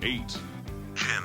8. Jim.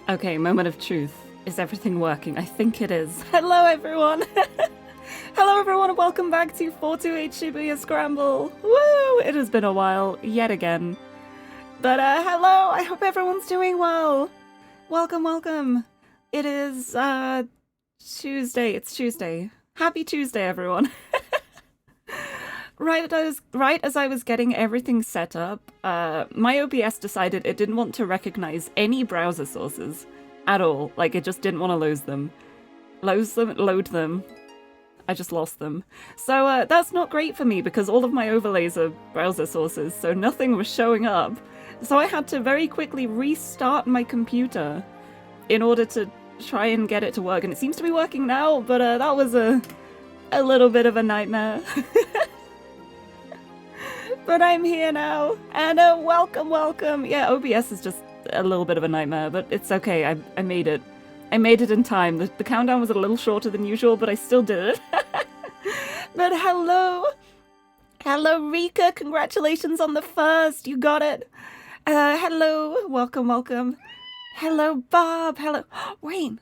Okay, moment of truth. Is everything working? I think it is. Hello, everyone! Hello, everyone, and welcome back to 428 Shibuya Scramble! Woo! It has been a while, yet again. But, hello! I hope everyone's doing well! Welcome, welcome! It is, Tuesday. It's Tuesday. Happy Tuesday, everyone! Right as I was getting everything set up, my OBS decided it didn't want to recognize any browser sources at all. Like, it just didn't want to load them. I just lost them. So that's not great for me because all of my overlays are browser sources, so nothing was showing up. So I had to very quickly restart my computer in order to try and get it to work. And it seems to be working now, but that was a little bit of a nightmare. But I'm here now, and welcome, welcome. Yeah, OBS is just a little bit of a nightmare, but it's okay. I made it. I made it in time. The countdown was a little shorter than usual, but I still did it. But hello. Hello, Rika. Congratulations on the first. You got it. Hello. Welcome, welcome. Hello, Bob. Hello. Rain.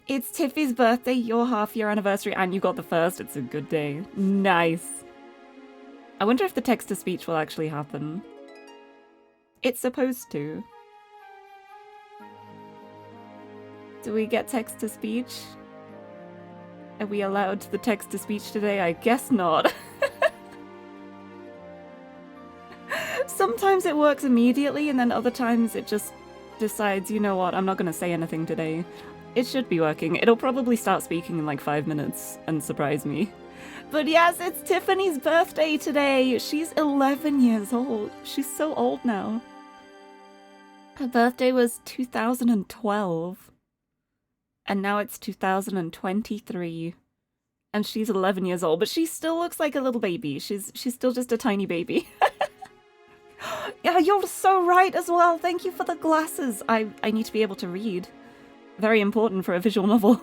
It's Tiffy's birthday, your half-year anniversary, and you got the first. It's a good day. Nice. I wonder if the text-to-speech will actually happen. It's supposed to. Do we get text-to-speech? Are we allowed the text-to-speech today? I guess not. Sometimes it works immediately, and then other times it just decides, you know what, I'm not going to say anything today. It should be working. It'll probably start speaking in like 5 minutes and surprise me. But yes, it's Tiffany's birthday today. She's 11 years old. She's so old now. Her birthday was 2012. And now it's 2023. and she's 11 years old, but she still looks like a little baby. She's still just a tiny baby. Yeah, you're so right as well. Thank you for the glasses. I need to be able to read. Very important for a visual novel.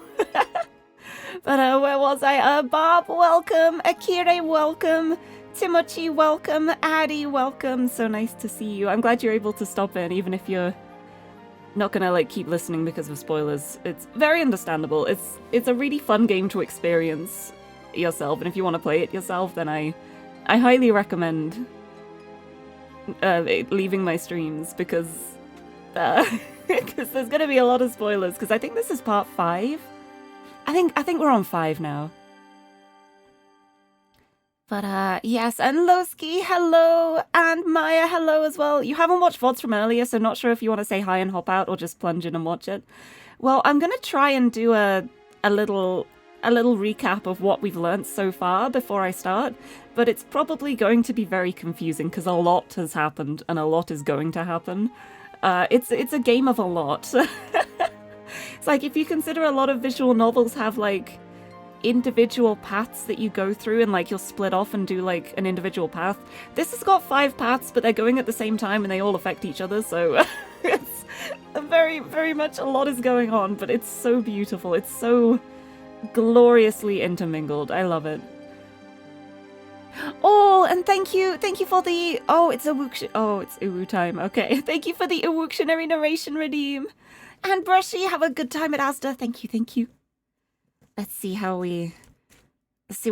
But where was I? Bob, welcome. Akire, welcome. Timochi, welcome. Addy, welcome. So nice to see you. I'm glad you're able to stop in, even if you're not gonna like keep listening because of spoilers. It's very understandable. It's a really fun game to experience yourself, and if you want to play it yourself, then I highly recommend leaving my streams because there's gonna be a lot of spoilers. Because I think this is part 5. I think we're on 5 now. But yes, and Lowski, hello, and Maya, hello as well. You haven't watched VODs from earlier, so not sure if you want to say hi and hop out or just plunge in and watch it. Well, I'm gonna try and do a little recap of what we've learnt so far before I start, but it's probably going to be very confusing because a lot has happened and a lot is going to happen. It's a game of a lot. It's like if you consider a lot of visual novels have like individual paths that you go through and like you'll split off and do like an individual path. This has got 5 paths, but they're going at the same time and they all affect each other, so it's very, very much a lot is going on, but it's so beautiful. It's so gloriously intermingled. I love it. Oh, and thank you for the... Oh, it's Uwu time. Okay, thank you for the Ewuctionary narration redeem. And Brushy, have a good time at Asda. Thank you. Let's see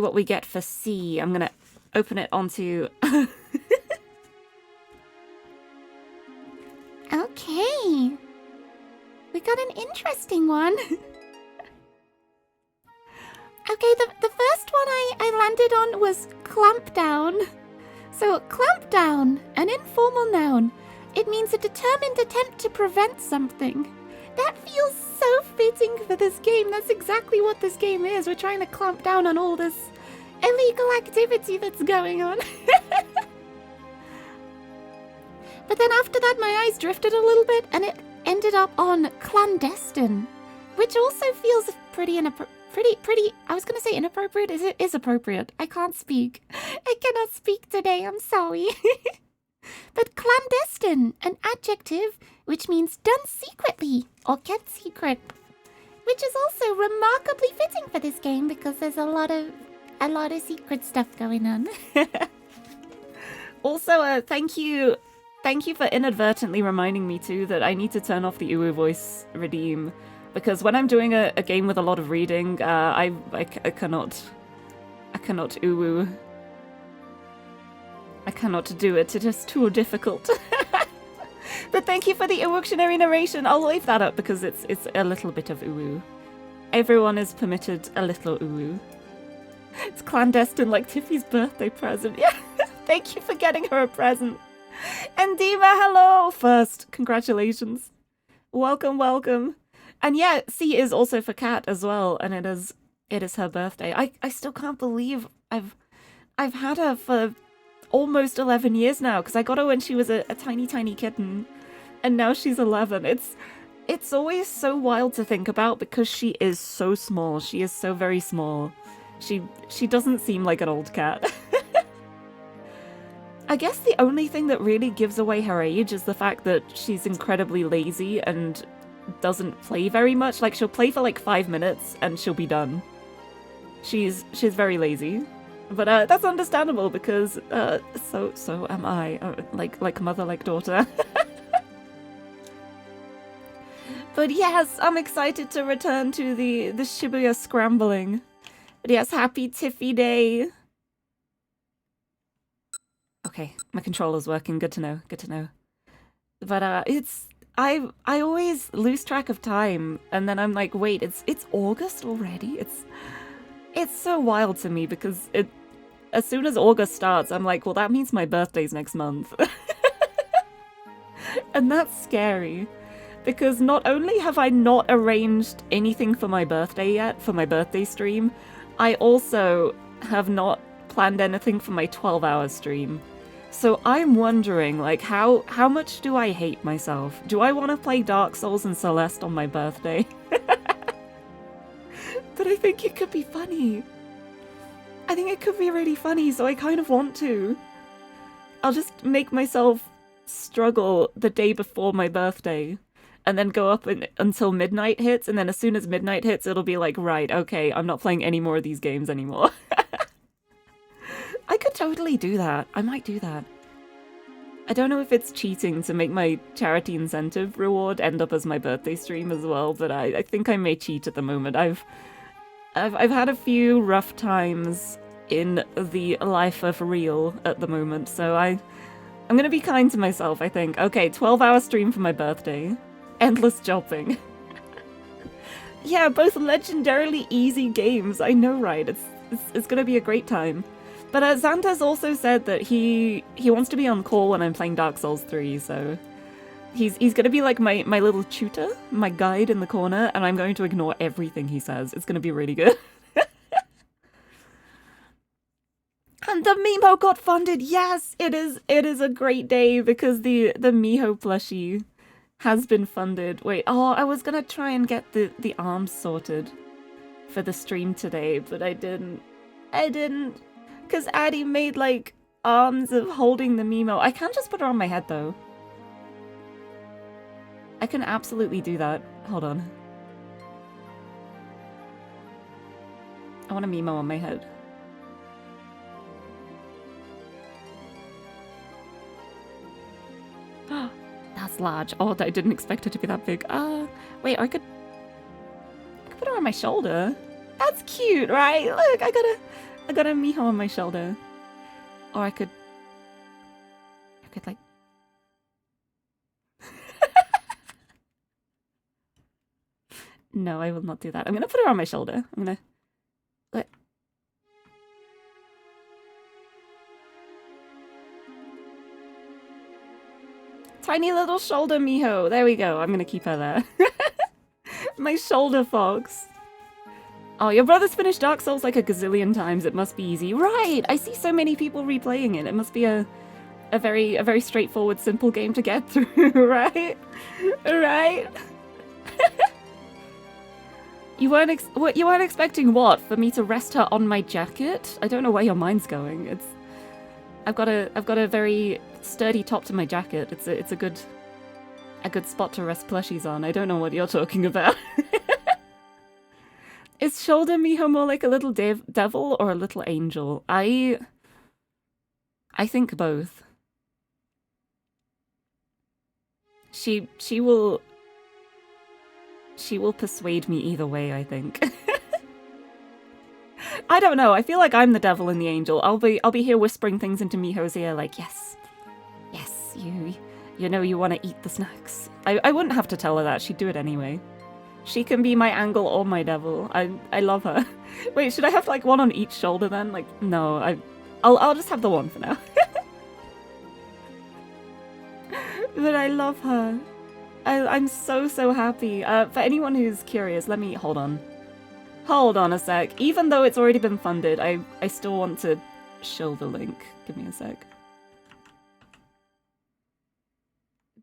what we get for C. I'm gonna open it onto... Okay. We got an interesting one. Okay, the first one I landed on was clamp down. So, clamp down, an informal noun. It means a determined attempt to prevent something. That feels so fitting for this game. That's exactly what this game is. We're trying to clamp down on all this illegal activity that's going on. But then after that, my eyes drifted a little bit, and it ended up on clandestine, which also feels pretty I was going to say inappropriate. It is appropriate. I can't speak. I cannot speak today. I'm sorry. But clandestine, an adjective which means done secretly or kept secret, which is also remarkably fitting for this game because there's a lot of secret stuff going on. Also, thank you for inadvertently reminding me too that I need to turn off the Uwu voice redeem, because when I'm doing a game with a lot of reading, I cannot Uwu. I cannot do it. It is too difficult. But thank you for the Ewuctionary narration. I'll leave that up because it's a little bit of Uwu. Everyone is permitted a little Uwu. It's clandestine like Tiffy's birthday present. Yeah, thank you for getting her a present. And Dima, hello! First, congratulations. Welcome. And yeah, C is also for Kat as well, and it is her birthday. I still can't believe I've had her for almost 11 years now, because I got her when she was a tiny kitten, and now she's 11. It's always so wild to think about because she is so small. She is so very small. She doesn't seem like an old cat. I guess the only thing that really gives away her age is the fact that she's incredibly lazy and doesn't play very much. Like, she'll play for like 5 minutes and she'll be done. She's very lazy. But that's understandable because so am I. Like mother, like daughter. But yes, I'm excited to return to the Shibuya scrambling. But yes, happy Tiffy Day. Okay, my controller's working. Good to know. But I always lose track of time, and then I'm like, wait, it's August already? It's so wild to me because as soon as August starts, I'm like, well, that means my birthday's next month. And that's scary. Because not only have I not arranged anything for my birthday yet, for my birthday stream, I also have not planned anything for my 12-hour stream. So I'm wondering, like, how much do I hate myself? Do I want to play Dark Souls and Celeste on my birthday? But I think it could be funny. I think it could be really funny, so I kind of want to. I'll just make myself struggle the day before my birthday, and then go up until midnight hits, and then as soon as midnight hits, it'll be like, right, okay, I'm not playing any more of these games anymore. I could totally do that. I might do that. I don't know if it's cheating to make my charity incentive reward end up as my birthday stream as well, but I think I may cheat at the moment. I've had a few rough times in the life of real at the moment, so I'm gonna be kind to myself, I think. Okay, 12-hour stream for my birthday. Endless jobbing. Yeah, both legendarily easy games. I know, right? It's gonna be a great time. But Xander's also said that he wants to be on call when I'm playing Dark Souls 3, so he's gonna be like my little tutor, my guide in the corner, and I'm going to ignore everything he says. It's gonna be really good. And the Mimo got funded. Yes, it is a great day because the Miho plushie has been funded. Wait, oh, I was gonna try and get the arms sorted for the stream today, but I didn't. Because Addie made, like, arms of holding the Mimo. I can't just put her on my head, though. I can absolutely do that. Hold on. I want a Mimo on my head. That's large. Oh, I didn't expect it to be that big. Wait, I could put her on my shoulder. That's cute, right? Look, I got a Miho on my shoulder. Or I could like... No, I will not do that. I'm gonna put her on my shoulder. I'm gonna... Let... Tiny little shoulder Miho. There we go. I'm gonna keep her there. My shoulder fox. Oh, your brother's finished Dark Souls like a gazillion times. It must be easy. Right! I see so many people replaying it. It must be a very straightforward, simple game to get through, right? Right? You weren't expecting what? For me to rest her on my jacket? I don't know where your mind's going. I've got a very sturdy top to my jacket. It's a good spot to rest plushies on. I don't know what you're talking about. Is Shoulder Miho more like a little devil or a little angel? I think both. She will persuade me either way, I think. I don't know. I feel like I'm the devil and the angel. I'll be here whispering things into Miho's ear like, yes, you know you want to eat the snacks. I wouldn't have to tell her that. She'd do it anyway. She can be my angel or my devil. I love her. Wait, should I have like one on each shoulder then? Like, no, I'll just have the one for now. But I love her. I'm so happy. For anyone who's curious, let me hold on. Hold on a sec. Even though it's already been funded, I still want to show the link. Give me a sec.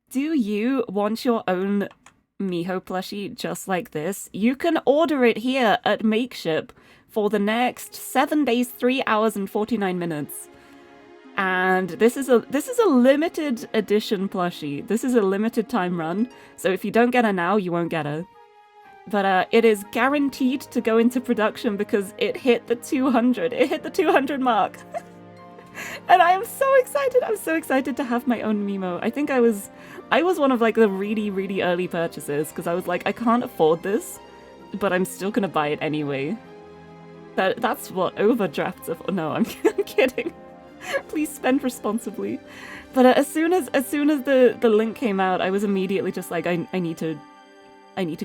Do you want your own Miho plushie just like this? You can order it here at Makeship for the next 7 days, 3 hours and 49 minutes. And this is a limited edition plushie. This is a limited time run. So if you don't get her now, you won't get her. But it is guaranteed to go into production because it hit the 200. It hit the 200 mark. And I am so excited. I'm so excited to have my own Mimo. I think I was one of like the really early purchases because I was like, I can't afford this, but I'm still gonna buy it anyway. That's what overdrafts are for. No, I'm kidding. Please spend responsibly. But as soon as the link came out, I was immediately just like, I need to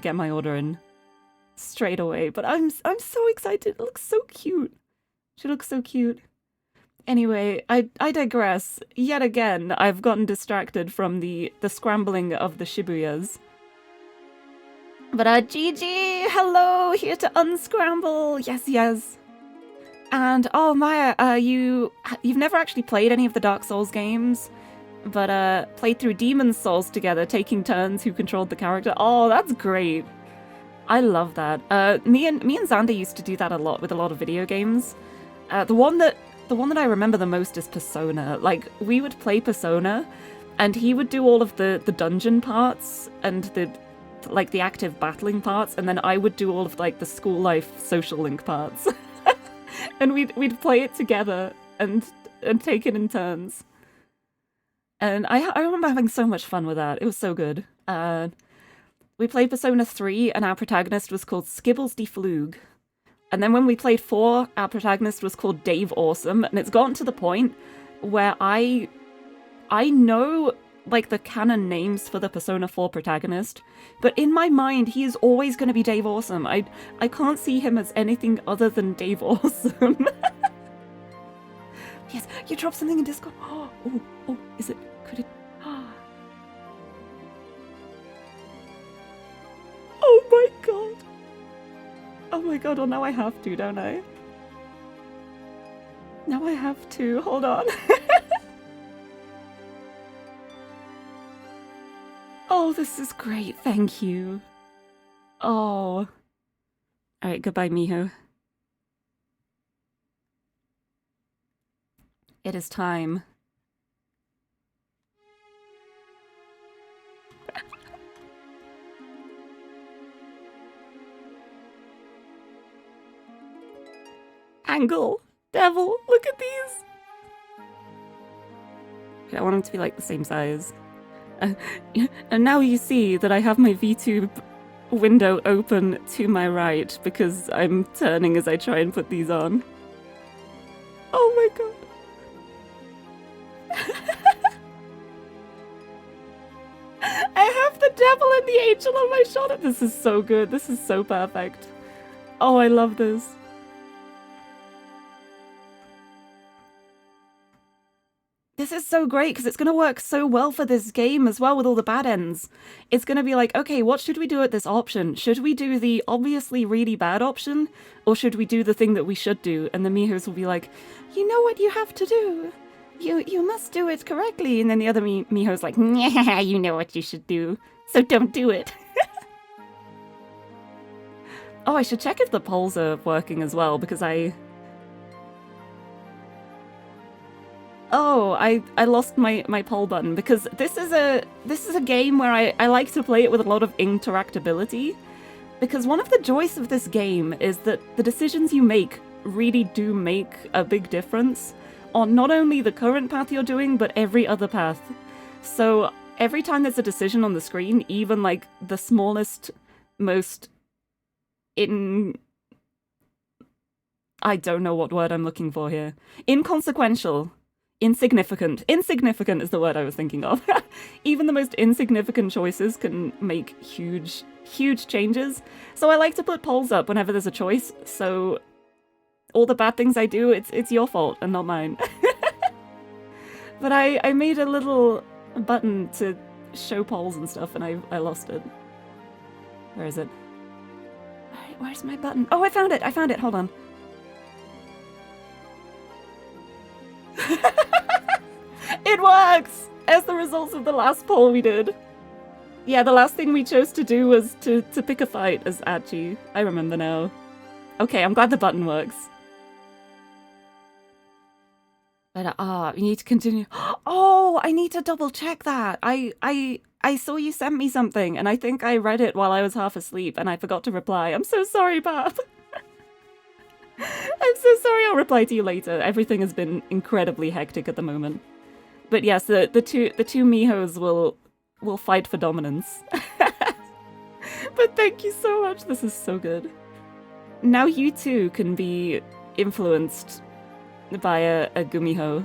get my order in straight away. But I'm so excited. It looks so cute. She looks so cute. Anyway, I digress. Yet again, I've gotten distracted from the scrambling of the Shibuyas. But GG, hello, here to unscramble. Yes. And oh Maya, you've never actually played any of the Dark Souls games, but played through Demon's Souls together, taking turns who controlled the character. Oh, that's great. I love that. Me and Xander used to do that a lot with a lot of video games. The one that I remember the most is Persona. Like, we would play Persona, and he would do all of the dungeon parts and the active battling parts, and then I would do all of like the school life social link parts. And we'd play it together and take it in turns. And I remember having so much fun with that. It was so good. We played Persona 3, and our protagonist was called Skibbles de Flug. And then when we played 4, our protagonist was called Dave Awesome, and it's gotten to the point where I know like the canon names for the Persona 4 protagonist, but in my mind he is always going to be Dave Awesome. I can't see him as anything other than Dave Awesome. Yes, you dropped something in Discord. Oh, is it? Could it? Oh my god. Oh my god, well now I have to, don't I? Now I have to. Hold on. Oh, this is great. Thank you. Oh. Alright, goodbye, Miho. It is time. Angle. Devil. Look at these. Okay, I want them to be like the same size. And now you see that I have my VTube window open to my right because I'm turning as I try and put these on. Oh my god. I have the devil and the angel on my shoulder. This is so good. This is so perfect. Oh, I love this. This is so great because it's going to work so well for this game as well with all the bad ends. It's going to be like, okay, what should we do at this option? Should we do the obviously really bad option? Or should we do the thing that we should do? And the Mihos will be like, you know what you have to do. You must do it correctly. And then the other Miho's like, yeah, you know what you should do. So don't do it. Oh, I should check if the polls are working as well because Oh, I lost my poll button because this is a game where I like to play it with a lot of interactability, because one of the joys of this game is that the decisions you make really do make a big difference on not only the current path you're doing, but every other path. So every time there's a decision on the screen, even like the smallest, most I don't know what word I'm looking for here. Inconsequential. Insignificant. Insignificant is the word I was thinking of. Even the most insignificant choices can make huge, huge changes. So I like to put polls up whenever there's a choice, so all the bad things I do, it's your fault and not mine. But I made a little button to show polls and stuff, and I lost it. Where is it? Where's my button? Oh, I found it! I found it! Hold on. It works! As the results of the last poll we did. Yeah, the last thing we chose to do was to pick a fight as Achi. I remember now. Okay, I'm glad the button works. But, we need to continue. Oh, I need to double check that. I saw you sent me something, and I think I read it while I was half asleep, and I forgot to reply. I'm so sorry, Pap. I'm so sorry, I'll reply to you later. Everything has been incredibly hectic at the moment. But yes, the two Mihos will fight for dominance. But thank you so much, this is so good. Now you too can be influenced by a Gumiho.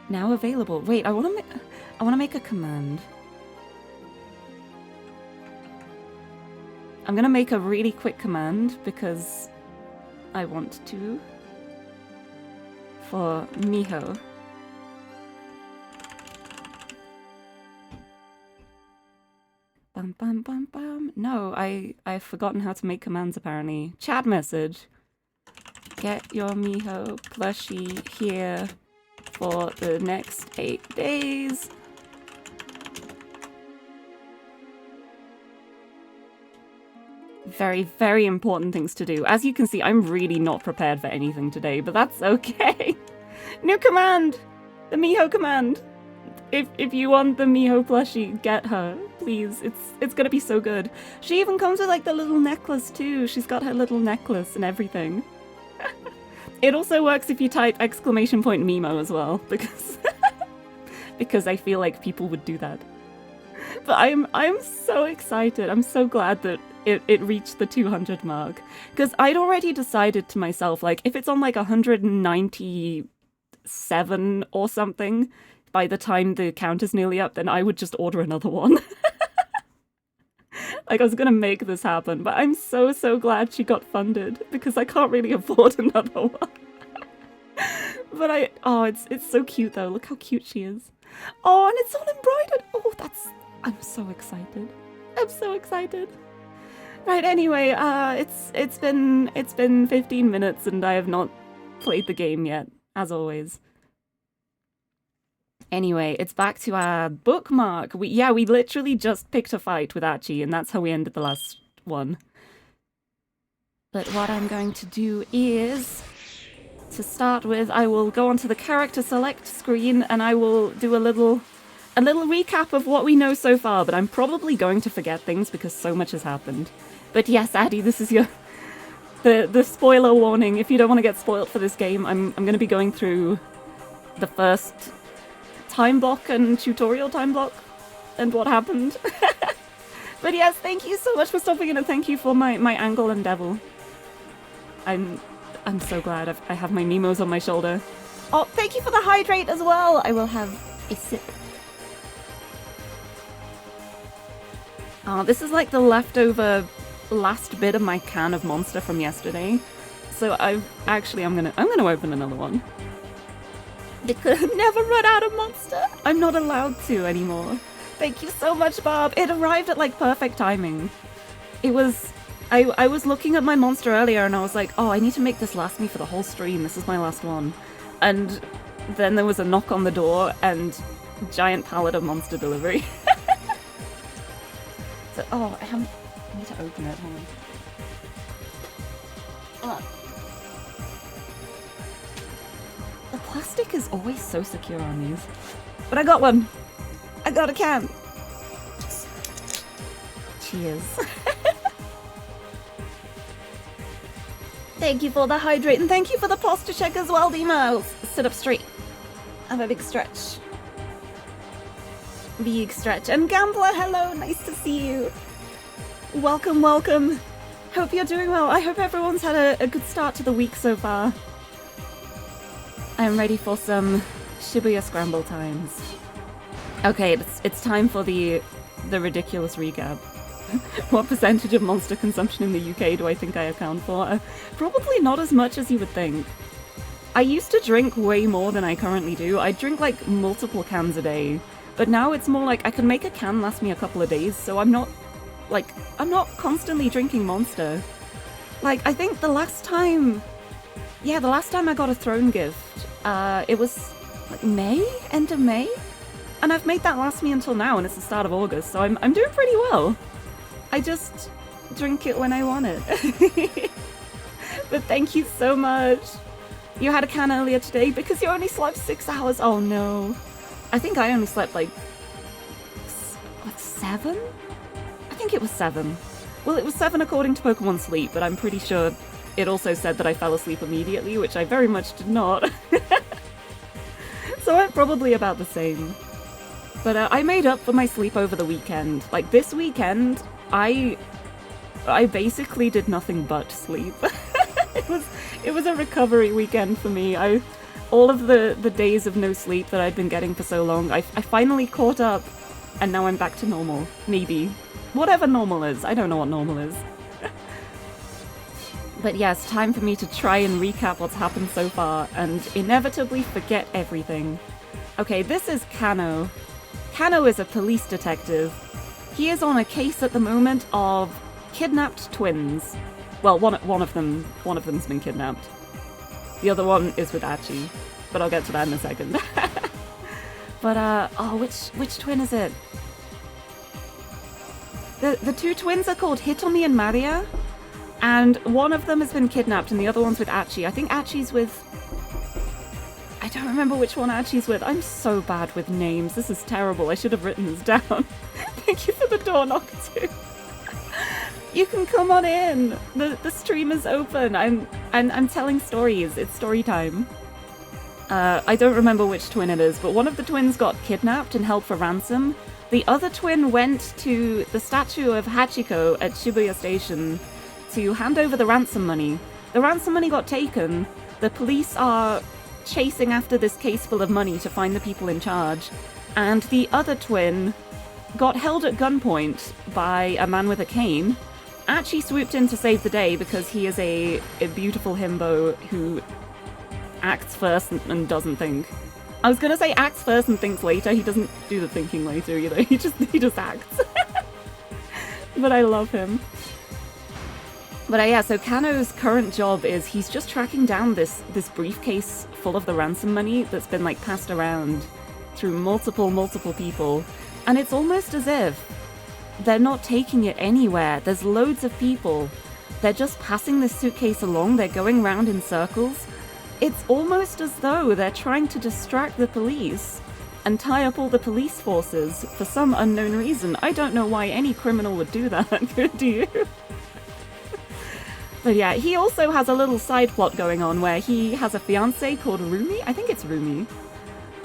Now available. Wait, I wanna make a command. I'm gonna make a really quick command because I want to. For Miho. Bum bum bum bum. No, I've forgotten how to make commands apparently. Chat message. Get your Miho plushie here for the next 8 days. very, very important things to do. As you can see, I'm really not prepared for anything today, but that's okay. New command! The Miho command. If you want the Miho plushie, get her, please. It's gonna be so good. She even comes with like the little necklace too. She's got her little necklace and everything. It also works if you type !Mimo as well, because because I feel like people would do that. But I'm so excited. I'm so glad that it reached the 200 mark. Because I'd already decided to myself, like, if it's on like 197 or something, by the time the count is nearly up, then I would just order another one. Like, I was gonna make this happen, but I'm so, so glad she got funded, because I can't really afford another one. But it's so cute though. Look how cute she is. Oh, and it's all embroidered. Oh, I'm so excited. I'm so excited. Right, anyway, it's been 15 minutes and I have not played the game yet, as always. Anyway, it's back to our bookmark. We literally just picked a fight with Archie, and that's how we ended the last one. But what I'm going to do is, to start with, I will go onto the character select screen and I will do a little recap of what we know so far, but I'm probably going to forget things because so much has happened. But yes, Addy, this is the spoiler warning. If you don't want to get spoiled for this game, I'm going to be going through the first time block and tutorial time block and what happened. But yes, thank you so much for stopping in, and thank you for my angle and devil. I'm so glad I have my Mimos on my shoulder. Oh, thank you for the hydrate as well. I will have a sip. Oh, this is like the leftover last bit of my can of Monster from yesterday. So I'm gonna open another one. Because I've never run out of Monster. I'm not allowed to anymore. Thank you so much, Bob. It arrived at like perfect timing. It was... I was looking at my Monster earlier and I was like, oh, I need to make this last me for the whole stream. This is my last one. And then there was a knock on the door and giant pallet of Monster delivery. So, oh, I need to open it. Hold on. The plastic is always so secure on these. But I got one! I got a can! Cheers. Thank you for the hydrate, and thank you for the posture check as well, Demos! Sit up straight. Have a big stretch. Big stretch. And Gambler, hello! Nice to see you! Welcome, welcome! Hope you're doing well. I hope everyone's had a good start to the week so far. I'm ready for some Shibuya Scramble times. Okay, it's time for the ridiculous recap. What percentage of Monster consumption in the UK do I think I account for? Probably not as much as you would think. I used to drink way more than I currently do. I drink like multiple cans a day, but now it's more like I can make a can last me a couple of days, so I'm not constantly drinking Monster. Like, I think the last time I got a throne gift, it was like May? End of May? And I've made that last me until now, and it's the start of August, so I'm doing pretty well. I just drink it when I want it. But thank you so much. You had a can earlier today because you only slept 6 hours. Oh no. I think I only slept like... what, 7? I think it was 7. Well, it was 7 according to Pokemon Sleep, but I'm pretty sure it also said that I fell asleep immediately, which I very much did not. So I'm probably about the same. But I made up for my sleep over the weekend. Like, this weekend, I basically did nothing but sleep. It was a recovery weekend for me. All of the days of no sleep that I'd been getting for so long, I finally caught up, and now I'm back to normal. Maybe. Whatever normal is. I don't know what normal is. But yes, time for me to try and recap what's happened so far, and inevitably forget everything. Okay, this is Kano. Kano is a police detective. He is on a case at the moment of kidnapped twins. Well, one of them's been kidnapped. The other one is with Archie, but I'll get to that in a second. But oh, which twin is it? The two twins are called Hitomi and Maria. And one of them has been kidnapped and the other one's with Achi. I think Achi's with... I don't remember which one Achi's with. I'm so bad with names. This is terrible. I should have written this down. Thank you for the door knocker too. You can come on in. The stream is open. I'm telling stories. It's story time. I don't remember which twin it is, but one of the twins got kidnapped and held for ransom. The other twin went to the statue of Hachiko at Shibuya Station to hand over the ransom money. The ransom money got taken. The police are chasing after this case full of money to find the people in charge. And the other twin got held at gunpoint by a man with a cane. Achi swooped in to save the day because he is a beautiful himbo who acts first and doesn't think. I was gonna say acts first and thinks later. He doesn't do the thinking later either. He just acts. But I love him. But yeah, so Kano's current job is he's just tracking down this briefcase full of the ransom money that's been like passed around through multiple people. And it's almost as if they're not taking it anywhere. There's loads of people. They're just passing this suitcase along. They're going round in circles. It's almost as though they're trying to distract the police and tie up all the police forces for some unknown reason. I don't know why any criminal would do that, do you? But yeah, he also has a little side plot going on where he has a fiancée called Rumi. I think it's Rumi.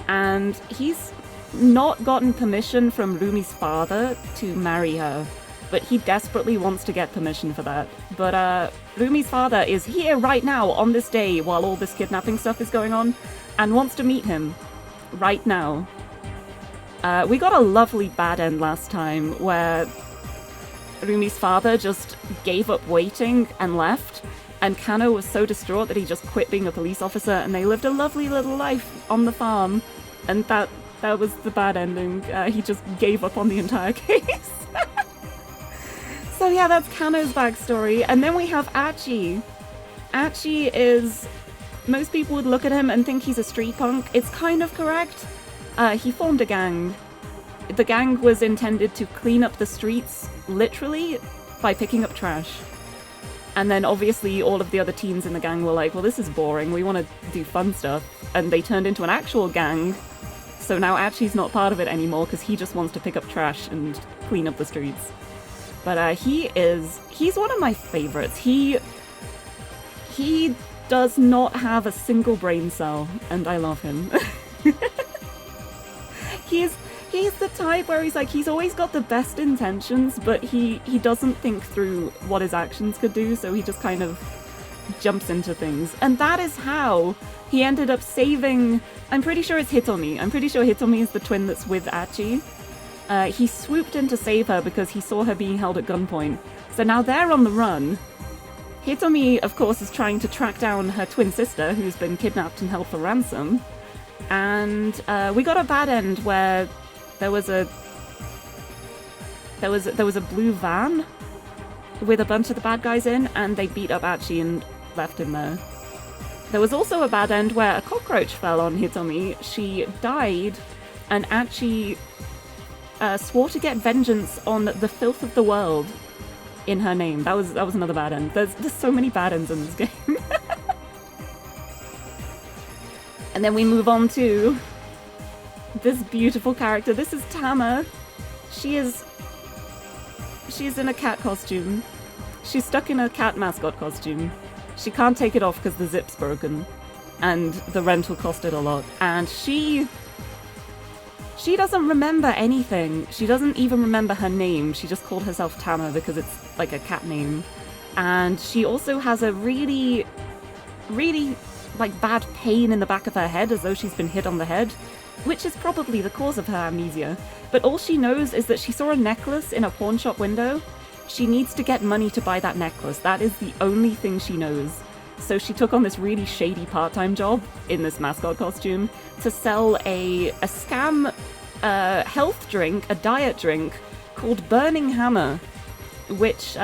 And he's not gotten permission from Rumi's father to marry her, but he desperately wants to get permission for that. But Rumi's father is here right now on this day while all this kidnapping stuff is going on and wants to meet him right now. We got a lovely bad end last time where Rumi's father just gave up waiting and left, and Kano was so distraught that he just quit being a police officer and they lived a lovely little life on the farm, and that was the bad ending. He just gave up on the entire case. So yeah, that's Kano's backstory. And then we have Achi. Achi is... most people would look at him and think he's a street punk. It's kind of correct. He formed a gang. The gang was intended to clean up the streets, literally, by picking up trash. And then obviously all of the other teens in the gang were like, well, this is boring, we want to do fun stuff. And they turned into an actual gang. So now Achi's not part of it anymore because he just wants to pick up trash and clean up the streets. But he's one of my favorites. He does not have a single brain cell, and I love him. He's the type where he's always got the best intentions, but he doesn't think through what his actions could do, so he just kind of jumps into things. And that is how he ended up saving... I'm pretty sure it's Hitomi. I'm pretty sure Hitomi is the twin that's with Achi. He swooped in to save her because he saw her being held at gunpoint. So now they're on the run. Hitomi, of course, is trying to track down her twin sister, who's been kidnapped and held for ransom. And we got a bad end where there was a blue van with a bunch of the bad guys in, and they beat up Achi and left him there. There was also a bad end where a cockroach fell on Hitomi. She died, and Achi swore to get vengeance on the filth of the world in her name. That was another bad end. There's so many bad ends in this game. And then we move on to this beautiful character. This is Tama. She's in a cat costume. She's stuck in a cat mascot costume. She can't take it off because the zip's broken, and the rental costed a lot. And she doesn't remember anything. She doesn't even remember her name. She just called herself Tama because it's like a cat name. And she also has a really, really like bad pain in the back of her head, as though she's been hit on the head, which is probably the cause of her amnesia. But all she knows is that she saw a necklace in a pawn shop window. She needs to get money to buy that necklace. That is the only thing she knows. So she took on this really shady part-time job in this mascot costume to sell a scam health drink, a diet drink, called Burning Hammer, which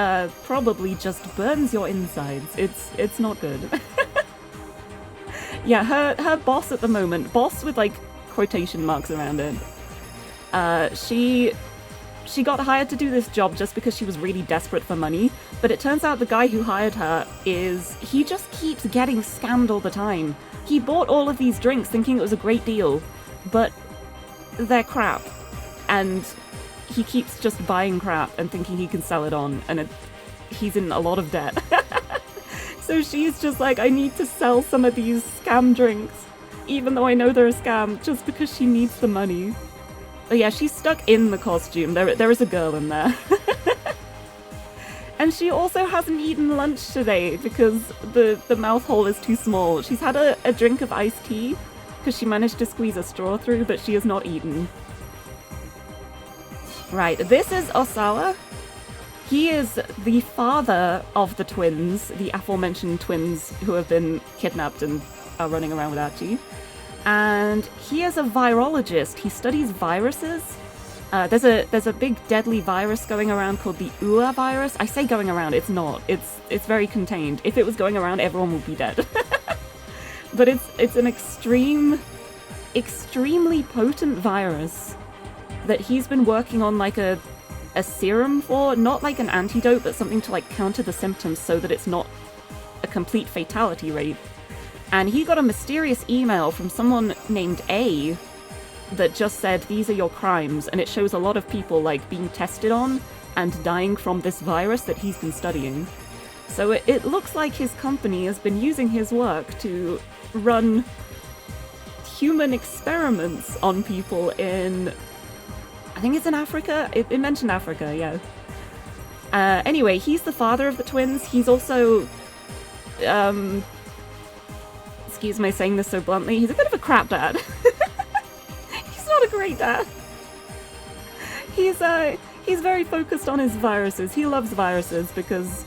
probably just burns your insides. It's not good. Yeah, her boss at the moment, boss with like quotation marks around it, she she got hired to do this job just because she was really desperate for money, but it turns out the guy who hired her he just keeps getting scammed all the time. He bought all of these drinks thinking it was a great deal, but they're crap. And he keeps just buying crap and thinking he can sell it on, and he's in a lot of debt. So she's just like, I need to sell some of these scam drinks, even though I know they're a scam, just because she needs the money. But yeah, she's stuck in the costume. There is a girl in there. And she also hasn't eaten lunch today because the mouth hole is too small. She's had a drink of iced tea because she managed to squeeze a straw through, but she has not eaten. Right, this is Osawa. He is the father of the twins, the aforementioned twins who have been kidnapped and are running around with Archie. And he is a virologist. He studies viruses. There's a big deadly virus going around called the UA virus. I say going around, it's not. It's very contained. If it was going around, everyone would be dead. But it's an extremely potent virus that he's been working on like a serum for, not like an antidote, but something to like counter the symptoms so that it's not a complete fatality rate. And he got a mysterious email from someone named A that just said, these are your crimes, and it shows a lot of people like being tested on and dying from this virus that he's been studying. So it looks like his company has been using his work to run human experiments on people in, I think it's in Africa? It mentioned Africa, yeah. Anyway, he's the father of the twins. He's also, excuse my saying this so bluntly, he's a bit of a crap dad. He's not a great dad. He's very focused on his viruses. He loves viruses because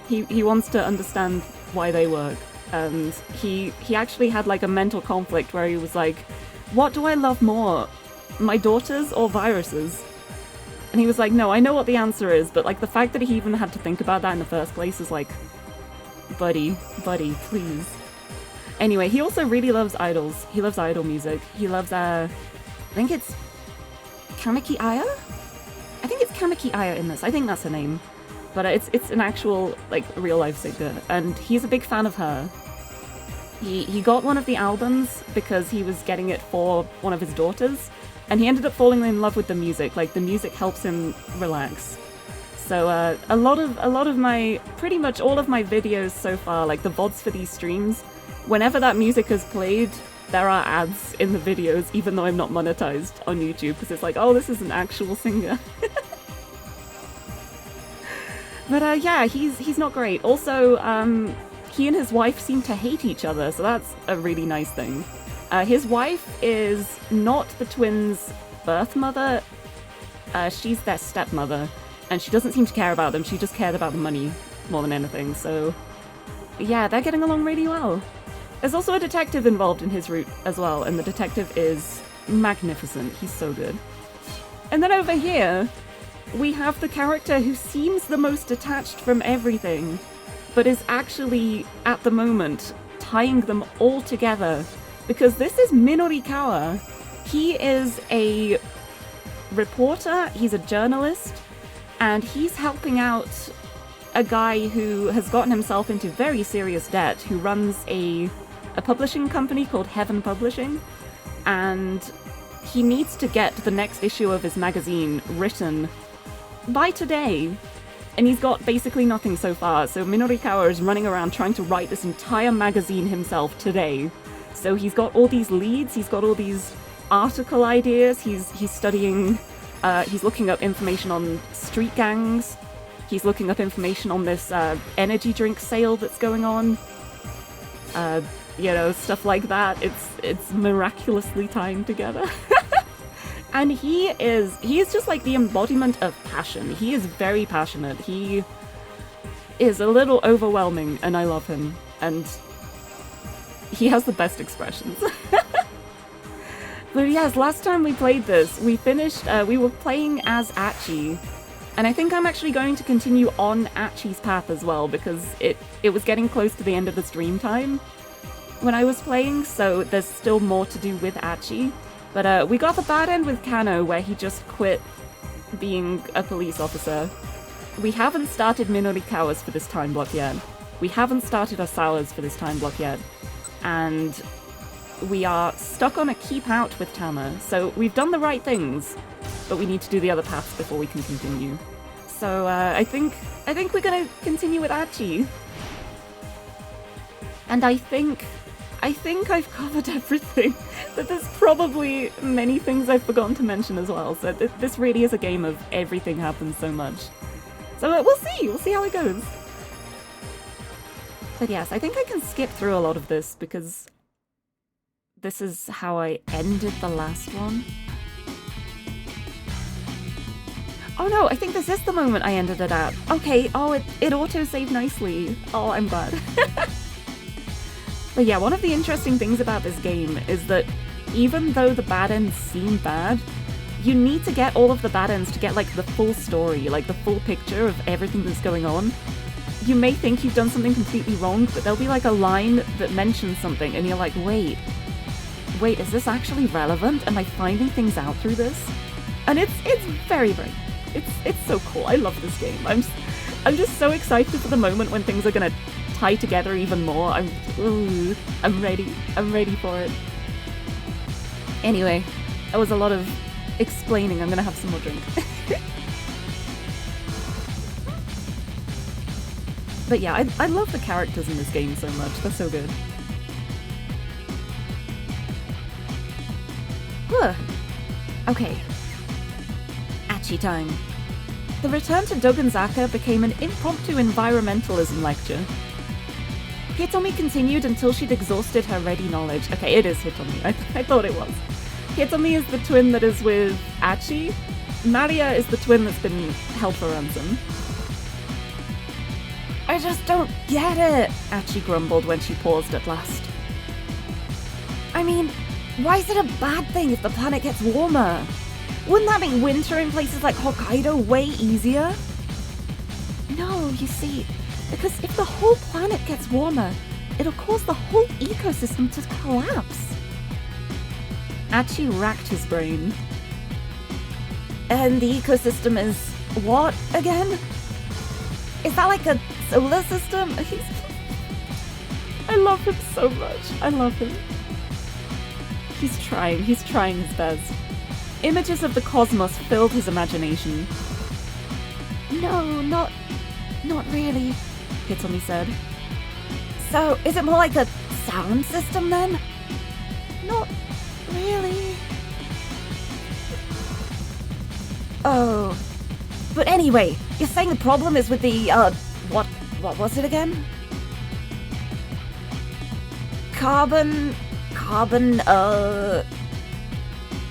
he wants to understand why they work. And he actually had like a mental conflict where he was like, what do I love more? My daughters or viruses? And he was like, no, I know what the answer is, but like the fact that he even had to think about that in the first place is like, buddy, please. Anyway, he also really loves idols. He loves idol music. He loves, I think it's Kamiki Aya? I think it's Kamiki Aya in this. I think that's her name. But it's an actual, like, real-life singer, and he's a big fan of her. He got one of the albums because he was getting it for one of his daughters, and he ended up falling in love with the music. Like, the music helps him relax. So a lot of my, pretty much all of my videos so far, like the VODs for these streams, whenever that music is played, there are ads in the videos, even though I'm not monetized on YouTube, because it's like, oh, this is an actual singer. But yeah, he's not great. Also, he and his wife seem to hate each other, so that's a really nice thing. His wife is not the twins' birth mother. She's their stepmother, and she doesn't seem to care about them. She just cared about the money more than anything, so yeah, they're getting along really well. There's also a detective involved in his route as well, and the detective is magnificent. He's so good. And then over here, we have the character who seems the most detached from everything, but is actually, at the moment, tying them all together. Because this is Minorikawa. He is a reporter, he's a journalist, and he's helping out a guy who has gotten himself into very serious debt, who runs a publishing company called Heaven Publishing, and he needs to get the next issue of his magazine written by today, and he's got basically nothing so far, so Minorikawa is running around trying to write this entire magazine himself today. So he's got all these leads, he's got all these article ideas, he's studying, he's looking up information on street gangs, he's looking up information on this energy drink sale that's going on, you know, stuff like that. It's miraculously tying together. And he is just like the embodiment of passion. He is very passionate. He is a little overwhelming, and I love him. And he has the best expressions. But yes, last time we played this, we finished, we were playing as Achi. And I think I'm actually going to continue on Achi's path as well, because it was getting close to the end of the stream time when I was playing, so there's still more to do with Achi. But we got the bad end with Kano, where he just quit being a police officer. We haven't started Minorikawas for this time block yet. We haven't started Osawa's for this time block yet. And we are stuck on a keep out with Tama. So we've done the right things, but we need to do the other paths before we can continue. So I think we're gonna continue with Achi. And I think I've covered everything. But there's probably many things I've forgotten to mention as well. So this really is a game of everything happens so much. So we'll see. We'll see how it goes. But yes, I think I can skip through a lot of this because this is how I ended the last one. Oh no, I think this is the moment I ended it at. Okay, oh, it auto-saved nicely. Oh, I'm glad. But yeah, one of the interesting things about this game is that even though the bad ends seem bad, you need to get all of the bad ends to get like the full story, like the full picture of everything that's going on. You may think you've done something completely wrong, but there'll be like a line that mentions something and you're like, wait, is this actually relevant? Am I finding things out through this? And it's very, it's so cool. I love this game. I'm just so excited for the moment when things are gonna tie together even more. I'm ready. I'm ready for it. Anyway, that was a lot of explaining. I'm gonna have some more drink. But yeah, I love the characters in this game so much. They're so good. Okay. Achi time. The return to Dogenzaka became an impromptu environmentalism lecture. Hitomi continued until she'd exhausted her ready knowledge. Okay, it is Hitomi. I thought it was. Hitomi is the twin that is with Achi. Maria is the twin that's been held for ransom. I just don't get it, Achi grumbled when she paused at last. I mean, why is it a bad thing if the planet gets warmer? Wouldn't that make winter in places like Hokkaido way easier? No, you see, because if the whole planet gets warmer, it'll cause the whole ecosystem to collapse. Achi racked his brain. And the ecosystem is what again? Is that like a solar system? I love him so much. I love him. He's trying his best. Images of the cosmos filled his imagination. No, not really, Hitomi said. So, is it more like a sound system then? Not really. Oh. But anyway, you're saying the problem is with the, what was it again? Carbon,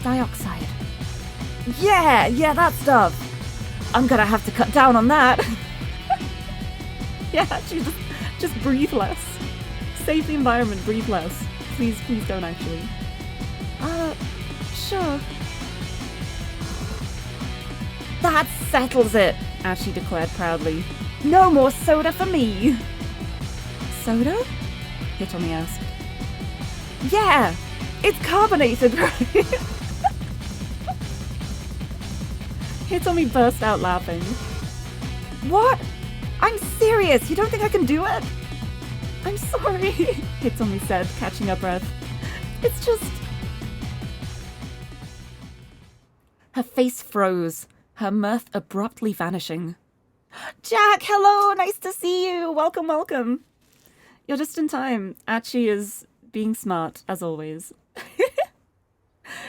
dioxide. Yeah, that stuff. I'm gonna have to cut down on that. Yeah, actually, just breathe less. Save the environment, breathe less. Please don't actually. Sure. That settles it, Ashi declared proudly. No more soda for me. Soda? Hitomi asked. Yeah, it's carbonated, right? Hitomi burst out laughing. What? I'm serious, you don't think I can do it? I'm sorry, Hitomi said, catching her breath. It's just... Her face froze, her mirth abruptly vanishing. Jack, hello, nice to see you. Welcome. You're just in time. Achi is being smart, as always.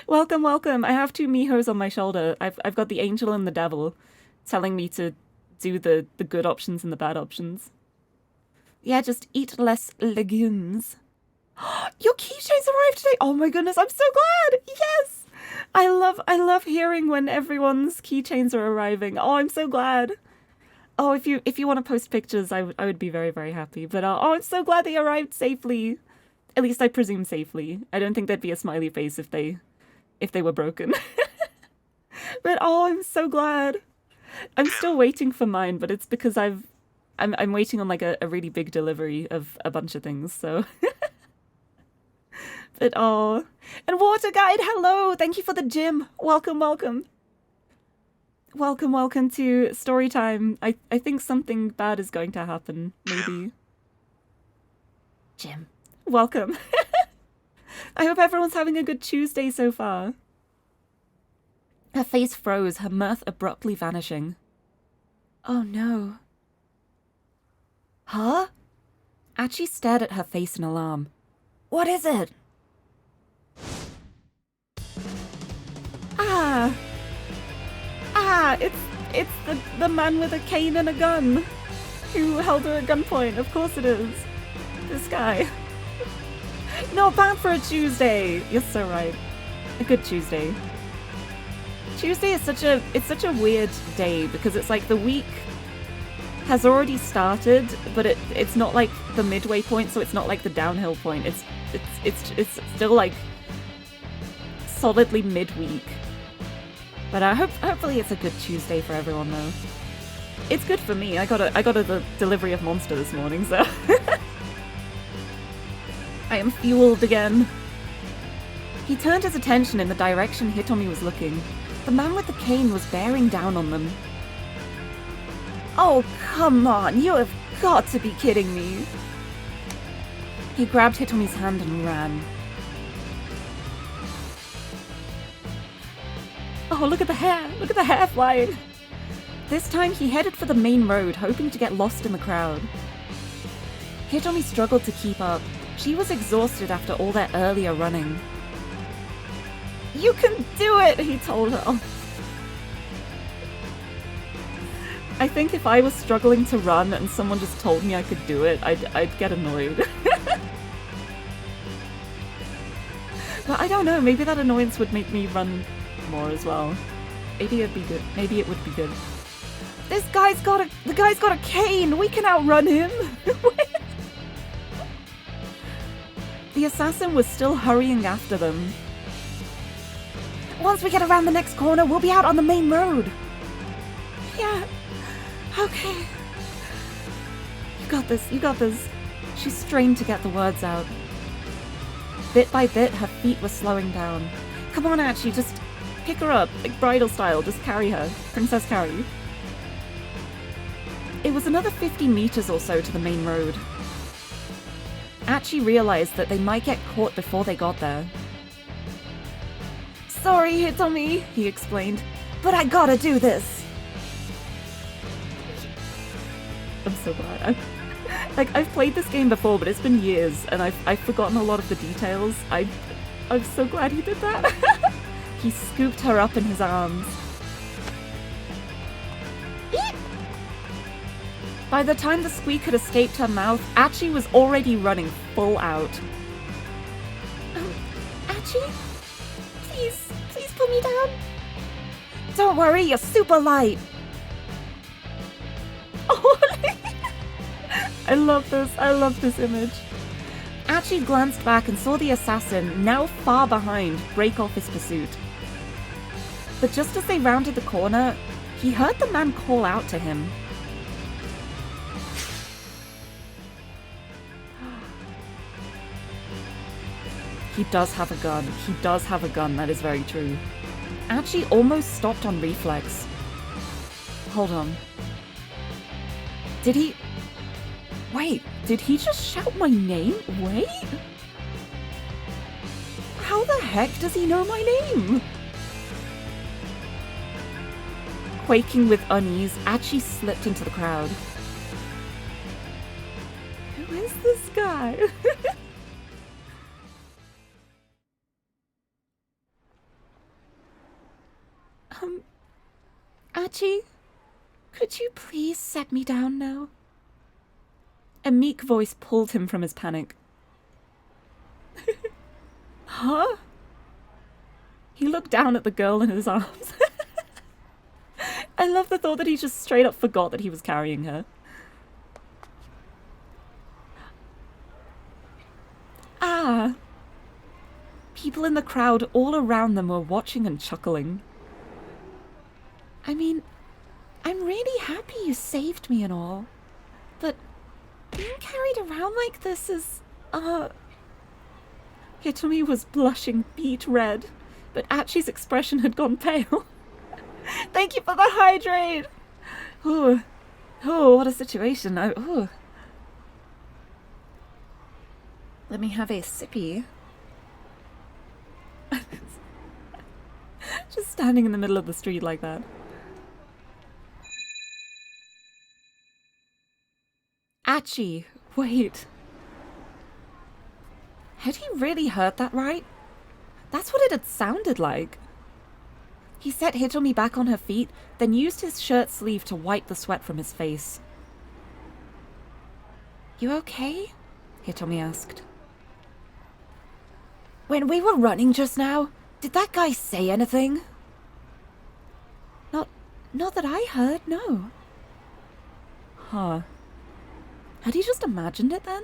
Welcome. I have two Mihos on my shoulder. I've got the angel and the devil telling me to do the good options and the bad options. Yeah, just eat less legumes. Your keychains arrived today! Oh my goodness, I'm so glad! Yes! I love hearing when everyone's keychains are arriving. Oh, I'm so glad. Oh, if you want to post pictures, I would be very, very happy. But oh, I'm so glad they arrived safely. At least I presume safely. I don't think there'd be a smiley face if they were broken. But oh, I'm so glad. I'm still waiting for mine, but it's because I'm waiting on like a really big delivery of a bunch of things, so. But oh. And Water Guide, hello! Thank you for the gym. Welcome. Welcome, welcome to story time. I think something bad is going to happen, maybe. Jim, welcome. I hope everyone's having a good Tuesday so far. Her face froze, her mirth abruptly vanishing. Oh no. Huh? Achi stared at her face in alarm. What is it? It's the man with a cane and a gun who held her at gunpoint. Of course it is. This guy. Not bad for a Tuesday. You're so right. A good Tuesday. Tuesday is such a weird day because it's like the week has already started, but it's not like the midway point, so it's not like the downhill point. It's still like solidly midweek. But hopefully it's a good Tuesday for everyone though. It's good for me. I got a delivery of Monster this morning, so I am fueled again. He turned his attention in the direction Hitomi was looking. The man with the cane was bearing down on them. Oh, come on, you have got to be kidding me. He grabbed Hitomi's hand and ran. Oh, look at the hair flying. This time he headed for the main road, hoping to get lost in the crowd. Hitomi struggled to keep up. She was exhausted after all that earlier running. You can do it, he told her. Oh. I think if I was struggling to run and someone just told me I could do it, I'd get annoyed. But I don't know, maybe that annoyance would make me run more as well. Maybe it'd be good. Maybe it would be good. The guy's got a cane! We can outrun him! The assassin was still hurrying after them. Once we get around the next corner, we'll be out on the main road. Yeah. Okay. You got this, you got this. She strained to get the words out. Bit by bit, her feet were slowing down. Come on, Achi, just pick her up, like bridal style, just carry her. Princess carry. It was another 50 meters or so to the main road. Achi realized that they might get caught before they got there. Sorry, Hitomi, he explained, but I gotta do this. I'm so glad. I've played this game before, but it's been years, and I've forgotten a lot of the details. I'm so glad he did that. He scooped her up in his arms. By the time the squeak had escaped her mouth, Achi was already running full out. Achi? Please put me down. Don't worry, you're super light. Oh, I love this image. Achi glanced back and saw the assassin, now far behind, break off his pursuit. But just as they rounded the corner, he heard the man call out to him. He does have a gun. He does have a gun, that is very true. Achi almost stopped on reflex. Hold on. Did he... Wait, did he just shout my name? Wait? How the heck does he know my name? Quaking with unease, Achi slipped into the crowd. Who is this guy? Achi, could you please set me down now? A meek voice pulled him from his panic. Huh? He looked down at the girl in his arms. I love the thought that he just straight up forgot that he was carrying her. Ah! People in the crowd all around them were watching and chuckling. I mean, I'm really happy you saved me and all, but being carried around like this is, Hitomi was blushing beet red, but Achi's expression had gone pale. Thank you for the hydrate. Ooh, oh, what a situation. Ooh. Let me have a sippy. Just standing in the middle of the street like that. Achi, wait. Had he really heard that right? That's what it had sounded like. He set Hitomi back on her feet, then used his shirt sleeve to wipe the sweat from his face. You okay? Hitomi asked. When we were running just now, did that guy say anything? Not that I heard, no. Huh. Had he just imagined it then?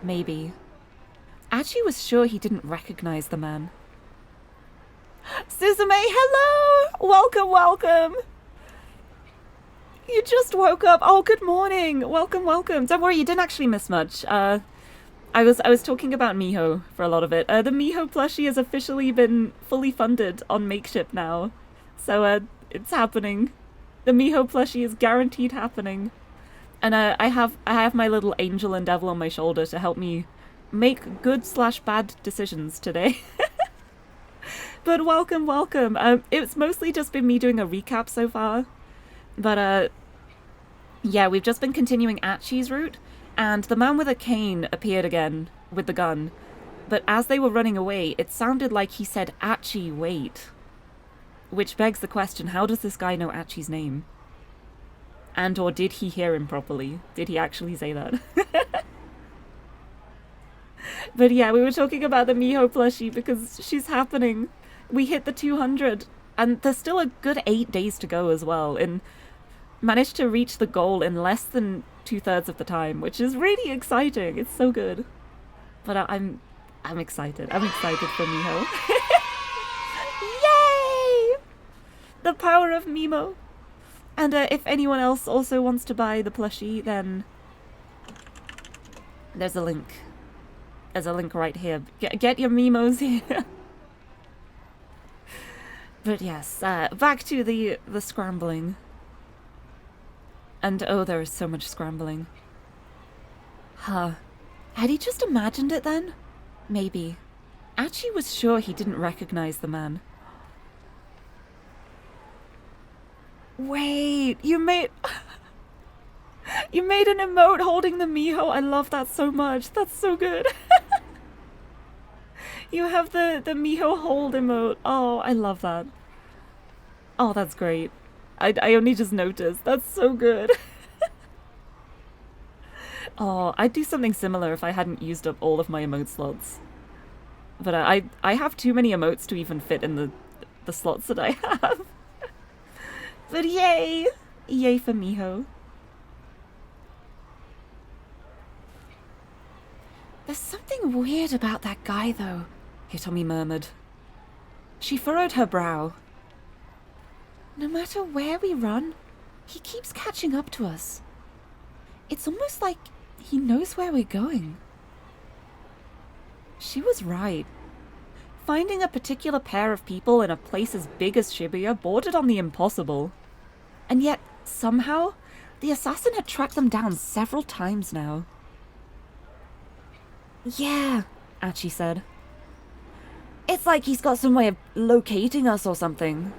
Maybe. Achi was sure he didn't recognize the man. Suzume, hello! Welcome, welcome! You just woke up. Oh, good morning. Welcome, welcome. Don't worry, you didn't actually miss much. I was talking about Miho for a lot of it. The Miho plushie has officially been fully funded on Makeship now. So, it's happening. The Miho plushie is guaranteed happening. And I have my little angel and devil on my shoulder to help me make good/bad decisions today. But welcome, welcome. It's mostly just been me doing a recap so far. But, yeah, we've just been continuing Achi's route, and the man with a cane appeared again with the gun. But as they were running away, it sounded like he said, Achi, wait. Which begs the question, how does this guy know Achi's name? And or did he hear him properly? Did he actually say that? But yeah, we were talking about the Miho plushie because she's happening. We hit the 200, and there's still a good 8 days to go as well, and managed to reach the goal in less than 2/3 of the time, which is really exciting. It's so good. But I'm excited. I'm excited for Miho. Yay! The power of Mimo. And if anyone else also wants to buy the plushie, then there's a link. There's a link right here. Get your Mimos here. But yes, back to the scrambling. And oh, there is so much scrambling. Huh. Had he just imagined it then? Maybe. Achi was sure he didn't recognize the man. Wait, you made an emote holding the Miho. I love that so much. That's so good. You have the Miho hold emote. Oh, I love that. Oh, that's great. I only just noticed. That's so good. Oh, I'd do something similar if I hadn't used up all of my emote slots. But I have too many emotes to even fit in the slots that I have. But yay! Yay for Miho. There's something weird about that guy, though, Hitomi murmured. She furrowed her brow. No matter where we run, he keeps catching up to us. It's almost like he knows where we're going. She was right. Finding a particular pair of people in a place as big as Shibuya bordered on the impossible. And yet, somehow, the assassin had tracked them down several times now. Yeah, Achi said. It's like he's got some way of locating us or something.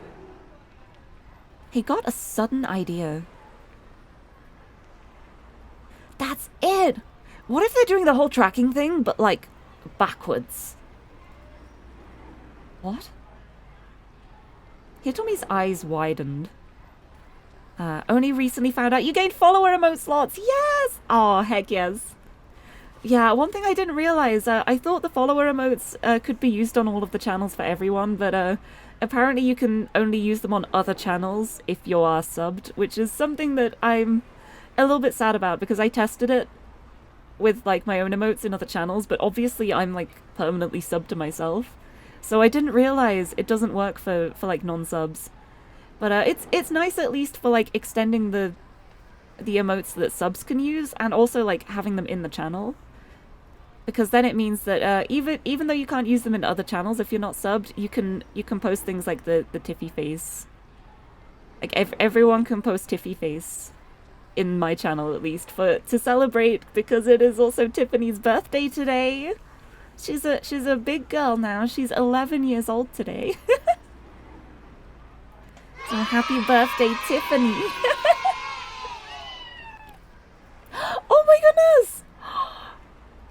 He got a sudden idea. That's it! What if they're doing the whole tracking thing, but like, backwards? What? Hitomi's eyes widened. Only recently found out you gained follower emote slots! Yes! Oh, heck yes. Yeah, one thing I didn't realize, I thought the follower emotes could be used on all of the channels for everyone, but apparently you can only use them on other channels if you are subbed, which is something that I'm a little bit sad about because I tested it with like my own emotes in other channels, but obviously I'm like permanently subbed to myself. So I didn't realize it doesn't work for like non-subs. But it's nice at least for like extending the emotes that subs can use and also like having them in the channel. Because then it means that even though you can't use them in other channels if you're not subbed, you can post things like the Tiffy face Like everyone can post Tiffy face in my channel at least to celebrate, because it is also Tiffany's birthday today. She's a big girl now. She's 11 years old today. So happy birthday, Tiffany. Oh my goodness!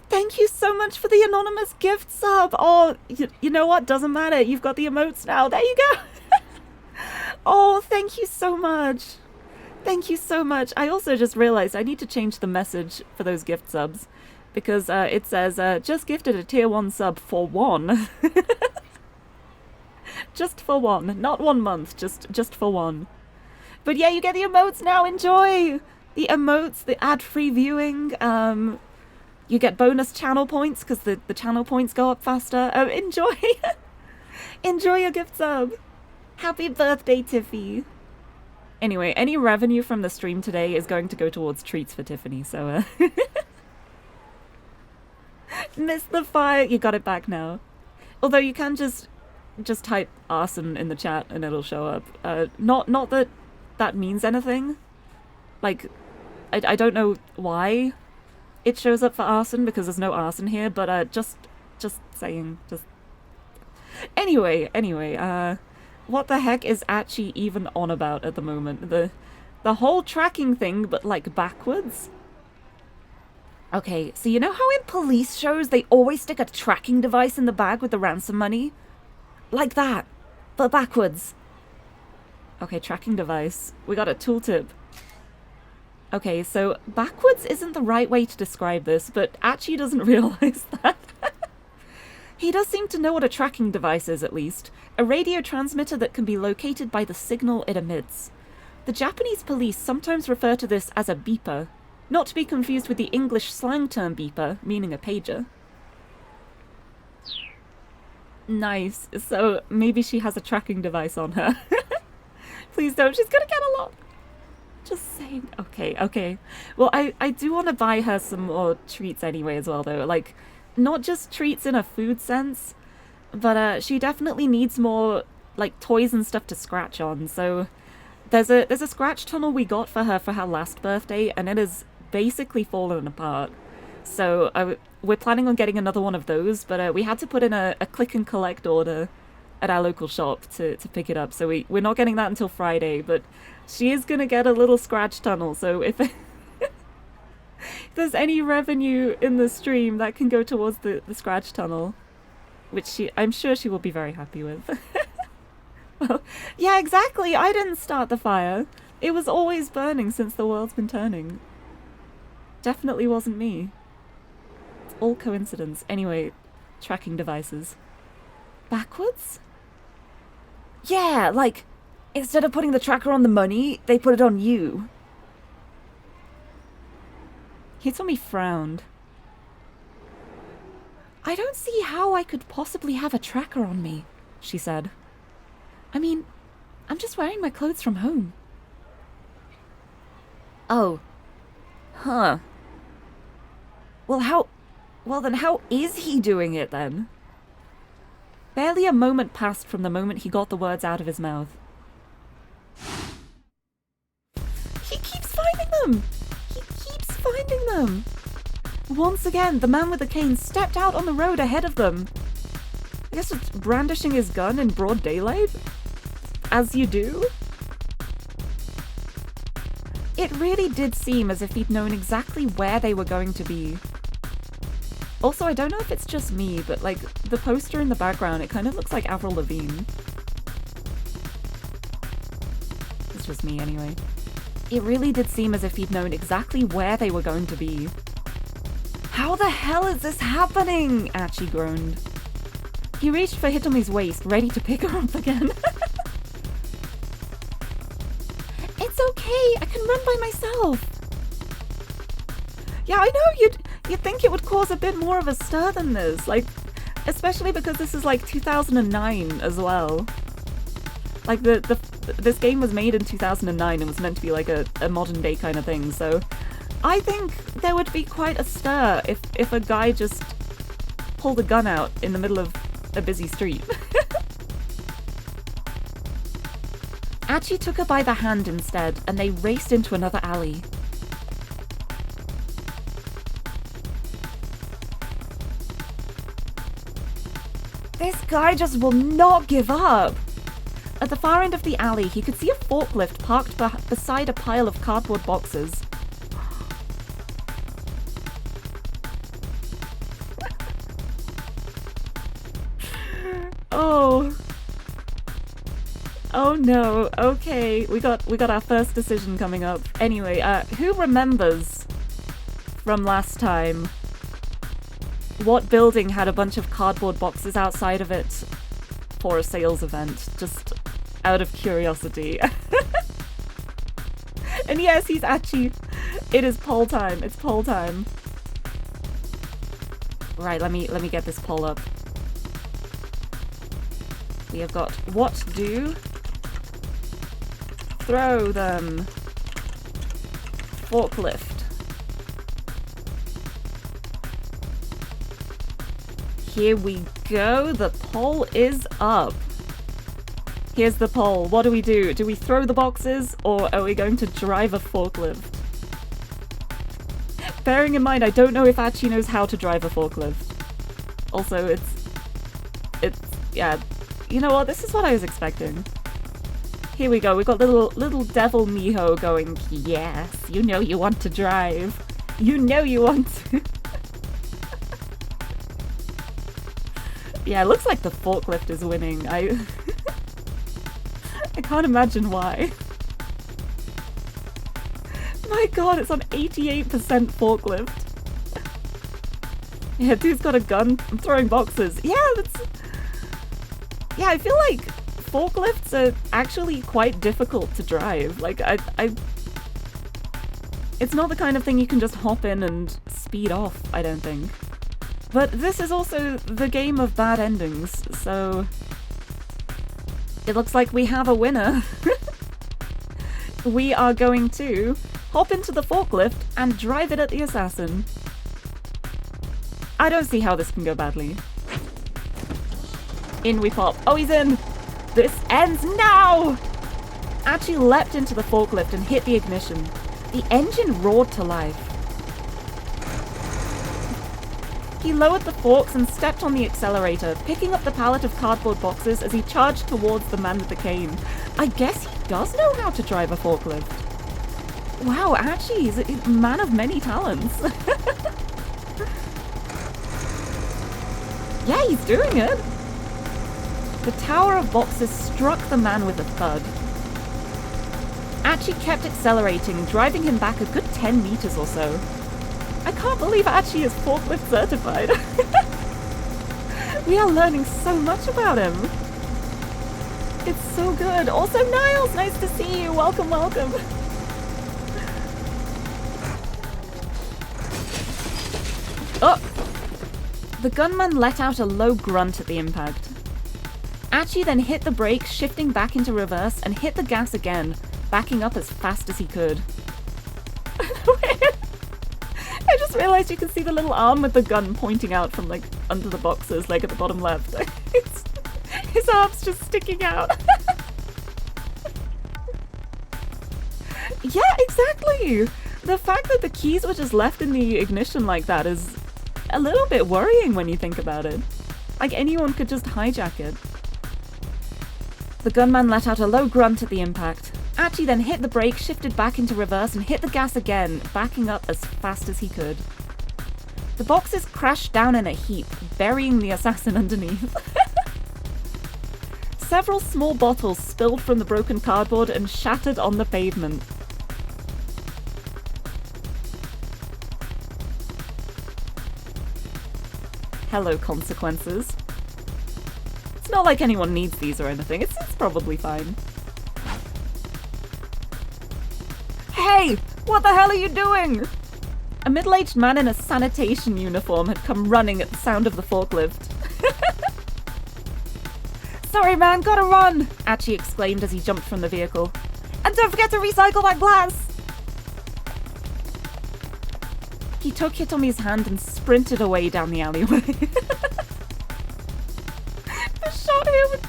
Thank you so much for the anonymous gift sub. Oh, you know what? Doesn't matter. You've got the emotes now. There you go. Oh, thank you so much. Thank you so much. I also just realized I need to change the message for those gift subs, because it says, just gifted a tier 1 sub for one. Just for one. Not 1 month, just for one. But yeah, you get the emotes now. Enjoy! The emotes, the ad-free viewing, you get bonus channel points because the channel points go up faster. Oh, enjoy! Enjoy your gift sub! Happy birthday, Tiffy! Anyway, any revenue from the stream today is going to go towards treats for Tiffany, so Miss the fire! You got it back now. Although you can just type arson in the chat and it'll show up. Not that that means anything. Like, I don't know why it shows up for arson, because there's no arson here, but just saying. Anyway, what the heck is Archie even on about at the moment? The whole tracking thing, but like backwards? Okay, so you know how in police shows they always stick a tracking device in the bag with the ransom money? Like that, but backwards. Okay, tracking device. We got a tooltip. Okay, so backwards isn't the right way to describe this, but Archie doesn't realize that. He does seem to know what a tracking device is, at least. A radio transmitter that can be located by the signal it emits. The Japanese police sometimes refer to this as a beeper, not to be confused with the English slang term beeper, meaning a pager. Nice. So maybe she has a tracking device on her. Please don't. She's gonna get a lot. Just saying. Okay. Well, I do want to buy her some more treats anyway as well, though. Like, not just treats in a food sense, but she definitely needs more, like, toys and stuff to scratch on. So there's a scratch tunnel we got for her last birthday, and it has basically fallen apart. So we're planning on getting another one of those, but we had to put in a click and collect order at our local shop to pick it up. So we're not getting that until Friday, but she is going to get a little scratch tunnel. So if there's any revenue in the stream, that can go towards the scratch tunnel, which I'm sure she will be very happy with. Well, yeah, exactly. I didn't start the fire. It was always burning since the world's been turning. Definitely wasn't me. It's all coincidence. Anyway, tracking devices. Backwards? Yeah, like, instead of putting the tracker on the money, they put it on you. Hitomi frowned. I don't see how I could possibly have a tracker on me, she said. I mean, I'm just wearing my clothes from home. Oh. Huh. Well then how is he doing it then? Barely a moment passed from the moment he got the words out of his mouth. He keeps finding them! He keeps finding them! Once again, the man with the cane stepped out on the road ahead of them. I guess it's brandishing his gun in broad daylight? As you do? It really did seem as if he'd known exactly where they were going to be. Also, I don't know if it's just me, but like, the poster in the background, it kind of looks like Avril Lavigne. It's just me anyway. It really did seem as if he'd known exactly where they were going to be. How the hell is this happening? Archie groaned. He reached for Hitomi's waist, ready to pick her up again. It's okay, I can run by myself. Yeah, I know, you'd think it would cause a bit more of a stir than this, like, especially because this is like 2009 as well. Like, this game was made in 2009 and was meant to be like a modern day kind of thing, so I think there would be quite a stir if a guy just pulled a gun out in the middle of a busy street. Achi took her by the hand instead, and they raced into another alley. This guy just will not give up. At the far end of the alley, he could see a forklift parked beside a pile of cardboard boxes. Oh. Oh no. Okay, we got our first decision coming up. Anyway, who remembers from last time what building had a bunch of cardboard boxes outside of it for a sales event? Just out of curiosity. And yes, he's Achi. It is poll time. It's poll time. Right, let me get this poll up. We have got what do, throw them, forklift. Here we go. The poll is up. Here's the poll. What do we do? Do we throw the boxes or are we going to drive a forklift? Bearing in mind, I don't know if Achi knows how to drive a forklift. Also, it's, yeah. You know what? This is what I was expecting. Here we go. We got little devil Miho going, yes, you know you want to drive. You know you want to. Yeah, it looks like the forklift is winning. I can't imagine why. My god, it's on 88% forklift. Yeah, dude's got a gun. I'm throwing boxes. Yeah, I feel like forklifts are actually quite difficult to drive. Like, it's not the kind of thing you can just hop in and speed off, I don't think. But this is also the game of bad endings, so it looks like we have a winner. We are going to hop into the forklift and drive it at the assassin. I don't see how this can go badly. In we pop. Oh, he's in! This ends now! Achi leapt into the forklift and hit the ignition. The engine roared to life. He lowered the forks and stepped on the accelerator, picking up the pallet of cardboard boxes as he charged towards the man with the cane. I guess he does know how to drive a forklift. Wow, Achi is a man of many talents. Yeah, he's doing it. The tower of boxes struck the man with a thud. Achi kept accelerating, driving him back a good 10 meters or so. I can't believe Achi is forklift certified. We are learning so much about him. It's so good. Also, Niles, nice to see you. Welcome, welcome. Oh! The gunman let out a low grunt at the impact. Achi then hit the brake, shifting back into reverse, and hit the gas again, backing up as fast as he could. I just realized you can see the little arm with the gun pointing out from, like, under the boxes, like at the bottom left. His arm's just sticking out. Yeah, exactly! The fact that the keys were just left in the ignition like that is a little bit worrying when you think about it. Like, anyone could just hijack it. The gunman let out a low grunt at the impact. Achi then hit the brake, shifted back into reverse, and hit the gas again, backing up as fast as he could. The boxes crashed down in a heap, burying the assassin underneath. Several small bottles spilled from the broken cardboard and shattered on the pavement. Hello, consequences. It's not like anyone needs these or anything. It's probably fine. Hey! What the hell are you doing? A middle-aged man in a sanitation uniform had come running at the sound of the forklift. Sorry, man, gotta run! Achi exclaimed as he jumped from the vehicle. And don't forget to recycle that glass! He took Hitomi's hand and sprinted away down the alleyway. The shot here with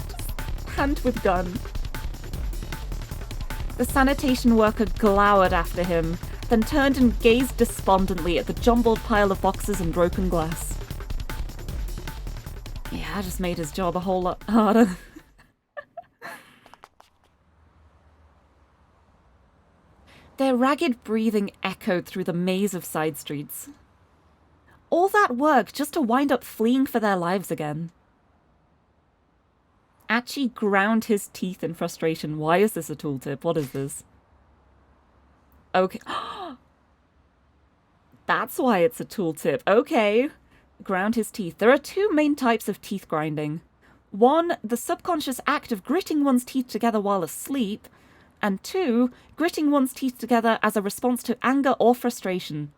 just hand with gun. The sanitation worker glowered after him, then turned and gazed despondently at the jumbled pile of boxes and broken glass. Yeah, I just made his job a whole lot harder. Their ragged breathing echoed through the maze of side streets. All that work just to wind up fleeing for their lives again. Achi ground his teeth in frustration. Why is this a tooltip? What is this? Okay. That's why it's a tooltip. Okay. Ground his teeth. There are two main types of teeth grinding. One, the subconscious act of gritting one's teeth together while asleep. And two, gritting one's teeth together as a response to anger or frustration.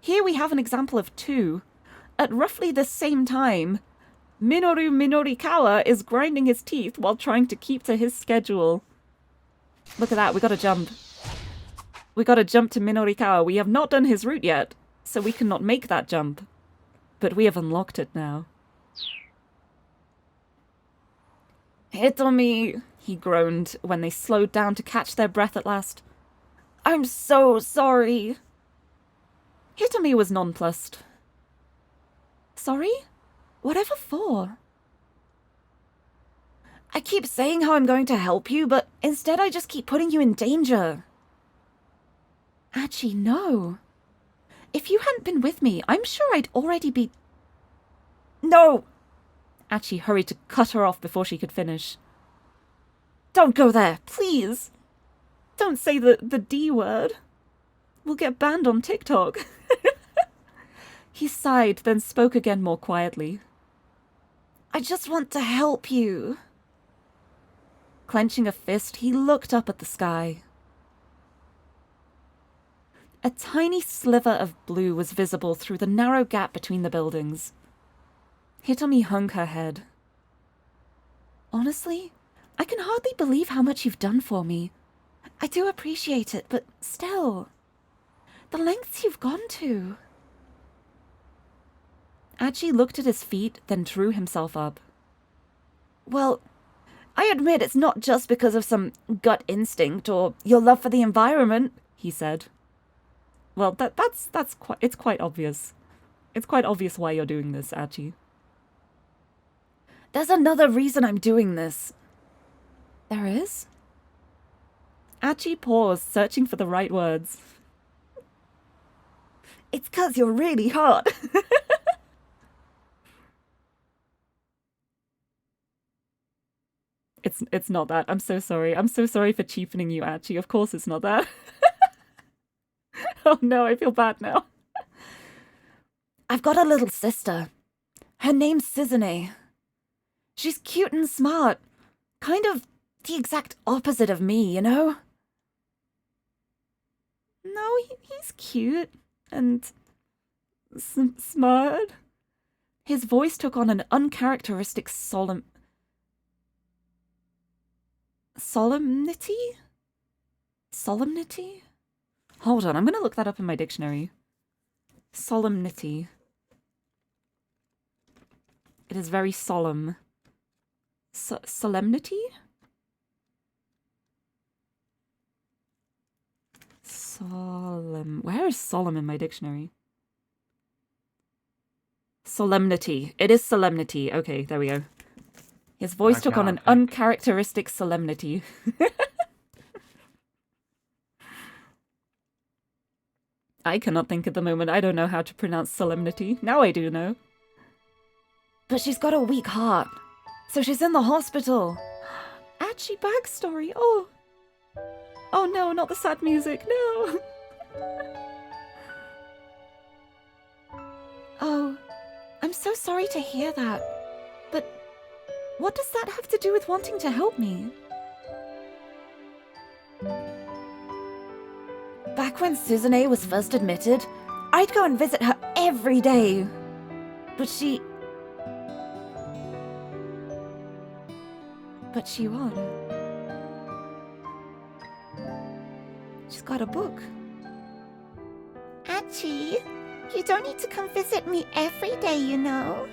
Here we have an example of two. At roughly the same time, Minoru Minorikawa is grinding his teeth while trying to keep to his schedule. Look at that, we gotta jump. We gotta jump to Minorikawa. We have not done his route yet, so we cannot make that jump. But we have unlocked it now. Hitomi, he groaned when they slowed down to catch their breath at last. I'm so sorry. Hitomi was nonplussed. Sorry? Whatever for? I keep saying how I'm going to help you, but instead I just keep putting you in danger. Achi, no. If you hadn't been with me, I'm sure I'd already be... No! Achi hurried to cut her off before she could finish. Don't go there, please. Don't say the D word. We'll get banned on TikTok. He sighed, then spoke again more quietly. I just want to help you. Clenching a fist, he looked up at the sky. A tiny sliver of blue was visible through the narrow gap between the buildings. Hitomi hung her head. Honestly, I can hardly believe how much you've done for me. I do appreciate it, but still. The lengths you've gone to. Achi looked at his feet, then drew himself up. Well, I admit it's not just because of some gut instinct or your love for the environment, he said. Well, it's quite obvious. It's quite obvious why you're doing this, Achi. There's another reason I'm doing this. There is? Achi paused, searching for the right words. It's 'cause you're really hot. It's not that. I'm so sorry. I'm so sorry for cheapening you, Achi. Of course it's not that. Oh no, I feel bad now. I've got a little sister. Her name's Suzume. She's cute and smart. Kind of the exact opposite of me, you know? No, he's cute and smart. His voice took on an uncharacteristic solemnity? Solemnity? Hold on, I'm going to look that up in my dictionary. Solemnity. It is very solemn. Solemnity? Solemn. Where is solemn in my dictionary? Solemnity. It is solemnity. Okay, there we go. His voice took on an uncharacteristic solemnity. I cannot think at the moment. I don't know how to pronounce solemnity. Now I do know. But she's got a weak heart. So she's in the hospital. Achi backstory. Oh. Oh no, not the sad music. No. Oh. I'm so sorry to hear that. But what does that have to do with wanting to help me? Back when Suzume was first admitted, I'd go and visit her every day. But she what? She's got a book. Achi, you don't need to come visit me every day, you know.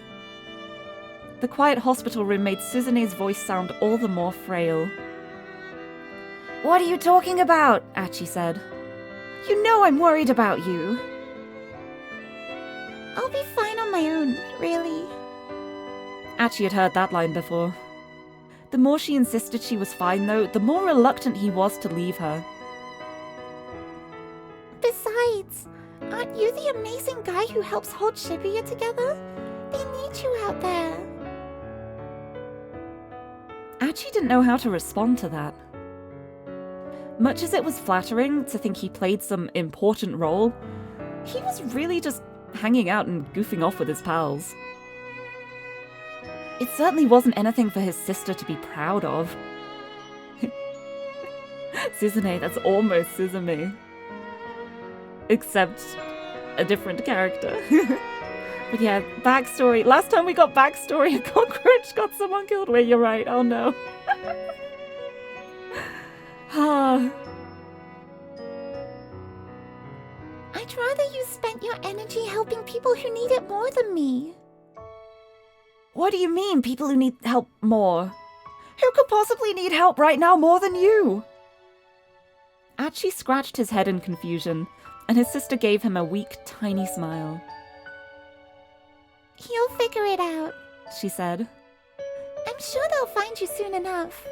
The quiet hospital room made Suzume's voice sound all the more frail. What are you talking about? Achi said. You know I'm worried about you. I'll be fine on my own, really. Achi had heard that line before. The more she insisted she was fine, though, the more reluctant he was to leave her. Besides, aren't you the amazing guy who helps hold Shibuya together? They need you out there. Achi didn't know how to respond to that. Much as it was flattering to think he played some important role, he was really just hanging out and goofing off with his pals. It certainly wasn't anything for his sister to be proud of. Suzume, that's almost Suzume. Except a different character. But yeah, backstory. Last time we got backstory, a cockroach got someone killed. Wait, you're right. Oh no. I'd rather you spent your energy helping people who need it more than me. What do you mean, people who need help more? Who could possibly need help right now more than you? Achi scratched his head in confusion, and his sister gave him a weak, tiny smile. You'll figure it out, she said. I'm sure they'll find you soon enough.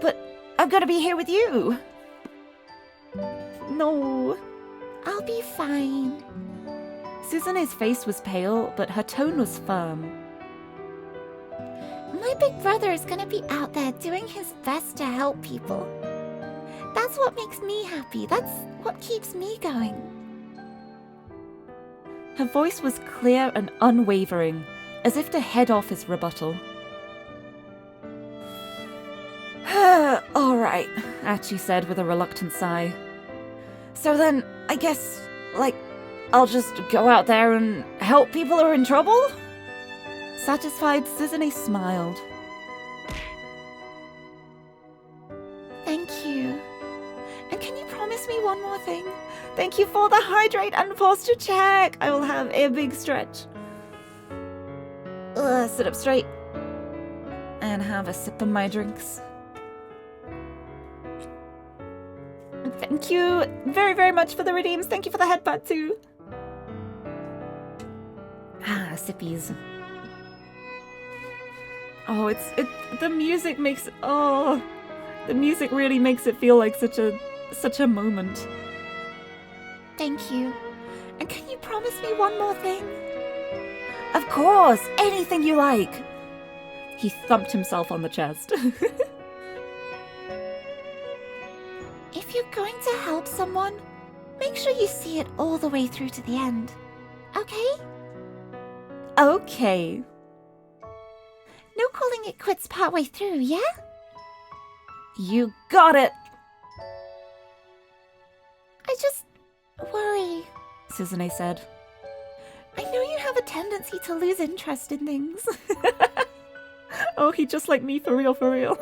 But I'm gonna be here with you. No. I'll be fine. Suzune's face was pale, but her tone was firm. My big brother is gonna be out there doing his best to help people. That's what makes me happy. That's what keeps me going. Her voice was clear and unwavering, as if to head off his rebuttal. All right, Achi said with a reluctant sigh. So then, I guess, I'll just go out there and help people who are in trouble? Satisfied, Suzume smiled. Thank you. And can you promise me one more thing? Thank you for the hydrate and posture check. I will have a big stretch. Sit up straight. And have a sip of my drinks. Thank you very, very much for the redeems. Thank you for the headbutt too. Sippies. Oh, the music makes, the music really makes it feel like such a moment. Thank you. And can you promise me one more thing? Of course, anything you like. He thumped himself on the chest. If you're going to help someone, make sure you see it all the way through to the end. Okay? Okay. No calling it quits partway through, yeah? You got it! I just worry. Suzume said. I know you have a tendency to lose interest in things. Oh, he just like me, for real, for real.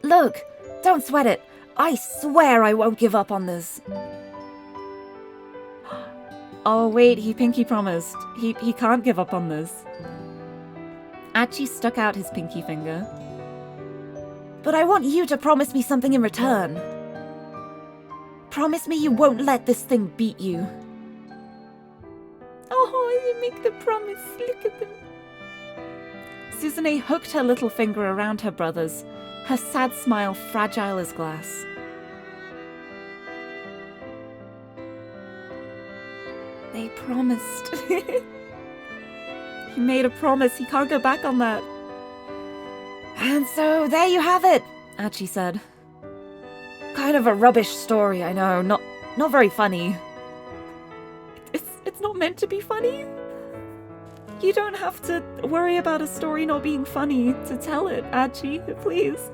Look, don't sweat it. I swear I won't give up on this. Oh wait, he pinky promised. He can't give up on this. Achi stuck out his pinky finger. But I want you to promise me something in return. Promise me you won't let this thing beat you. Oh, they make the promise. Look at them. Suzume hooked her little finger around her brother's, her sad smile fragile as glass. They promised. He made a promise. He can't go back on that. And so there you have it, Achi said. Kind of a rubbish story, I know. Not very funny. It's not meant to be funny. You don't have to worry about a story not being funny to tell it, Achi, please.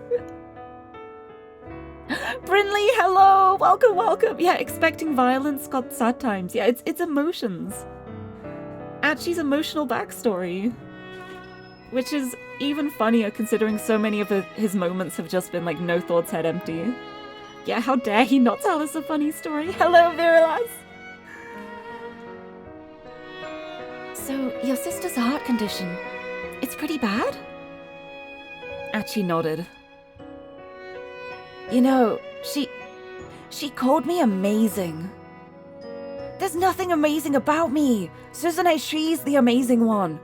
Brinley, hello! Welcome, welcome! Yeah, expecting violence got sad times. Yeah, it's emotions. Achi's emotional backstory. Which is even funnier considering so many of his moments have just been like no thoughts, head empty. Yeah, how dare he not tell us a funny story? Hello, Virilas! So, your sister's heart condition, it's pretty bad? Achi nodded. You know, she called me amazing. There's nothing amazing about me. Suzune, she's the amazing one.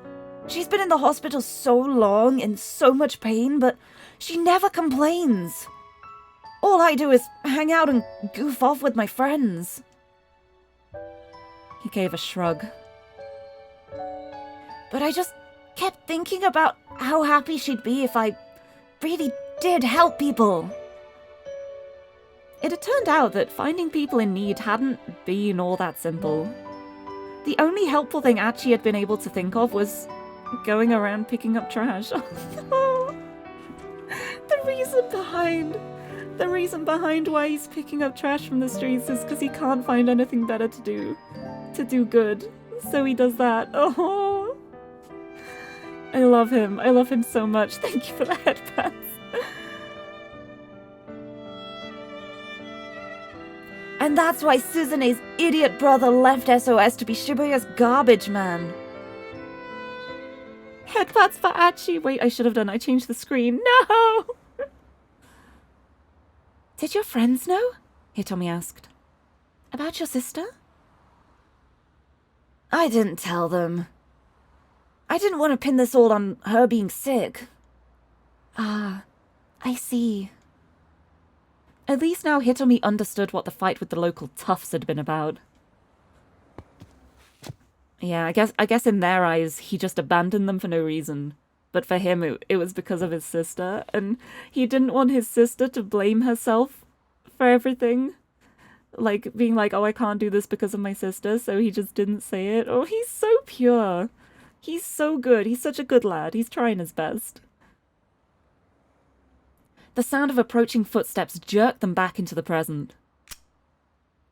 She's been in the hospital so long, in so much pain, but she never complains. All I do is hang out and goof off with my friends. He gave a shrug. But I just kept thinking about how happy she'd be if I really did help people. It had turned out that finding people in need hadn't been all that simple. The only helpful thing Achi had been able to think of was going around picking up trash. The reason behind why he's picking up trash from the streets is because he can't find anything better to do good. So he does that. Oh, I love him. I love him so much. Thank you for the headpats. And that's why Suzune's idiot brother left SOS to be Shibuya's garbage man. Headpats for Achi. Wait, I should have done. I changed the screen. No! Did your friends know? Hitomi asked. About your sister? I didn't tell them. I didn't want to pin this all on her being sick. Ah, I see. At least now Hitomi understood what the fight with the local toughs had been about. Yeah, I guess in their eyes, he just abandoned them for no reason. But for him, it was because of his sister, and he didn't want his sister to blame herself for everything. Like, being like, oh, I can't do this because of my sister, so he just didn't say it. Oh, he's so pure. He's so good. He's such a good lad. He's trying his best. The sound of approaching footsteps jerked them back into the present.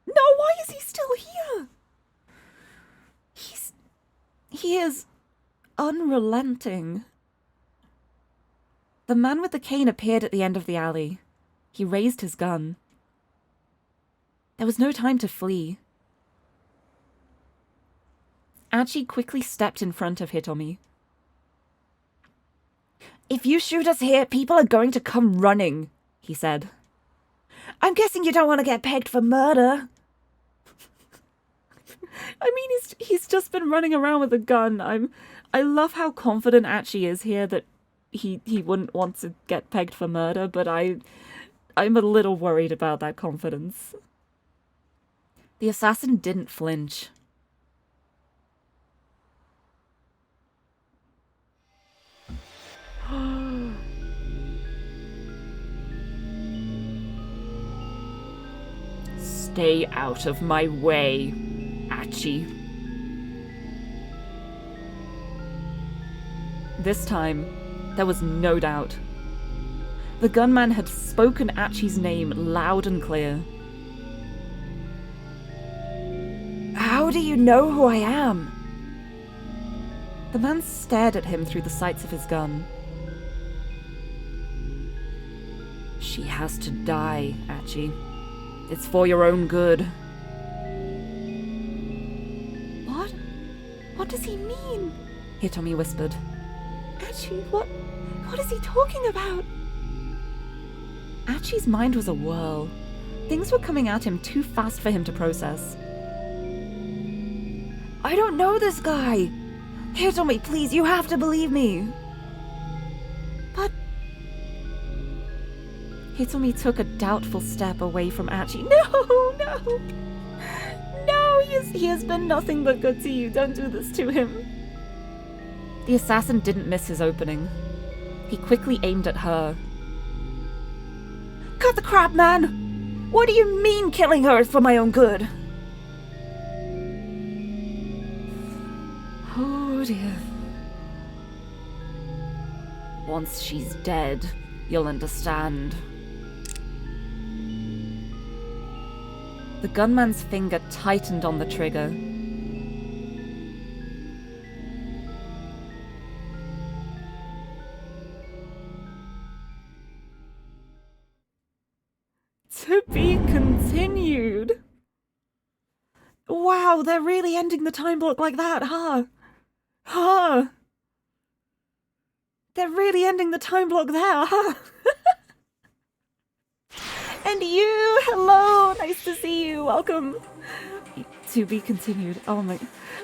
No, why is he still here? He is unrelenting. The man with the cane appeared at the end of the alley. He raised his gun. There was no time to flee. Achi quickly stepped in front of Hitomi. If you shoot us here, people are going to come running, he said. I'm guessing you don't want to get pegged for murder. I mean, he's just been running around with a gun. I love how confident Achi is here that he wouldn't want to get pegged for murder, but I'm a little worried about that confidence. The assassin didn't flinch. Stay out of my way, Achi. This time, there was no doubt. The gunman had spoken Achi's name loud and clear. How do you know who I am? The man stared at him through the sights of his gun. She has to die, Achi. It's for your own good. What? What does he mean? Hitomi whispered. Achi, what is he talking about? Achi's mind was a whirl. Things were coming at him too fast for him to process. I don't know this guy. Hitomi, please, you have to believe me. But... Hitomi took a doubtful step away from Achi. No! No, he has been nothing but good to you. Don't do this to him. The assassin didn't miss his opening. He quickly aimed at her. Cut the crap, man! What do you mean killing her is for my own good? Oh dear. Once she's dead, you'll understand. The gunman's finger tightened on the trigger. To be continued. Wow, they're really ending the time block like that, huh? Huh? They're really ending the time block there, huh? And you, hello, nice to see you, welcome. To be continued. Oh my,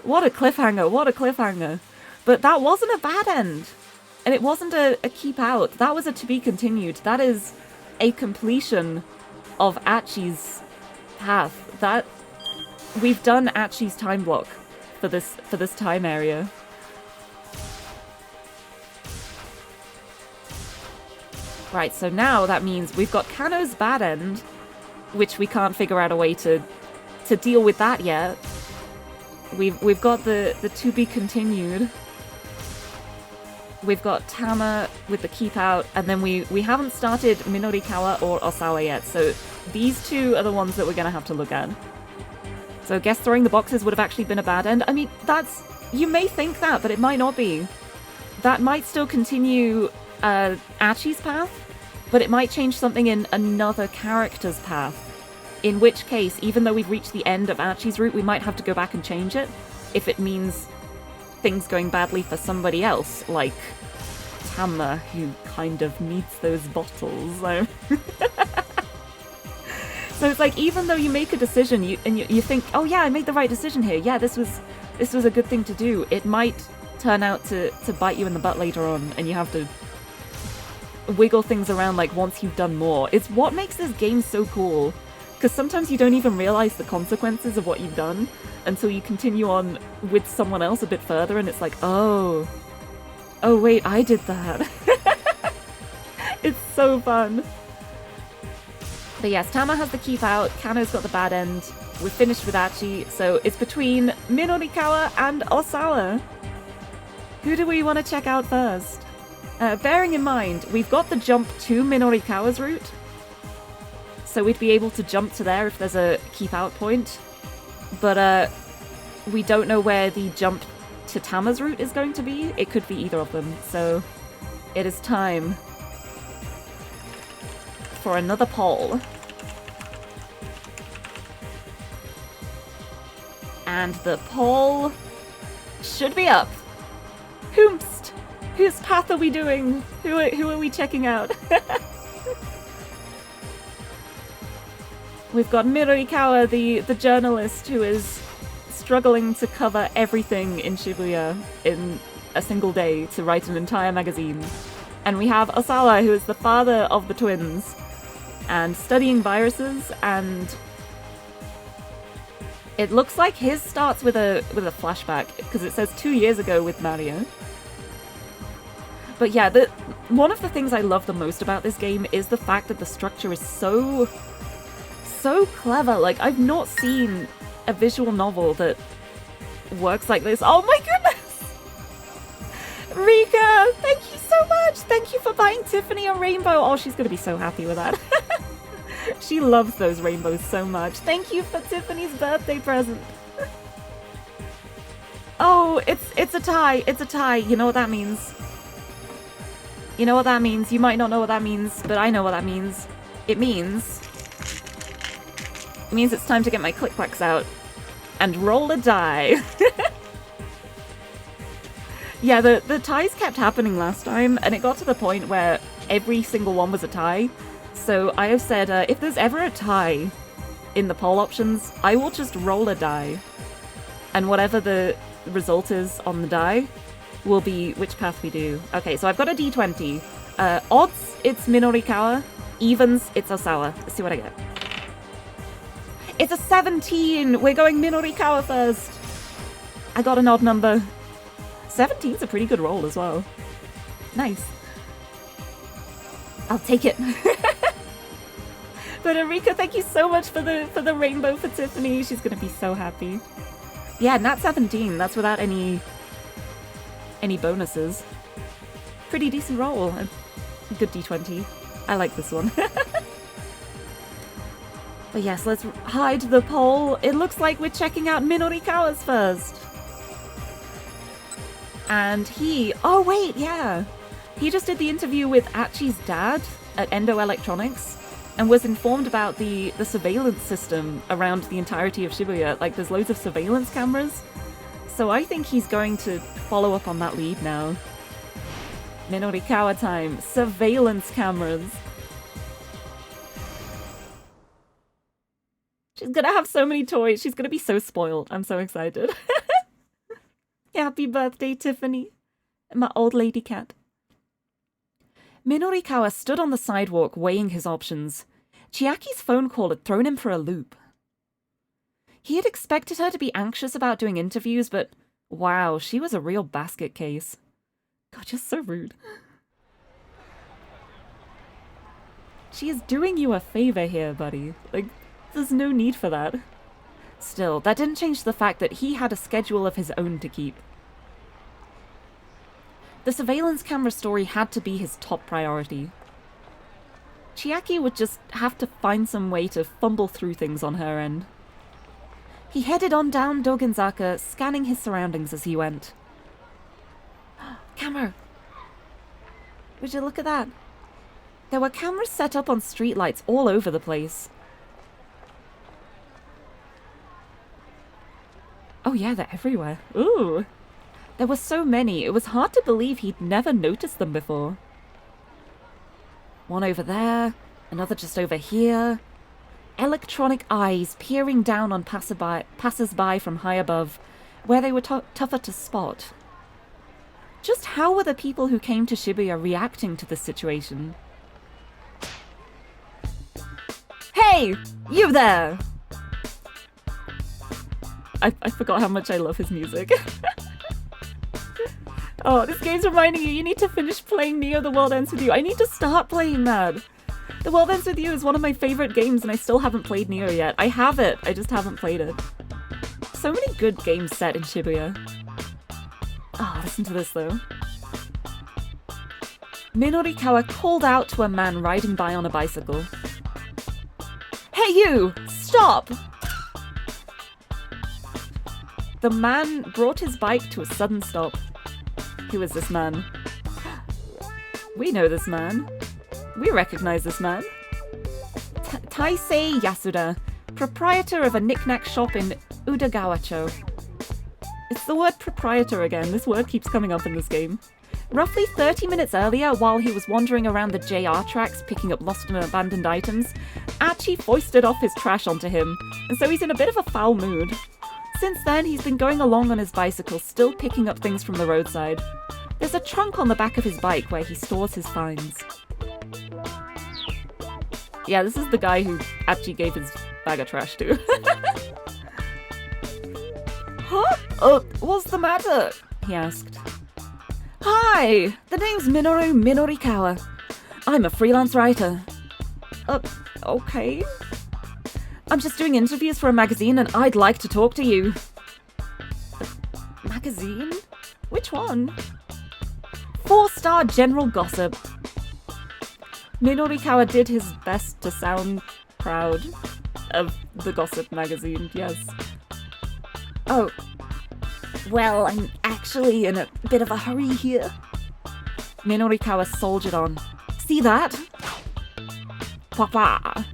what a cliffhanger, what a cliffhanger. But that wasn't a bad end. And it wasn't a keep out, that was a to be continued. That is a completion of Achi's path. That, we've done Achi's time block for this time area. Right, so now that means we've got Kano's bad end, which we can't figure out a way to deal with that yet. We've got the to be continued. We've got Tama with the keep out, and then we haven't started Minorikawa or Osawa yet, so these two are the ones that we're gonna have to look at. So I guess throwing the boxes would have actually been a bad end. I mean, that's, you may think that, but it might not be. That might still continue Achi's path, but it might change something in another character's path. In which case, even though we've reached the end of Achi's route, we might have to go back and change it if it means things going badly for somebody else, like Tama, who kind of needs those bottles. So, so it's like, even though you make a decision, you think, oh yeah, I made the right decision here. Yeah, this was a good thing to do. It might turn out to bite you in the butt later on, and you have to wiggle things around like once you've done more. It's what makes this game so cool, because sometimes you don't even realize the consequences of what you've done until you continue on with someone else a bit further, and it's like, oh wait, I did that. It's so fun. But yes, Tama has the keep out, Kano's got the bad end, we're finished with Achi, so it's between Minorikawa and Osawa. Who do we want to check out first? Bearing in mind, we've got the jump to Minorikawa's route, so we'd be able to jump to there if there's a keep out point, but we don't know where the jump to Tama's route is going to be. It could be either of them, so it is time for another poll. And the poll should be up. Whomst! Whose path are we doing? Who are we checking out? We've got Minorikawa, the journalist who is struggling to cover everything in Shibuya in a single day to write an entire magazine. And we have Osawa, who is the father of the twins, and studying viruses, and it looks like his starts with a flashback, because it says 2 years ago with Mario. But yeah, one of the things I love the most about this game is the fact that the structure is so clever. Like, I've not seen a visual novel that works like this. Oh my goodness! Rika, thank you so much! Thank you for buying Tiffany a rainbow! Oh, she's gonna be so happy with that. She loves those rainbows so much. Thank you for Tiffany's birthday present. Oh, it's a tie. It's a tie. You know what that means. You know what that means. You might not know what that means, but I know what that means. It means it's time to get my click-clacks out and roll a die. Yeah, the ties kept happening last time, and it got to the point where every single one was a tie. So I have said, if there's ever a tie in the poll options, I will just roll a die. And whatever the result is on the die will be which path we do. Okay, so I've got a d20. Odds, it's Minorikawa. Evens, it's Osawa. Let's see what I get. It's a 17! We're going Minorikawa first! I got an odd number. 17's a pretty good roll as well. Nice. I'll take it. But Erika, thank you so much for the rainbow for Tiffany. She's gonna be so happy. Yeah, nat 17. That's without any bonuses. Pretty decent roll. A good d20. I like this one. But yes, let's hide the poll. It looks like we're checking out Minorikawa's first. And oh wait, yeah. He just did the interview with Achi's dad at Endo Electronics and was informed about the surveillance system around the entirety of Shibuya. Like, there's loads of surveillance cameras. So I think he's going to follow up on that lead now. Minorikawa time. Surveillance cameras. She's gonna have so many toys. She's gonna be so spoiled. I'm so excited. Happy birthday, Tiffany. My old lady cat. Minorikawa stood on the sidewalk weighing his options. Chiaki's phone call had thrown him for a loop. He had expected her to be anxious about doing interviews, but wow, she was a real basket case. God, you're so rude. She is doing you a favor here, buddy. Like, there's no need for that. Still, that didn't change the fact that he had a schedule of his own to keep. The surveillance camera story had to be his top priority. Chiaki would just have to find some way to fumble through things on her end. He headed on down Dogenzaka, scanning his surroundings as he went. Camera! Would you look at that? There were cameras set up on streetlights all over the place. Oh yeah, they're everywhere. Ooh! There were so many, it was hard to believe he'd never noticed them before. One over there, another just over here. Electronic eyes peering down on passers-by from high above, where they were tougher to spot. Just how were the people who came to Shibuya reacting to this situation? Hey! You there! I forgot how much I love his music. Oh, this game's reminding you need to finish playing Neo The World Ends With You. I need to start playing that. The World Ends With You is one of my favorite games and I still haven't played Neo yet. I have it, I just haven't played it. So many good games set in Shibuya. Oh, listen to this though. Minorikawa called out to a man riding by on a bicycle. Hey you! Stop! The man brought his bike to a sudden stop. Who is this man? We know this man. We recognize this man. Taisei Yasuda, proprietor of a knick-knack shop in Udagawa-cho. It's the word proprietor again. This word keeps coming up in this game. Roughly 30 minutes earlier, while he was wandering around the JR tracks picking up lost and abandoned items, Achi foisted off his trash onto him, and so he's in a bit of a foul mood. Since then, he's been going along on his bicycle, still picking up things from the roadside. There's a trunk on the back of his bike where he stores his finds. Yeah, this is the guy who Achi gave his bag of trash to. Huh? What's the matter? He asked. Hi! The name's Minoru Minorikawa. I'm a freelance writer. Okay. I'm just doing interviews for a magazine and I'd like to talk to you. A magazine? Which one? 4-Star General Gossip. Minorikawa did his best to sound proud of the Gossip magazine, yes. Oh. Well, I'm actually in a bit of a hurry here. Minorikawa soldiered on. See that? Papa.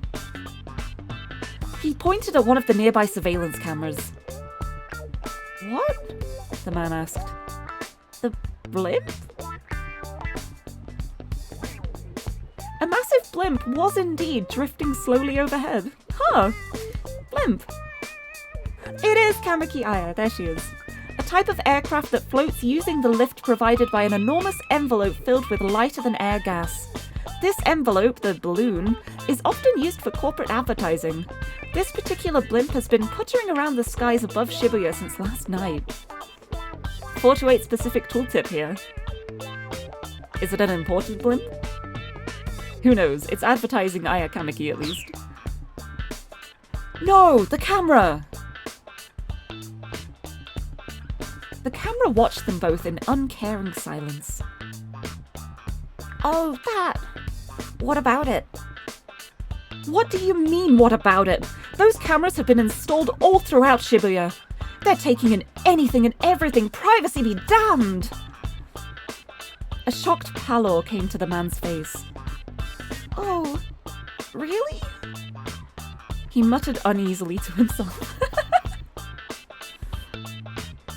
He pointed at one of the nearby surveillance cameras. What? The man asked. The blimp? A massive blimp was indeed drifting slowly overhead. Huh. Blimp. It is Kamiki Aya, there she is. A type of aircraft that floats using the lift provided by an enormous envelope filled with lighter-than-air gas. This envelope, the balloon, is often used for corporate advertising. This particular blimp has been puttering around the skies above Shibuya since last night. 428 specific tooltip here. Is it an important blimp? Who knows? It's advertising Aya Kamiki at least. No! The camera! The camera watched them both in uncaring silence. Oh, that! What about it? What do you mean, what about it? Those cameras have been installed all throughout Shibuya. They're taking in anything and everything. Privacy be damned! A shocked pallor came to the man's face. Oh, really? He muttered uneasily to himself.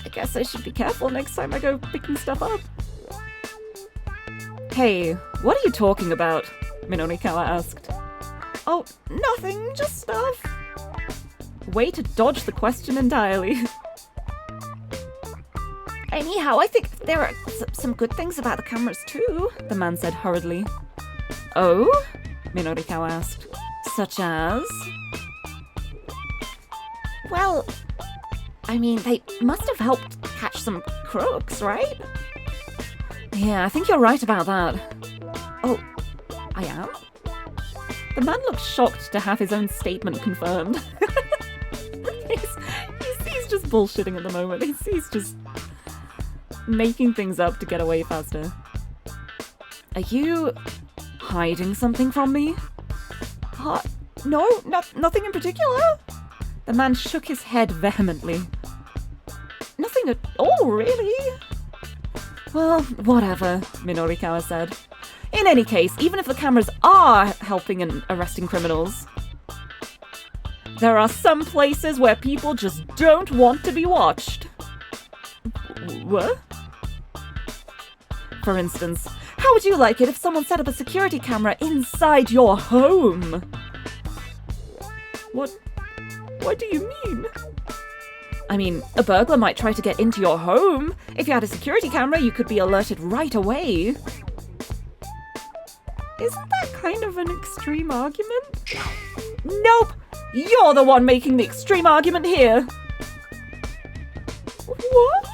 I guess I should be careful next time I go picking stuff up. Hey, what are you talking about? Minorikawa asked. Oh, nothing, just stuff. Way to dodge the question entirely. Anyhow, I think there are some good things about the cameras too, the man said hurriedly. Oh? Minorikawa asked. Such as? Well, I mean, they must have helped catch some crooks, right? Yeah, I think you're right about that. Oh, I am? The man looked shocked to have his own statement confirmed. he's just bullshitting at the moment. He's just making things up to get away faster. Are you hiding something from me? No, nothing in particular. The man shook his head vehemently. Nothing at all, really. Well, whatever, Minorikawa said. In any case, even if the cameras are helping in arresting criminals, there are some places where people just don't want to be watched. What? For instance, how would you like it if someone set up a security camera inside your home? What do you mean? I mean, a burglar might try to get into your home. If you had a security camera, you could be alerted right away. Isn't that kind of an extreme argument? Nope! You're the one making the extreme argument here! What?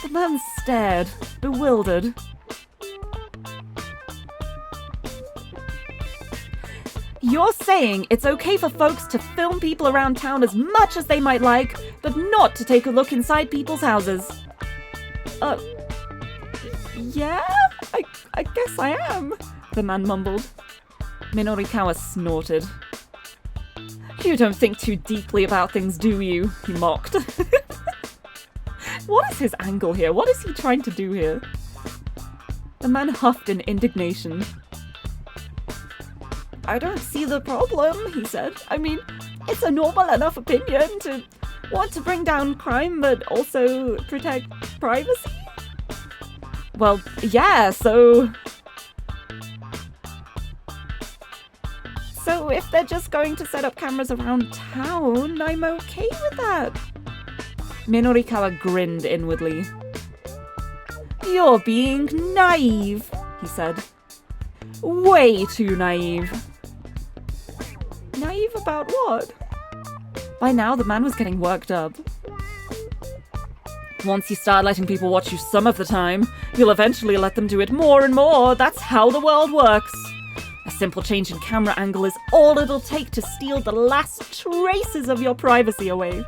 The man stared, bewildered. You're saying it's okay for folks to film people around town as much as they might like, but not to take a look inside people's houses. Yeah? I guess I am, the man mumbled. Minorikawa snorted. You don't think too deeply about things, do you? He mocked. What is his angle here? What is he trying to do here? The man huffed in indignation. I don't see the problem, he said. I mean, it's a normal enough opinion to want to bring down crime but also protect privacy. Well, yeah, so if they're just going to set up cameras around town, I'm okay with that. Minorikawa grinned inwardly. You're being naive, he said. Way too naive. Naive about what? By now, the man was getting worked up. Once you start letting people watch you some of the time, you'll eventually let them do it more and more. That's how the world works. A simple change in camera angle is all it'll take to steal the last traces of your privacy away.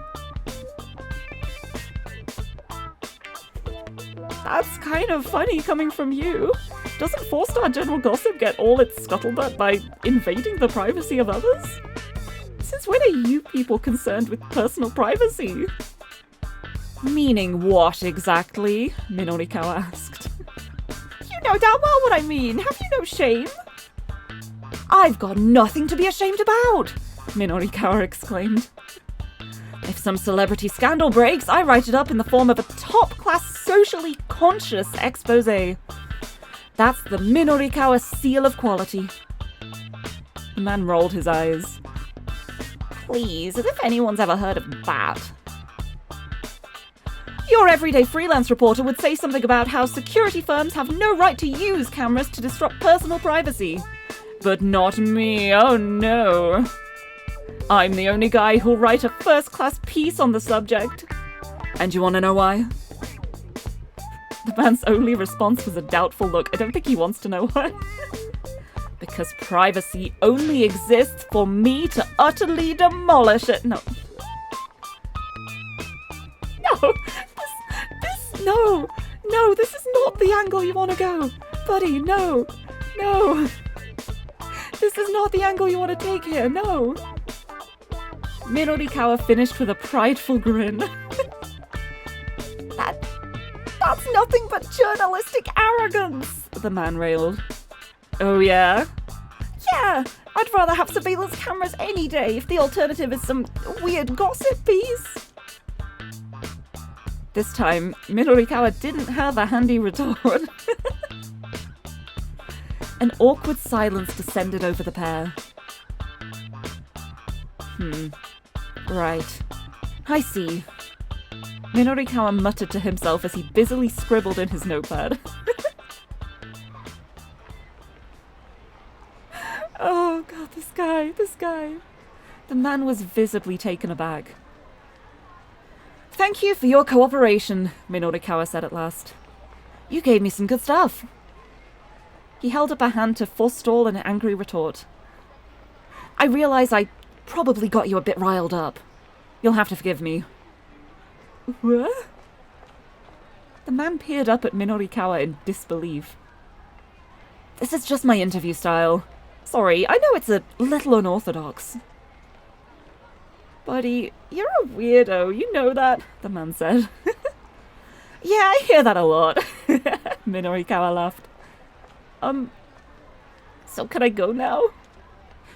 That's kind of funny coming from you. Doesn't 4-star general gossip get all its scuttlebutt by invading the privacy of others? Since when are you people concerned with personal privacy? Meaning what exactly? Minorikawa asked. You know damn well what I mean. Have you no shame? I've got nothing to be ashamed about, Minorikawa exclaimed. If some celebrity scandal breaks, I write it up in the form of a top-class socially conscious exposé. That's the Minorikawa seal of quality. The man rolled his eyes. Please, as if anyone's ever heard of that. Your everyday freelance reporter would say something about how security firms have no right to use cameras to disrupt personal privacy. But not me, oh no. I'm the only guy who'll write a first-class piece on the subject. And you want to know why? The man's only response was a doubtful look. I don't think he wants to know why. Because privacy only exists for me to utterly demolish it. No. No, this is not the angle you want to go. Buddy, no. This is not the angle you want to take here, no. Minorikawa finished with a prideful grin. That's nothing but journalistic arrogance, the man railed. Oh yeah? Yeah, I'd rather have surveillance cameras any day if the alternative is some weird gossip piece. This time, Minorikawa didn't have a handy retort. An awkward silence descended over the pair. Right. I see. Minorikawa muttered to himself as he busily scribbled in his notepad. Oh god, this guy. The man was visibly taken aback. Thank you for your cooperation, Minorikawa said at last. You gave me some good stuff. He held up a hand to forestall an angry retort. I realize I probably got you a bit riled up. You'll have to forgive me. What? The man peered up at Minorikawa in disbelief. This is just my interview style. Sorry, I know it's a little unorthodox. Buddy, you're a weirdo, you know that, the man said. Yeah, I hear that a lot. Minorikawa laughed. So can I go now?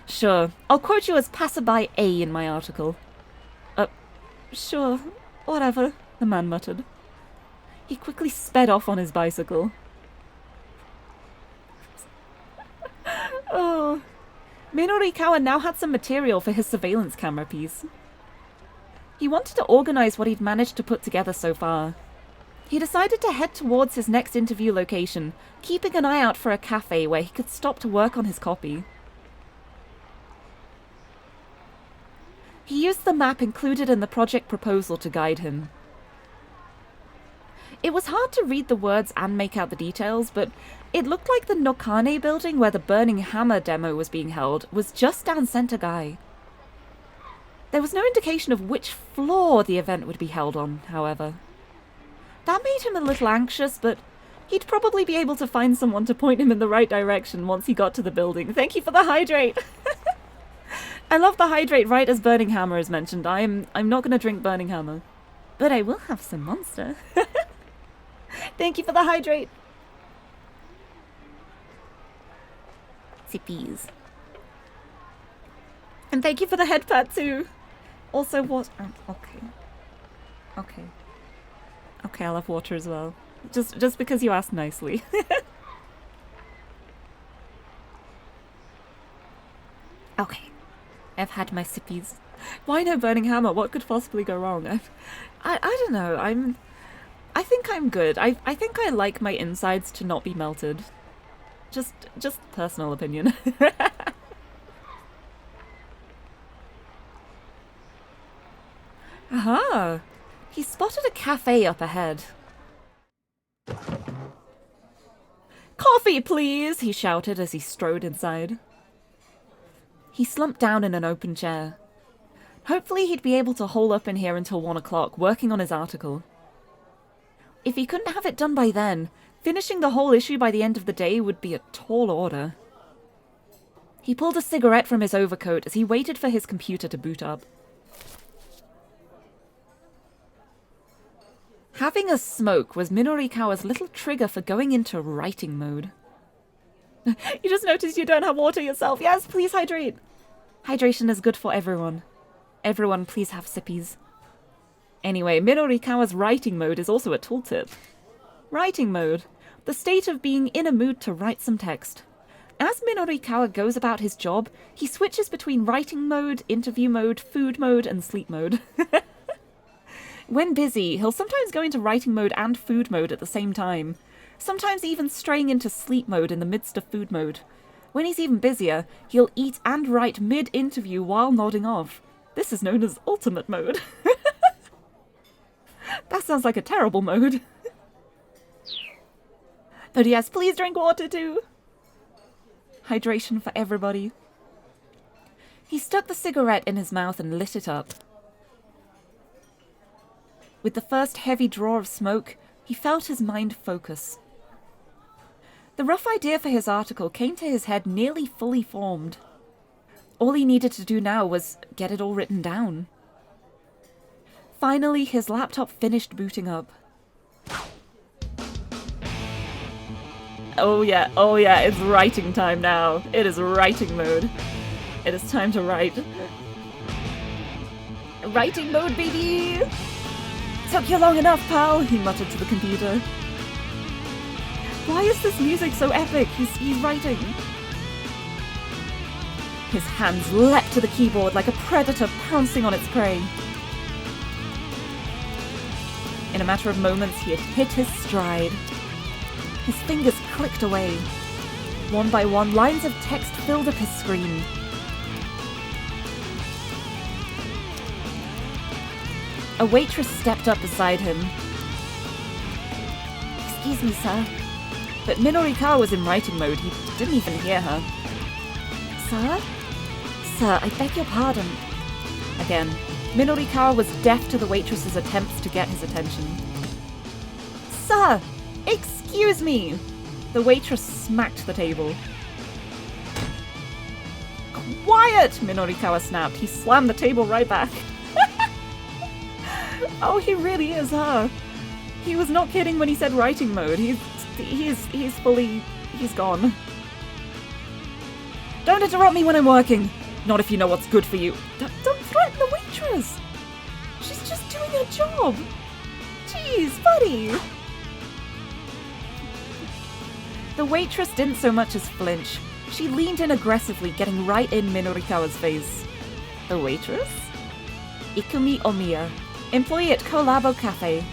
Sure, I'll quote you as passerby A in my article. Sure, whatever, the man muttered. He quickly sped off on his bicycle. Oh. Minorikawa now had some material for his surveillance camera piece. He wanted to organize what he'd managed to put together so far. He decided to head towards his next interview location, keeping an eye out for a cafe where he could stop to work on his copy. He used the map included in the project proposal to guide him. It was hard to read the words and make out the details, but it looked like the Nokane building where the Burning Hammer demo was being held was just down Center Guy. There was no indication of which floor the event would be held on, however. That made him a little anxious, but he'd probably be able to find someone to point him in the right direction once he got to the building. Thank you for the hydrate! I love the hydrate right as Burning Hammer is mentioned. I'm not going to drink Burning Hammer. But I will have some Monster. Thank you for the hydrate! Sippies. And thank you for the head pat too. Also, what? Okay. Okay, I'll have water as well. Just because you asked nicely. Okay. I've had my sippies. Why no Burning Hammer? What could possibly go wrong? I don't know. I think I'm good. I think I like my insides to not be melted. Just personal opinion. Aha! He spotted a cafe up ahead. Coffee, please! He shouted as he strode inside. He slumped down in an open chair. Hopefully he'd be able to hole up in here until 1 o'clock, working on his article. If he couldn't have it done by then, finishing the whole issue by the end of the day would be a tall order. He pulled a cigarette from his overcoat as he waited for his computer to boot up. Having a smoke was Minorikawa's little trigger for going into writing mode. You just noticed you don't have water yourself. Yes, please hydrate. Hydration is good for everyone. Everyone, please have sippies. Anyway, Minorikawa's writing mode is also a tooltip. Writing mode. The state of being in a mood to write some text. As Minorikawa goes about his job, he switches between writing mode, interview mode, food mode, and sleep mode. When busy, he'll sometimes go into writing mode and food mode at the same time, sometimes even straying into sleep mode in the midst of food mode. When he's even busier, he'll eat and write mid-interview while nodding off. This is known as ultimate mode. That sounds like a terrible mode. But yes, please drink water too. Hydration for everybody. He stuck the cigarette in his mouth and lit it up. With the first heavy draw of smoke, he felt his mind focus. The rough idea for his article came to his head nearly fully formed. All he needed to do now was get it all written down. Finally, his laptop finished booting up. Oh yeah, it's writing time now. It is writing mode. It is time to write. Writing mode, baby! Took you long enough, pal, he muttered to the computer. Why is this music so epic? He's writing. His hands leapt to the keyboard like a predator pouncing on its prey. In a matter of moments, he had hit his stride. His fingers clicked away. One by one, lines of text filled up his screen. A waitress stepped up beside him. "Excuse me, sir." But Minorikawa was in writing mode. He didn't even hear her. "Sir? Sir, I beg your pardon." Again, Minorikawa was deaf to the waitress's attempts to get his attention. "Sir! Excuse me!" The waitress smacked the table. "Quiet!" Minorikawa snapped. He slammed the table right back. Oh, he really is her. He was not kidding when he said writing mode. He's gone. "Don't interrupt me when I'm working. Not if you know what's good for you." Don't threaten the waitress. She's just doing her job. Jeez, buddy. The waitress didn't so much as flinch. She leaned in aggressively, getting right in Minorikawa's face. The waitress? Ikumi Omiya, employee at Collabo Cafe.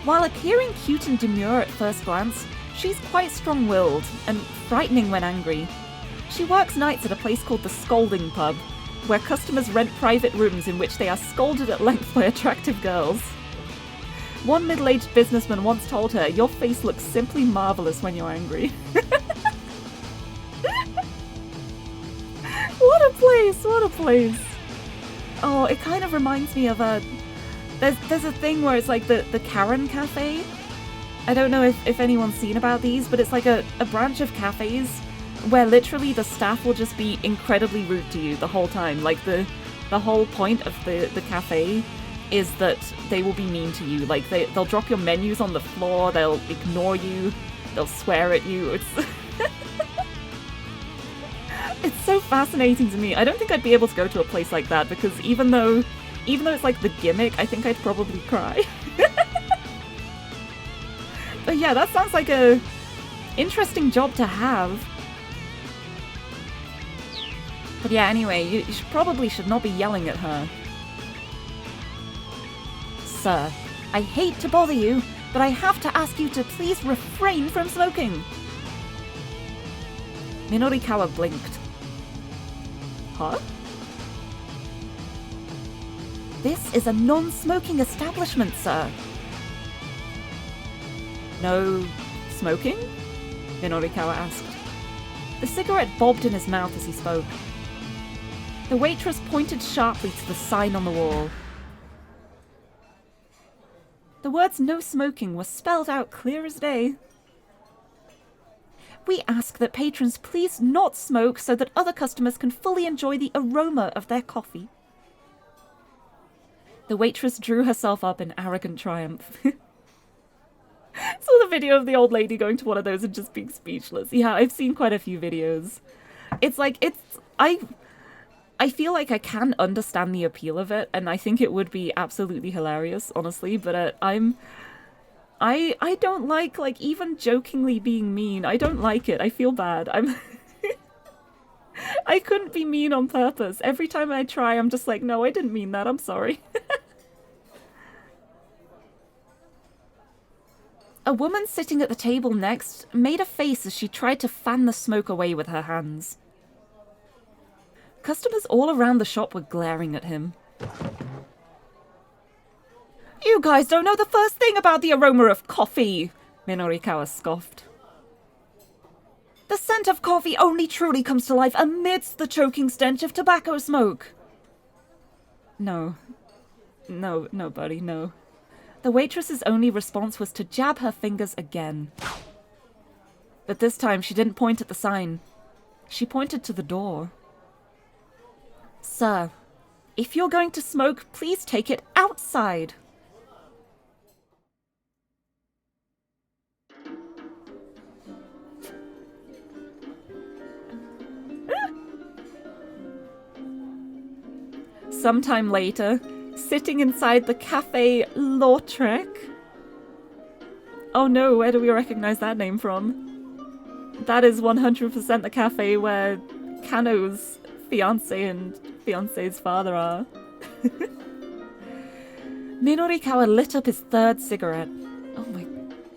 While appearing cute and demure at first glance, she's quite strong-willed and frightening when angry. She works nights at a place called the Scolding Pub, where customers rent private rooms in which they are scolded at length by attractive girls. One middle-aged businessman once told her, "Your face looks simply marvelous when you're angry." What a place! What a place! Oh, it kind of reminds me of a... There's a thing where it's like the Karen Cafe. I don't know if anyone's seen about these, but it's like a branch of cafes where literally the staff will just be incredibly rude to you the whole time. Like the whole point of the cafe is that they will be mean to you. Like they'll drop your menus on the floor, they'll ignore you, they'll swear at you. It's so fascinating to me. I don't think I'd be able to go to a place like that because even though it's like the gimmick, I think I'd probably cry. But yeah, that sounds like a interesting job to have. But yeah, anyway, you probably should not be yelling at her. "Sir, I hate to bother you, but I have to ask you to please refrain from smoking." Minorikawa blinked. Huh? "This is a non-smoking establishment, sir." "No smoking?" Minorikawa asked. The cigarette bobbed in his mouth as he spoke. The waitress pointed sharply to the sign on the wall. The words "no smoking" were spelled out clear as day. "We ask that patrons please not smoke so that other customers can fully enjoy the aroma of their coffee." The waitress drew herself up in arrogant triumph. Saw the video of the old lady going to one of those and just being speechless. Yeah, I've seen quite a few videos. It's like, I feel like I can understand the appeal of it, and I think it would be absolutely hilarious, honestly, but I don't like even jokingly being mean. I don't like it. I feel bad. I couldn't be mean on purpose. Every time I try, I'm just like, no, I didn't mean that. I'm sorry. A woman sitting at the table next made a face as she tried to fan the smoke away with her hands. Customers all around the shop were glaring at him. "You guys don't know the first thing about the aroma of coffee," Minorikawa scoffed. "The scent of coffee only truly comes to life amidst the choking stench of tobacco smoke." No, buddy, no. The waitress's only response was to jab her fingers again. But this time she didn't point at the sign. She pointed to the door. "Sir, if you're going to smoke, please take it outside." Sometime later, sitting inside the Café Lautrec. Oh no, where do we recognize that name from? That is 100% the cafe where Kano's fiance and fiance's father are. Minorikawa lit up his third cigarette. Oh my...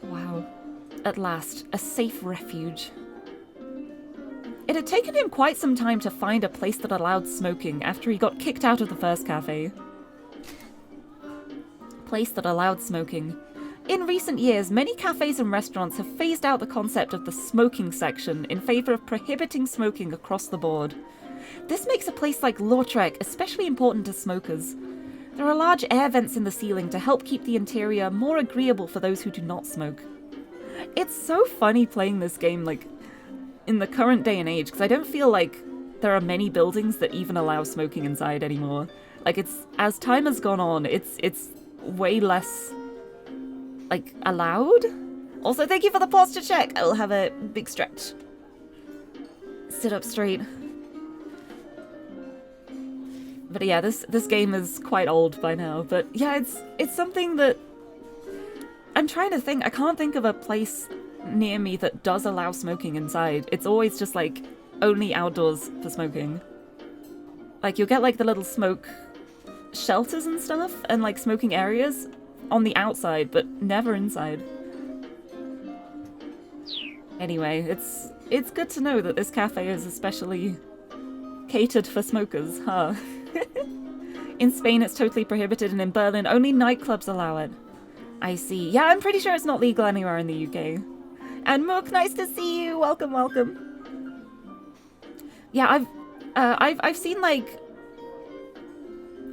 wow. At last, a safe refuge. It had taken him quite some time to find a place that allowed smoking after he got kicked out of the first cafe. Place that allowed smoking. In recent years, many cafes and restaurants have phased out the concept of the smoking section in favour of prohibiting smoking across the board. This makes a place like Lautrec especially important to smokers. There are large air vents in the ceiling to help keep the interior more agreeable for those who do not smoke. It's so funny playing this game, like, in the current day and age, because I don't feel like there are many buildings that even allow smoking inside anymore. Like, it's, as time has gone on, it's way less, like, allowed? Also, thank you for the posture check! I will have a big stretch. Sit up straight. But yeah, this game is quite old by now, but yeah, it's something that... I'm trying to think, I can't think of a place near me that does allow smoking inside. It's always just like only outdoors for smoking. Like you'll get like the little smoke shelters and stuff and like smoking areas on the outside, but never inside. Anyway, it's good to know that this cafe is especially catered for smokers, huh? In Spain it's totally prohibited, and in Berlin only nightclubs allow it. I see. Yeah, I'm pretty sure it's not legal anywhere in the UK. And Mook, nice to see you. Welcome, welcome. Yeah, I've seen like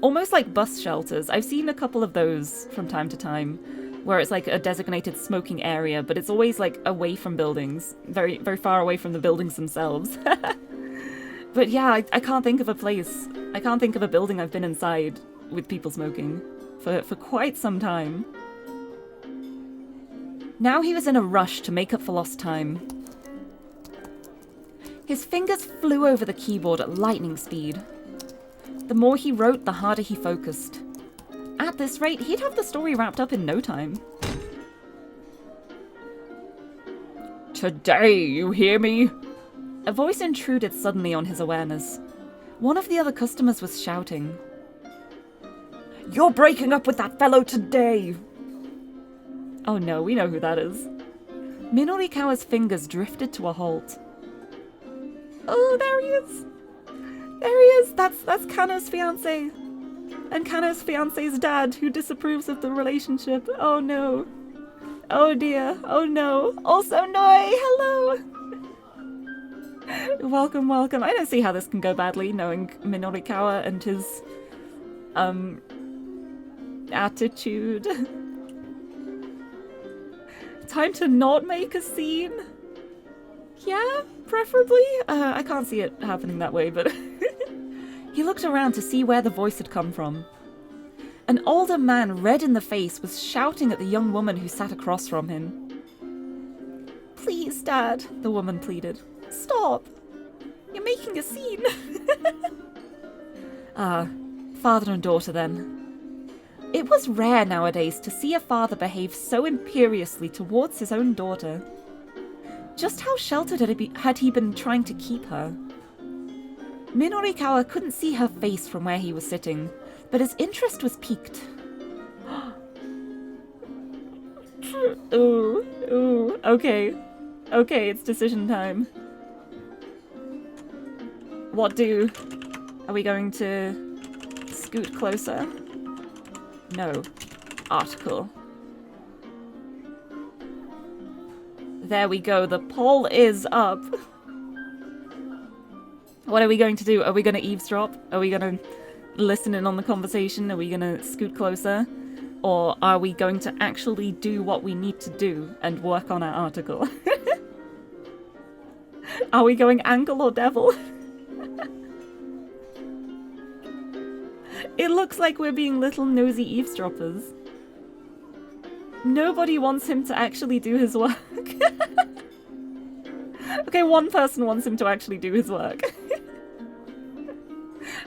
almost like bus shelters. I've seen a couple of those from time to time, where it's like a designated smoking area, but it's always like away from buildings, very very far away from the buildings themselves. But yeah, I can't think of a place. I can't think of a building I've been inside with people smoking for quite some time. Now he was in a rush to make up for lost time. His fingers flew over the keyboard at lightning speed. The more he wrote, the harder he focused. At this rate, he'd have the story wrapped up in no time. Today, you hear me? A voice intruded suddenly on his awareness. One of the other customers was shouting. You're breaking up with that fellow today! Oh no, we know who that is. Minorikawa's fingers drifted to a halt. Oh, there he is! There he is! That's Kano's fiancé! And Kano's fiancé's dad, who disapproves of the relationship. Oh no. Oh dear. Oh no. Also Noi! Hello! Welcome, welcome. I don't see how this can go badly, knowing Minorikawa and his... attitude. Time to not make a scene? Yeah, preferably? I can't see it happening that way, but... He looked around to see where the voice had come from. An older man, red in the face, was shouting at the young woman who sat across from him. Please, Dad, the woman pleaded. Stop! You're making a scene! Ah, father and daughter then. It was rare nowadays to see a father behave so imperiously towards his own daughter. Just how sheltered had he been trying to keep her? Minorikawa couldn't see her face from where he was sitting, but his interest was piqued. Ooh, okay. Okay, it's decision time. What do? Are we going to scoot closer? No. Article. There we go, the poll is up. What are we going to do? Are we going to eavesdrop? Are we going to listen in on the conversation? Are we going to scoot closer? Or are we going to actually do what we need to do and work on our article? Are we going angle or devil? It looks like we're being little nosy eavesdroppers. Nobody wants him to actually do his work. Okay, one person wants him to actually do his work.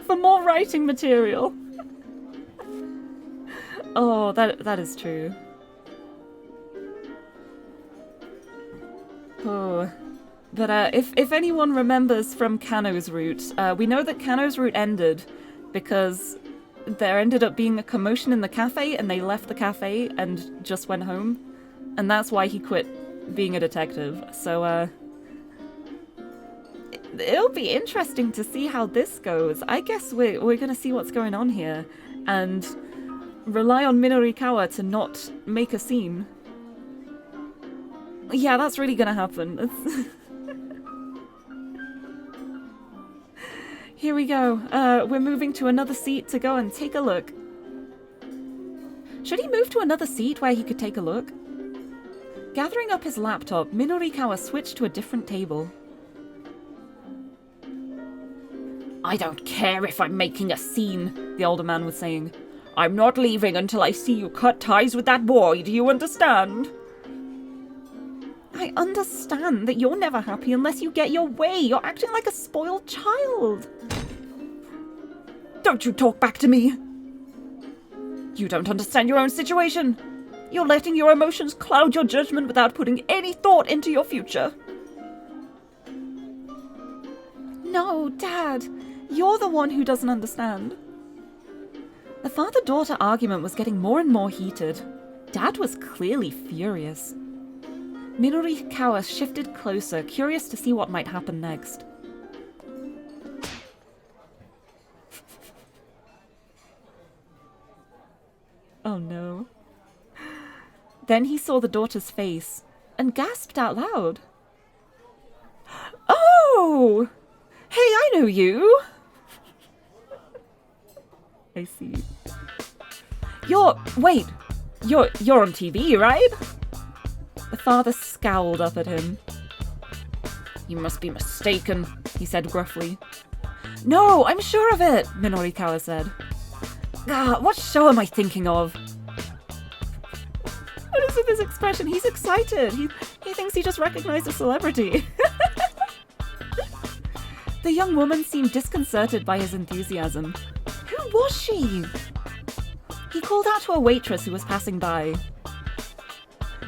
For more writing material. Oh, that is true. Oh. But if anyone remembers from Kano's route, we know that Kano's route ended because there ended up being a commotion in the cafe and they left the cafe and just went home. And that's why he quit being a detective. So, it'll be interesting to see how this goes. I guess we're gonna see what's going on here and rely on Minorikawa to not make a scene. Yeah, that's really gonna happen. Here we go. We're moving to another seat to go and take a look. Should he move to another seat where he could take a look? Gathering up his laptop, Minorikawa switched to a different table. I don't care if I'm making a scene, the older man was saying. I'm not leaving until I see you cut ties with that boy, do you understand? I understand that you're never happy unless you get your way. You're acting like a spoiled child. Don't you talk back to me. You don't understand your own situation. You're letting your emotions cloud your judgment without putting any thought into your future. No, Dad. You're the one who doesn't understand. The father-daughter argument was getting more and more heated. Dad was clearly furious. Minorikawa shifted closer, curious to see what might happen next. Oh no. Then he saw the daughter's face and gasped out loud. Oh! Hey, I know you! I see. You're on TV, right? The father scowled up at him. You must be mistaken, he said gruffly. No, I'm sure of it, Minorikawa said. What show am I thinking of? What is with his expression? He's excited. He thinks he just recognized a celebrity. The young woman seemed disconcerted by his enthusiasm. Who was she? He called out to a waitress who was passing by.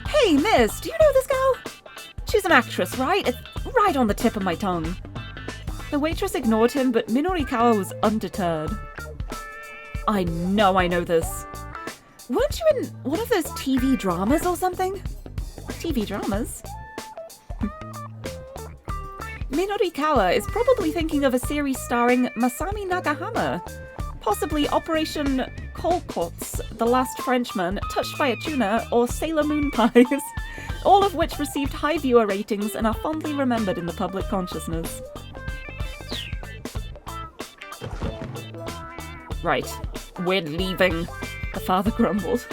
Hey, miss, do you know this girl? She's an actress, right? It's right on the tip of my tongue. The waitress ignored him, but Minorikawa was undeterred. I know this. Weren't you in one of those TV dramas or something? TV dramas? Minorikawa is probably thinking of a series starring Masami Nagahama, possibly Operation Colcots, The Last Frenchman, Touched by a Tuna, or Sailor Moon Pies, all of which received high viewer ratings and are fondly remembered in the public consciousness. Right, we're leaving, the father grumbled.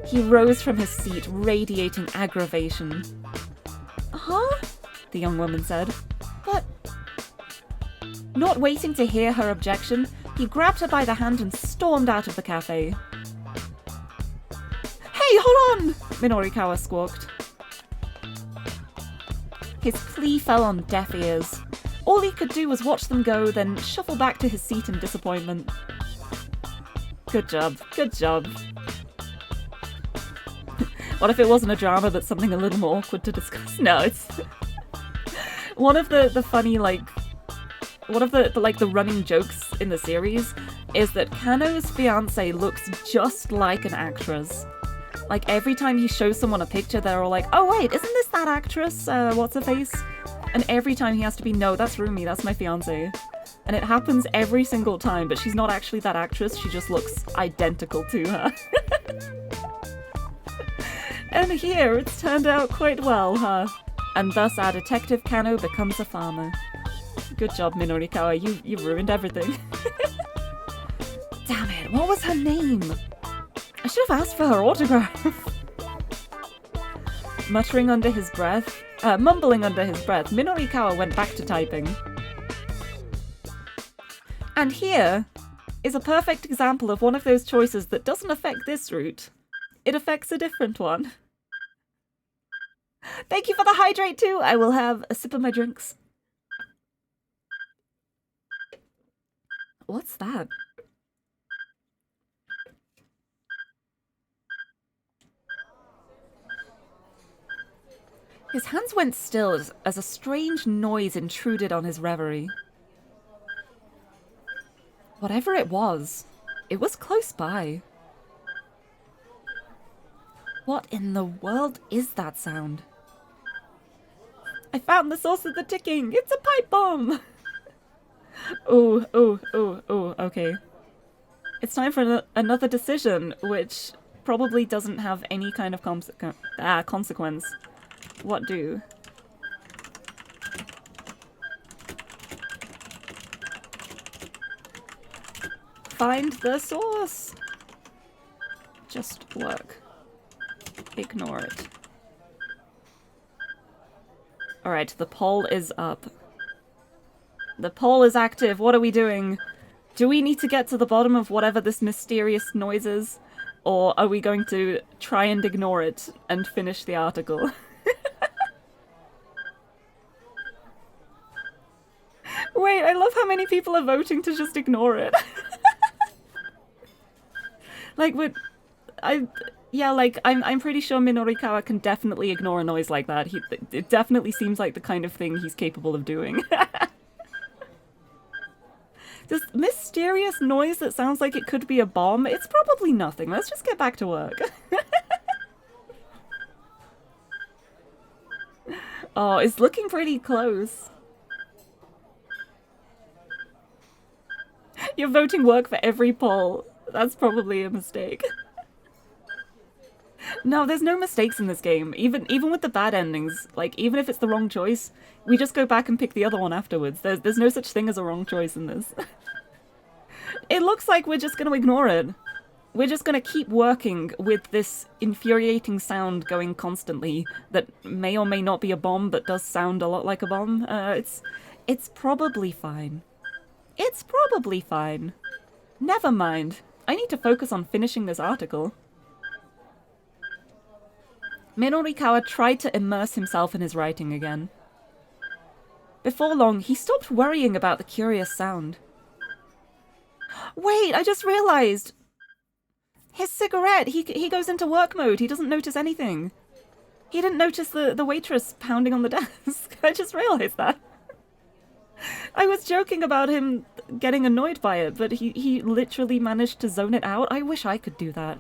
He rose from his seat, radiating aggravation. Huh? The young woman said. But... Not waiting to hear her objection, he grabbed her by the hand and stormed out of the cafe. Hey, hold on! Minorikawa squawked. His plea fell on deaf ears. All he could do was watch them go, then shuffle back to his seat in disappointment. Good job. Good job. What if it wasn't a drama but something a little more awkward to discuss? No, it's... One of the funny, one of the running jokes in the series is that Kano's fiancé looks just like an actress. Like, every time he shows someone a picture, they're all like, oh wait, isn't this that actress? What's her face? And every time he has to be, no, that's Rumi, that's my fiancé. And it happens every single time, but she's not actually that actress, she just looks identical to her. And here, it's turned out quite well, huh? And thus our detective Kano becomes a farmer. Good job, Minorikawa, you ruined everything. Damn it, what was her name? I should have asked for her autograph. Mumbling under his breath, Minorikawa went back to typing. And here is a perfect example of one of those choices that doesn't affect this route. It affects a different one. Thank you for the hydrate too. I will have a sip of my drinks. What's that? His hands went still as a strange noise intruded on his reverie. Whatever it was close by. What in the world is that sound? I found the source of the ticking! It's a pipe bomb! Oh, okay. It's time for another decision, which probably doesn't have any kind of consequence. What do? Find the source! Just work. Ignore it. Alright, the poll is up. The poll is active. What are we doing? Do we need to get to the bottom of whatever this mysterious noise is? Or are we going to try and ignore it and finish the article? Wait, I love how many people are voting to just ignore it. Like, I'm pretty sure Minorikawa can definitely ignore a noise like that. It definitely seems like the kind of thing he's capable of doing. This mysterious noise that sounds like it could be a bomb, it's probably nothing. Let's just get back to work. Oh, it's looking pretty close. You're voting work for every poll. That's probably a mistake. No, there's no mistakes in this game. Even with the bad endings, like, even if it's the wrong choice, we just go back and pick the other one afterwards. There's no such thing as a wrong choice in this. It looks like we're just going to ignore it. We're just going to keep working with this infuriating sound going constantly that may or may not be a bomb, but does sound a lot like a bomb. It's probably fine. It's probably fine. Never mind. I need to focus on finishing this article. Minorikawa tried to immerse himself in his writing again. Before long, he stopped worrying about the curious sound. Wait, I just realized! His cigarette! He goes into work mode, he doesn't notice anything. He didn't notice the waitress pounding on the desk. I just realized that. I was joking about him getting annoyed by it, but he literally managed to zone it out. I wish I could do that.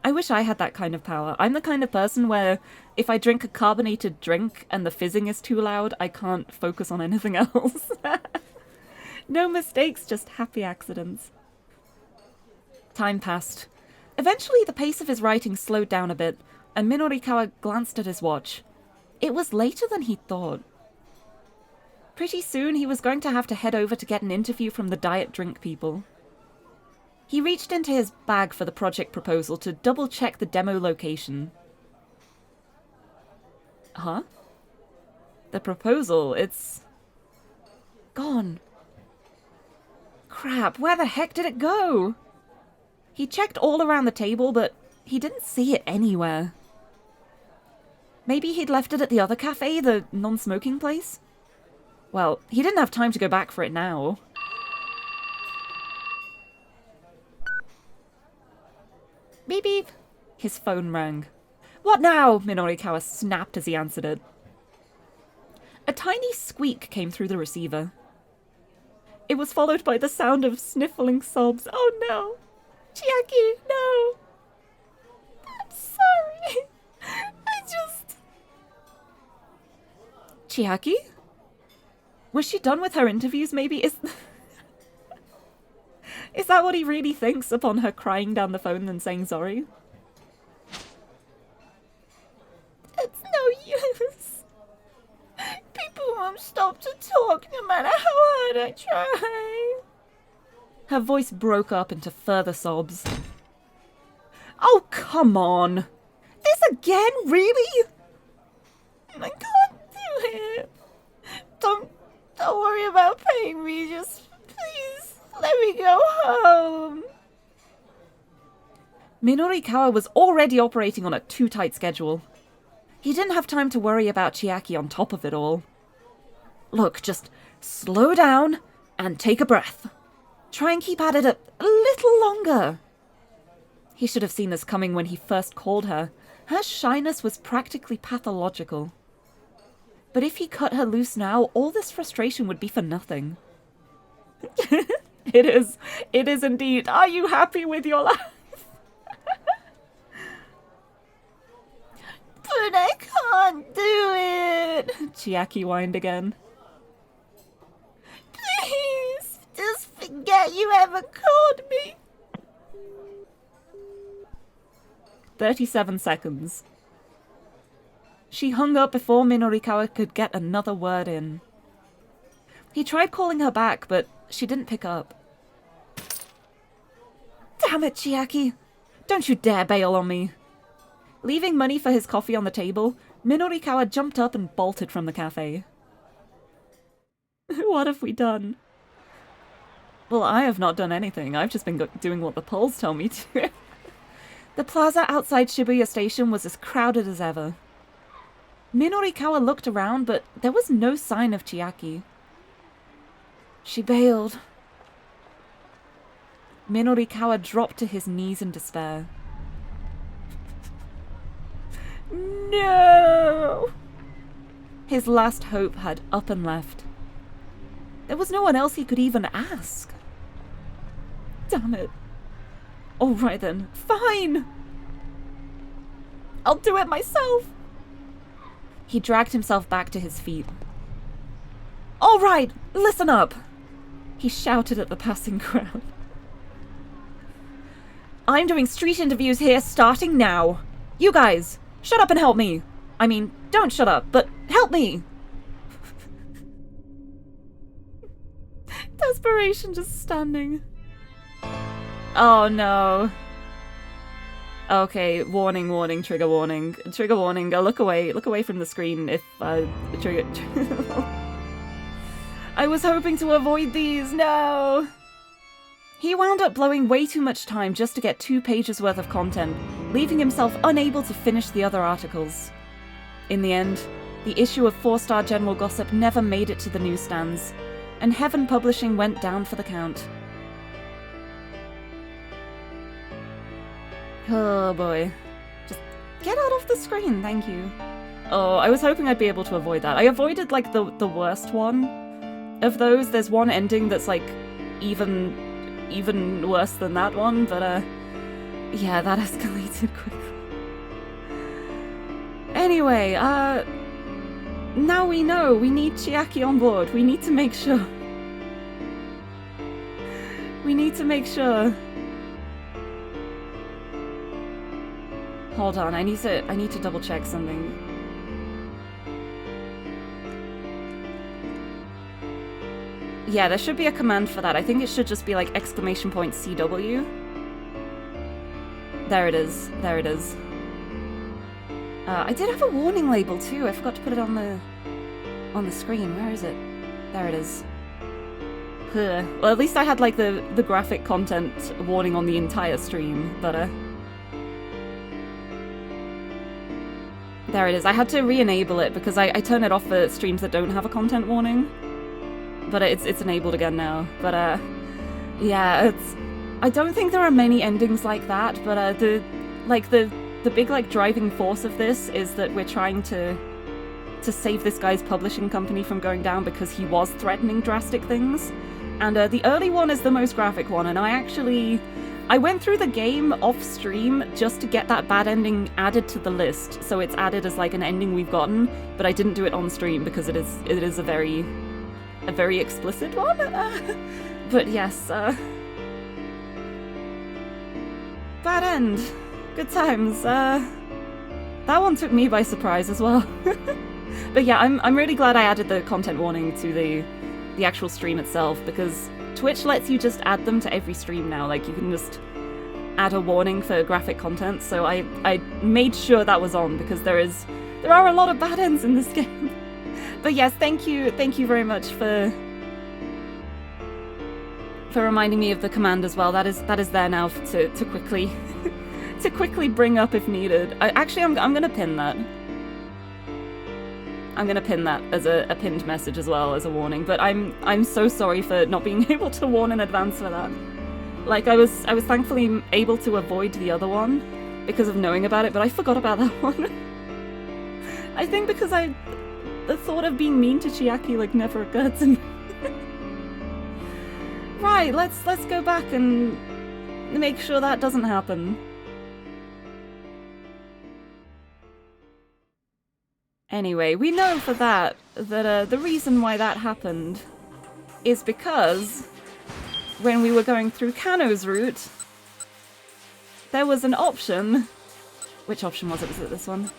I wish I had that kind of power. I'm the kind of person where if I drink a carbonated drink and the fizzing is too loud, I can't focus on anything else. No mistakes, just happy accidents. Time passed. Eventually the pace of his writing slowed down a bit, and Minorikawa glanced at his watch. It was later than he'd thought. Pretty soon he was going to have to head over to get an interview from the diet drink people. He reached into his bag for the project proposal to double-check the demo location. Huh? The proposal, it's... gone. Crap, where the heck did it go? He checked all around the table, but he didn't see it anywhere. Maybe he'd left it at the other cafe, the non-smoking place? Well, he didn't have time to go back for it now. Beep beep. His phone rang. What now? Minorikawa snapped as he answered it. A tiny squeak came through the receiver. It was followed by the sound of sniffling sobs. Oh no! Chiaki, no! I'm sorry. Chiaki? Was she done with her interviews, maybe? Is that what he really thinks upon her crying down the phone and saying sorry? It's no use. People won't stop to talk no matter how hard I try. Her voice broke up into further sobs. Oh, come on. This again? Really? I can't do it. Don't worry about paying me. Just please let me go home. Minorikawa was already operating on a too tight schedule. He didn't have time to worry about Chiaki on top of it all. Look, just slow down and take a breath. Try and keep at it a little longer. He should have seen this coming when he first called her. Her shyness was practically pathological. But if he cut her loose now, all this frustration would be for nothing. It is indeed. Are you happy with your life? But I can't do it, Chiaki whined again. Please, just forget you ever called me. 37 seconds. She hung up before Minorikawa could get another word in. He tried calling her back, but she didn't pick up. Damn it, Chiaki! Don't you dare bail on me! Leaving money for his coffee on the table, Minorikawa jumped up and bolted from the cafe. What have we done? Well, I have not done anything. I've just been doing what the polls tell me to. The plaza outside Shibuya Station was as crowded as ever. Minorikawa looked around, but there was no sign of Chiaki. She bailed. Minorikawa dropped to his knees in despair. No! His last hope had up and left. There was no one else he could even ask. Damn it. All right then, fine! I'll do it myself! He dragged himself back to his feet. All right, listen up! He shouted at the passing crowd. I'm doing street interviews here starting now. You guys, shut up and help me. I mean, don't shut up, but help me! Desperation just standing. Oh no. Okay, warning, warning, trigger warning. Trigger warning, look away from the screen if, trigger... I was hoping to avoid these, no! He wound up blowing way too much time just to get 2 pages worth of content, leaving himself unable to finish the other articles. In the end, the issue of 4-star General Gossip never made it to the newsstands, and Heaven Publishing went down for the count. Oh boy. Just get out of the screen, thank you. Oh, I was hoping I'd be able to avoid that. I avoided, like, the worst one. Of those, there's one ending that's, like, even worse than that one, but, yeah, that escalated quickly. Anyway, now we know we need Chiaki on board. We need to make sure. We need to make sure. Hold on, I need to double check something. Yeah, there should be a command for that. I think it should just be like !CW. There it is. There it is. I did have a warning label too. I forgot to put it on the screen. Where is it? There it is. Well, at least I had like the graphic content warning on the entire stream, but there it is. I had to re-enable it because I turn it off for streams that don't have a content warning. But it's enabled again now. But yeah, I don't think there are many endings like that, but the big like driving force of this is that we're trying to save this guy's publishing company from going down because he was threatening drastic things. And the early one is the most graphic one, and I went through the game off stream just to get that bad ending added to the list, so it's added as like an ending we've gotten, but I didn't do it on stream because it is a very explicit one. But yes, bad end. Good times. That one took me by surprise as well. But yeah, I'm really glad I added the content warning to the actual stream itself, because Twitch lets you just add them to every stream now. Like, you can just add a warning for graphic content, so I made sure that was on, because there are a lot of bad ends in this game. But yes, thank you very much for reminding me of the command as well. That is there now to quickly to quickly bring up if needed. I'm gonna pin that. I'm gonna pin that as a pinned message as well as a warning. But I'm so sorry for not being able to warn in advance for that. Like, I was thankfully able to avoid the other one because of knowing about it, but I forgot about that one. I think because the thought of being mean to Chiaki, like, never occurred to me. Right, let's go back and make sure that doesn't happen. Anyway, we know for that the reason why that happened is because when we were going through Kano's route, there was an option. Which option was it? Was it this one?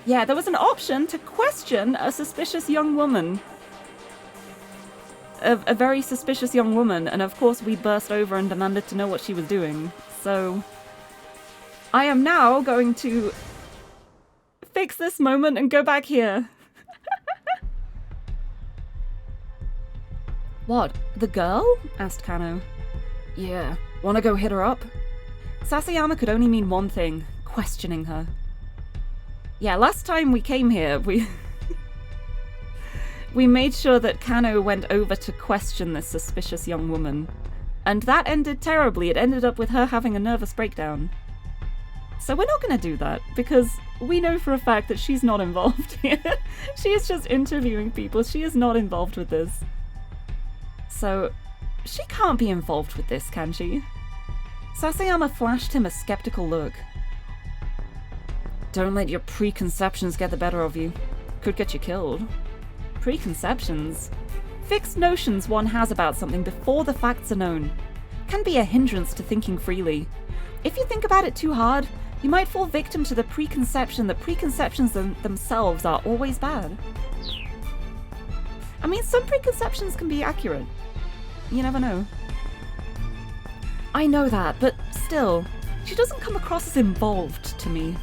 Yeah, there was an option to question a suspicious young woman. A very suspicious young woman, and of course we burst over and demanded to know what she was doing. So I am now going to fix this moment and go back here. What? The girl? Asked Kano. Yeah. Wanna go hit her up? Sasayama could only mean one thing. Questioning her. Yeah, last time we came here, we made sure that Kano went over to question this suspicious young woman. And that ended terribly. It ended up with her having a nervous breakdown. So we're not going to do that, because we know for a fact that she's not involved here. She is just interviewing people. She is not involved with this. So she can't be involved with this, can she? Sasayama flashed him a skeptical look. Don't let your preconceptions get the better of you. Could get you killed. Preconceptions? Fixed notions one has about something before the facts are known. Can be a hindrance to thinking freely. If you think about it too hard, you might fall victim to the preconception that preconceptions themselves are always bad. I mean, some preconceptions can be accurate. You never know. I know that, but still, she doesn't come across as involved to me.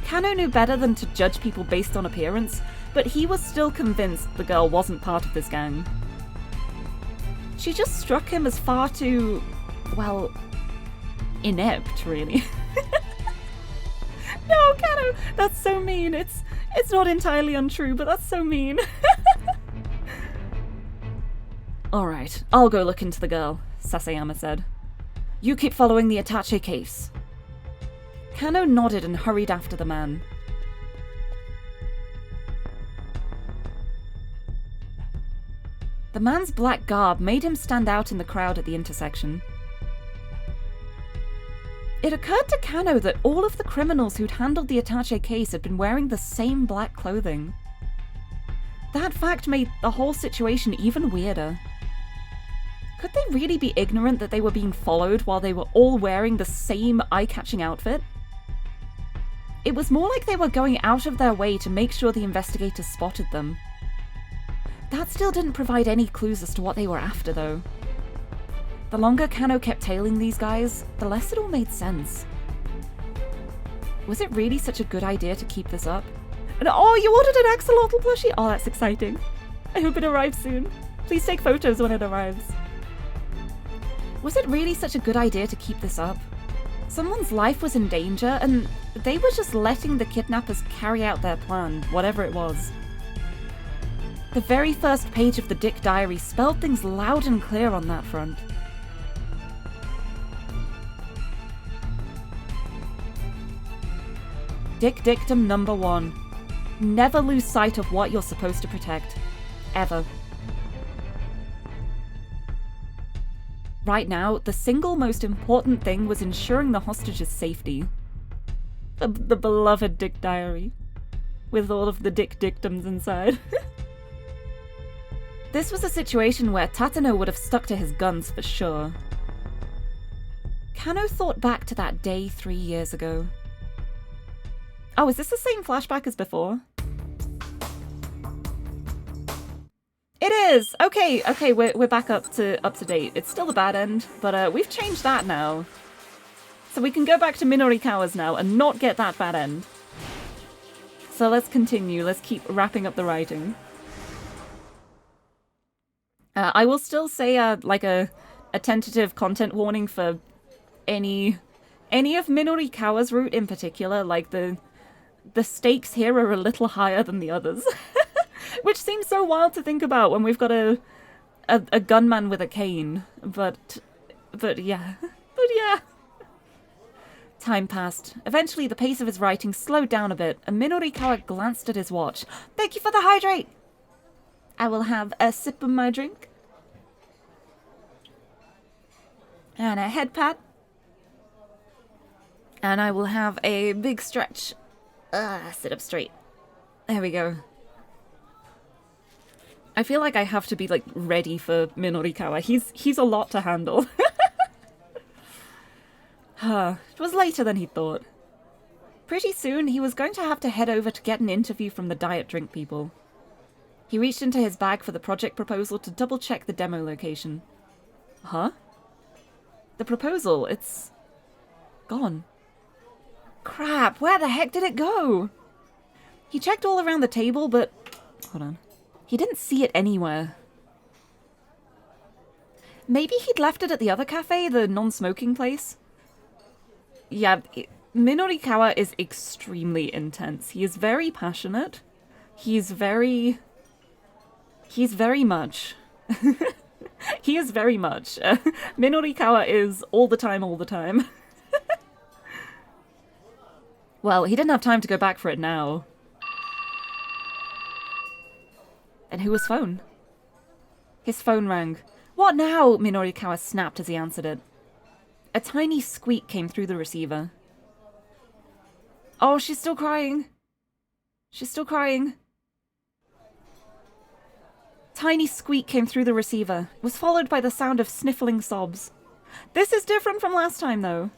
Kano knew better than to judge people based on appearance, but he was still convinced the girl wasn't part of this gang. She just struck him as far too, well, inept, really. No, Kano, that's so mean. It's not entirely untrue, but that's so mean. Alright, I'll go look into the girl, Sasayama said. You keep following the attaché case. Kano nodded and hurried after the man. The man's black garb made him stand out in the crowd at the intersection. It occurred to Kano that all of the criminals who'd handled the attaché case had been wearing the same black clothing. That fact made the whole situation even weirder. Could they really be ignorant that they were being followed while they were all wearing the same eye-catching outfit? It was more like they were going out of their way to make sure the investigators spotted them. That still didn't provide any clues as to what they were after, though. The longer Kano kept tailing these guys, the less it all made sense. Was it really such a good idea to keep this up? And oh, you ordered an axolotl plushie? Oh, that's exciting. I hope it arrives soon. Please take photos when it arrives. Was it really such a good idea to keep this up? Someone's life was in danger, and they were just letting the kidnappers carry out their plan, whatever it was. The very first page of the Dick Diary spelled things loud and clear on that front. Dick Dictum number 1. Never lose sight of what you're supposed to protect. Ever. Right now, the single most important thing was ensuring the hostage's safety. The beloved Dick Diary. With all of the Dick Dictums inside. This was a situation where Tatano would have stuck to his guns for sure. Kano thought back to that day 3 years ago. Oh, is this the same flashback as before? It is! Okay, we're back up to date. It's still the bad end, but we've changed that now. So we can go back to Minorikawa's now and not get that bad end. So let's continue. Let's keep wrapping up the writing. I will still say like a tentative content warning for any of Minorikawa's route in particular. Like the stakes here are a little higher than the others. Which seems so wild to think about when we've got a gunman with a cane. But yeah. Time passed. Eventually, the pace of his writing slowed down a bit, and Minorikawa glanced at his watch. Thank you for the hydrate! I will have a sip of my drink. And a head pat. And I will have a big stretch. Sit up straight. There we go. I feel like I have to be, like, ready for Minorikawa. He's a lot to handle. It was later than he thought. Pretty soon, he was going to have to head over to get an interview from the diet drink people. He reached into his bag for the project proposal to double-check the demo location. Huh? The proposal, it's gone. Crap, where the heck did it go? He checked all around the table, but... Hold on. He didn't see it anywhere. Maybe he'd left it at the other cafe, the non-smoking place? Yeah, Minorikawa is extremely intense. He is very passionate. He's very much. He is very much. Minorikawa is all the time. Well, he didn't have time to go back for it now. And whose phone? His phone rang. What now? Minorikawa snapped as he answered it. A tiny squeak came through the receiver. Oh, she's still crying. She's still crying. Tiny squeak came through the receiver. It was followed by the sound of sniffling sobs. This is different from last time, though.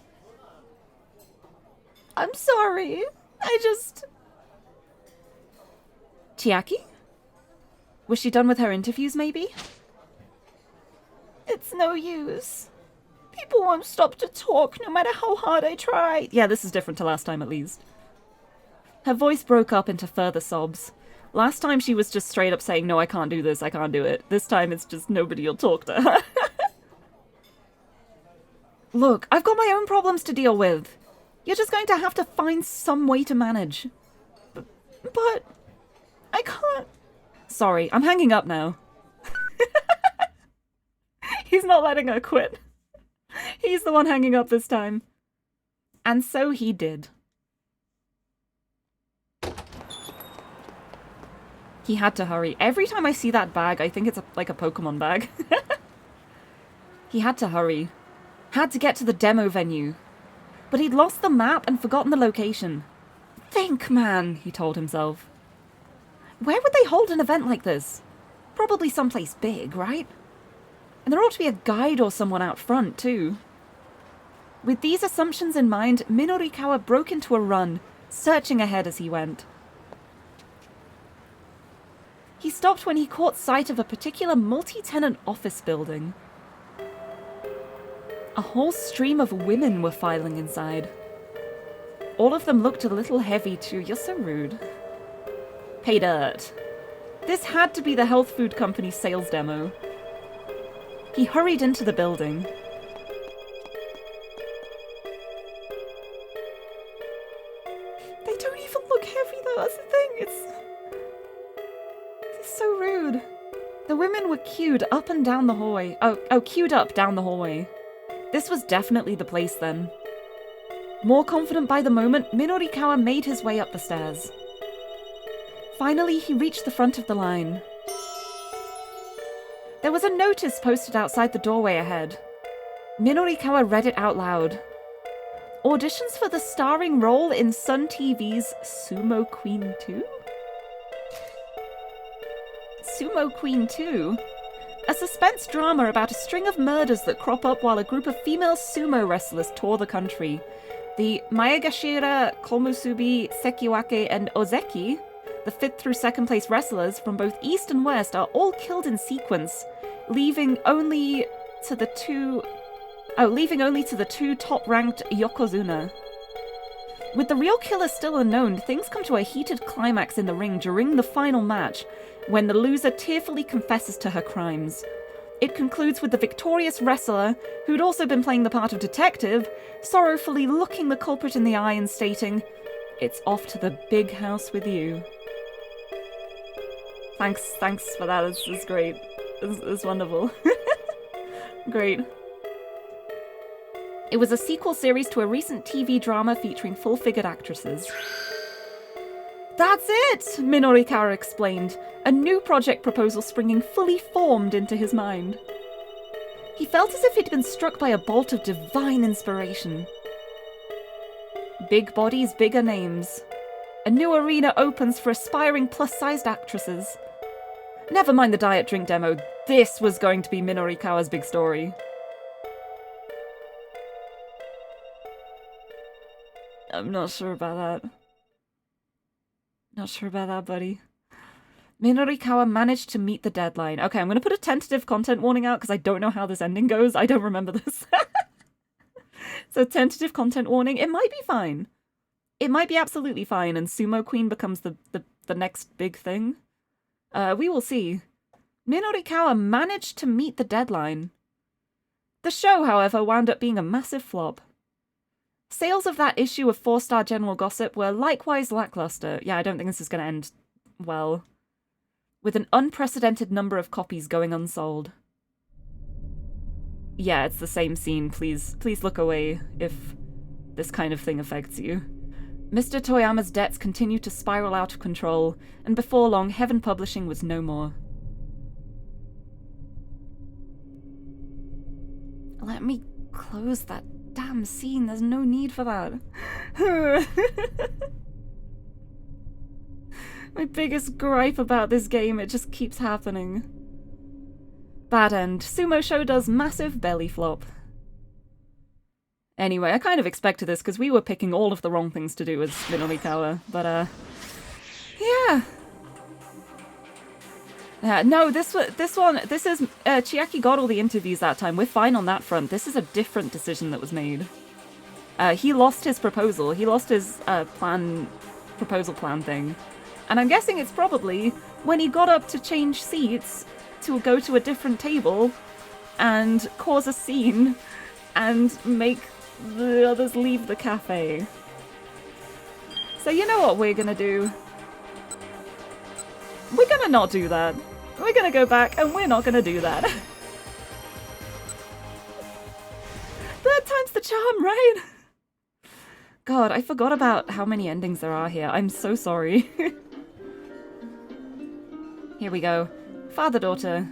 I'm sorry. Chiaki? Was she done with her interviews, maybe? It's no use. People won't stop to talk no matter how hard I try. Yeah, this is different to last time at least. Her voice broke up into further sobs. Last time she was just straight up saying, no, I can't do this, I can't do it. This time it's just nobody will talk to her. Look, I've got my own problems to deal with. You're just going to have to find some way to manage. But I can't. Sorry, I'm hanging up now. He's not letting her quit. He's the one hanging up this time. And so he did. He had to hurry. Every time I see that bag, I think it's like a Pokemon bag. He had to hurry. Had to get to the demo venue. But he'd lost the map and forgotten the location. Think, man, he told himself. Where would they hold an event like this? Probably someplace big, right? And there ought to be a guide or someone out front, too. With these assumptions in mind, Minorikawa broke into a run, searching ahead as he went. He stopped when he caught sight of a particular multi-tenant office building. A whole stream of women were filing inside. All of them looked a little heavy, too. You're so rude. Pay dirt. This had to be the health food company's sales demo. He hurried into the building. They don't even look heavy though, that's the thing. It's so rude. The women were queued up and down the hallway. Queued up down the hallway. This was definitely the place then. More confident by the moment, Minorikawa made his way up the stairs. Finally, he reached the front of the line. There was a notice posted outside the doorway ahead. Minorikawa read it out loud. Auditions for the starring role in Sun TV's Sumo Queen 2? Sumo Queen 2? A suspense drama about a string of murders that crop up while a group of female sumo wrestlers tour the country. The Maegashira, Komusubi, Sekiwake, and Ozeki, the 5th through 2nd place wrestlers from both East and West, are all killed in sequence, leaving only to the two top-ranked Yokozuna. With the real killer still unknown, things come to a heated climax in the ring during the final match, when the loser tearfully confesses to her crimes. It concludes with the victorious wrestler, who'd also been playing the part of detective, sorrowfully looking the culprit in the eye and stating, "It's off to the big house with you." Thanks for that, this is great. It's wonderful. Great. It was a sequel series to a recent TV drama featuring full-figured actresses. That's it, Minorikawa explained, a new project proposal springing fully formed into his mind. He felt as if he'd been struck by a bolt of divine inspiration. Big bodies, bigger names. A new arena opens for aspiring plus-sized actresses. Never mind the diet drink demo, this was going to be Minorikawa's big story. I'm not sure about that. Not sure about that, buddy. Minorikawa managed to meet the deadline. Okay, I'm going to put a tentative content warning out because I don't know how this ending goes. I don't remember this. So tentative content warning. It might be fine. It might be absolutely fine and Sumo Queen becomes the next big thing. We will see. Minorikawa managed to meet the deadline. The show, however, wound up being a massive flop. Sales of that issue of 4-Star General Gossip were likewise lackluster. Yeah, I don't think this is going to end well. With an unprecedented number of copies going unsold. Yeah, it's the same scene. Please look away if this kind of thing affects you. Mr. Toyama's debts continued to spiral out of control, and before long, Heaven Publishing was no more. Let me close that damn scene. There's no need for that. My biggest gripe about this game, it just keeps happening. Bad end. Sumo Show does massive belly flop. Anyway, I kind of expected this because we were picking all of the wrong things to do with Minorikawa, but yeah. No, this is Chiaki got all the interviews that time. We're fine on that front. This is a different decision that was made. He lost his proposal. He lost his proposal plan thing. And I'm guessing it's probably when he got up to change seats to go to a different table and cause a scene and make the others leave the cafe. So you know what we're gonna do? We're gonna not do that. We're gonna go back and we're not gonna do that. Third time's the charm, right? God, I forgot about how many endings there are here. I'm so sorry. Here we go. Father-daughter.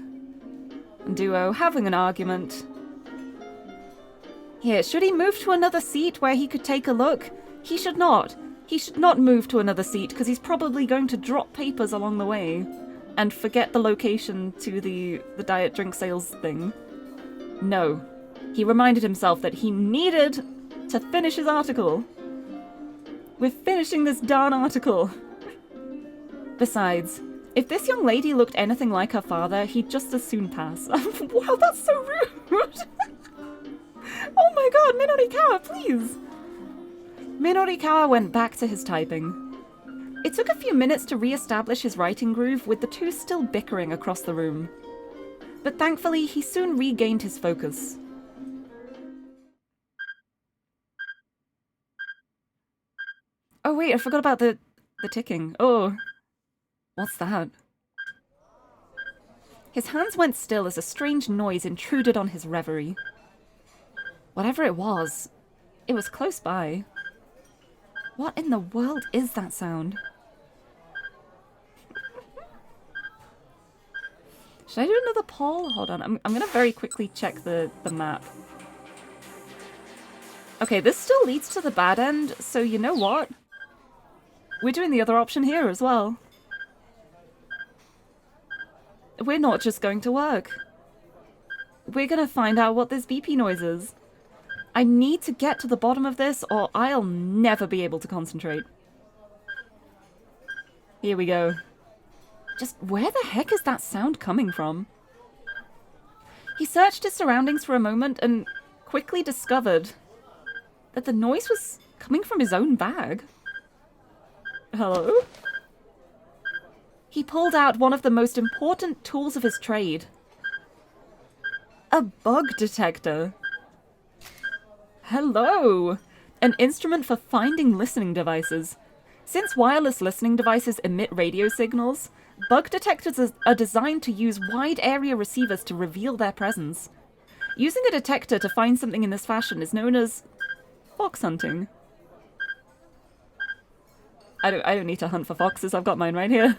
Duo having an argument. Here, should he move to another seat where he could take a look? He should not. He should not move to another seat because he's probably going to drop papers along the way and forget the location to the diet drink sales thing. No. He reminded himself that he needed to finish his article. We're finishing this darn article. Besides, if this young lady looked anything like her father, he'd just as soon pass. Wow, that's so rude! Oh my god, Minorikawa, please! Minorikawa went back to his typing. It took a few minutes to re-establish his writing groove, with the two still bickering across the room. But thankfully, he soon regained his focus. Oh wait, I forgot about the ticking. Oh. What's that? His hands went still as a strange noise intruded on his reverie. Whatever it was close by. What in the world is that sound? Should I do another poll? Hold on, I'm gonna very quickly check the map. Okay, this still leads to the bad end, so you know what? We're doing the other option here as well. We're not just going to work. We're gonna find out what this BP noise is. I need to get to the bottom of this or I'll never be able to concentrate. Here we go. Just where the heck is that sound coming from? He searched his surroundings for a moment and quickly discovered that the noise was coming from his own bag. Hello? He pulled out one of the most important tools of his trade. A bug detector. Hello! An instrument for finding listening devices. Since wireless listening devices emit radio signals, bug detectors are designed to use wide area receivers to reveal their presence. Using a detector to find something in this fashion is known as fox hunting. I don't need to hunt for foxes, I've got mine right here.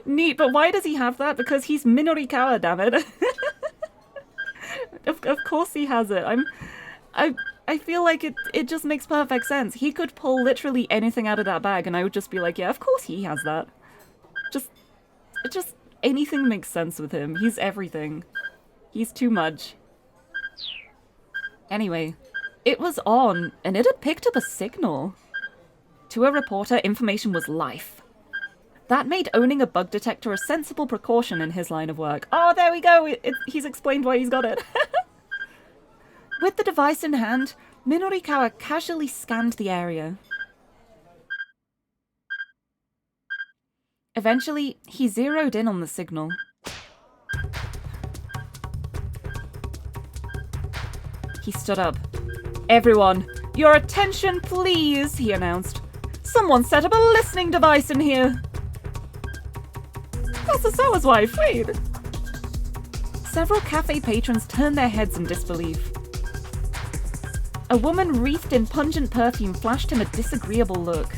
Neat, but why does he have that? Because he's Minorikawa, damn it. Of course he has it. I feel like it just makes perfect sense. He could pull literally anything out of that bag and I would just be like, yeah, of course he has that. Just anything makes sense with him. He's everything. He's too much. Anyway, it was on and it had picked up a signal. To a reporter, information was life. That made owning a bug detector a sensible precaution in his line of work. Oh, there we go. He's explained why he's got it. With the device in hand, Minorikawa casually scanned the area. Eventually, he zeroed in on the signal. He stood up. "Everyone, your attention please," he announced. "Someone set up a listening device in here." "That's Asawa's wife, wait." Several cafe patrons turned their heads in disbelief. A woman wreathed in pungent perfume flashed him a disagreeable look.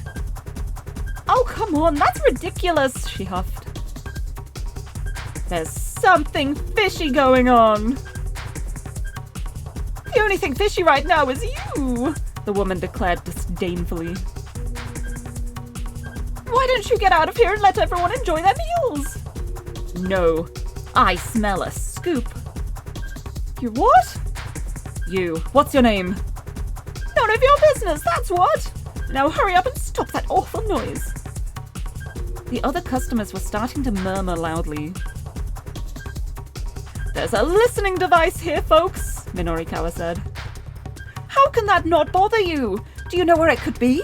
"Oh, come on, that's ridiculous," she huffed. "There's something fishy going on." "The only thing fishy right now is you," the woman declared disdainfully. "Why don't you get out of here and let everyone enjoy their meals?" "No, I smell a scoop." "You what?" "You, what's your name?" "None of your business, that's what. Now hurry up and stop that awful noise." The other customers were starting to murmur loudly. "There's a listening device here, folks," Minorikawa said. "How can that not bother you? Do you know where it could be?"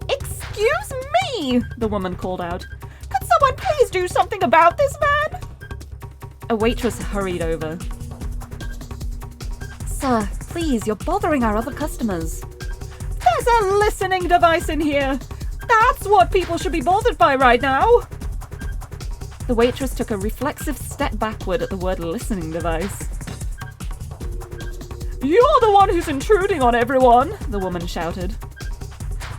"Excuse me," the woman called out. "Could someone please do something about this man?" A waitress hurried over. "Sir, please, you're bothering our other customers." "There's a listening device in here. That's what people should be bothered by right now." The waitress took a reflexive step backward at the word listening device. "You're the one who's intruding on everyone," the woman shouted.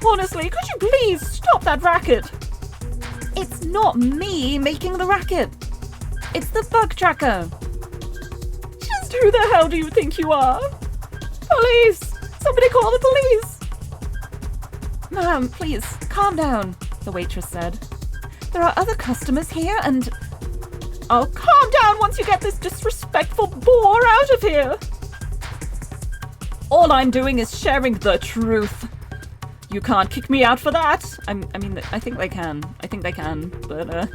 "Honestly, could you please stop that racket?" "It's not me making the racket. It's the bug tracker." "Just who the hell do you think you are?" "Police! Somebody call the police!" "Ma'am, please, calm down," the waitress said. "There are other customers here and—" "I'll calm down once you get this disrespectful bore out of here." "All I'm doing is sharing the truth. You can't kick me out for that." I mean, I think they can. But,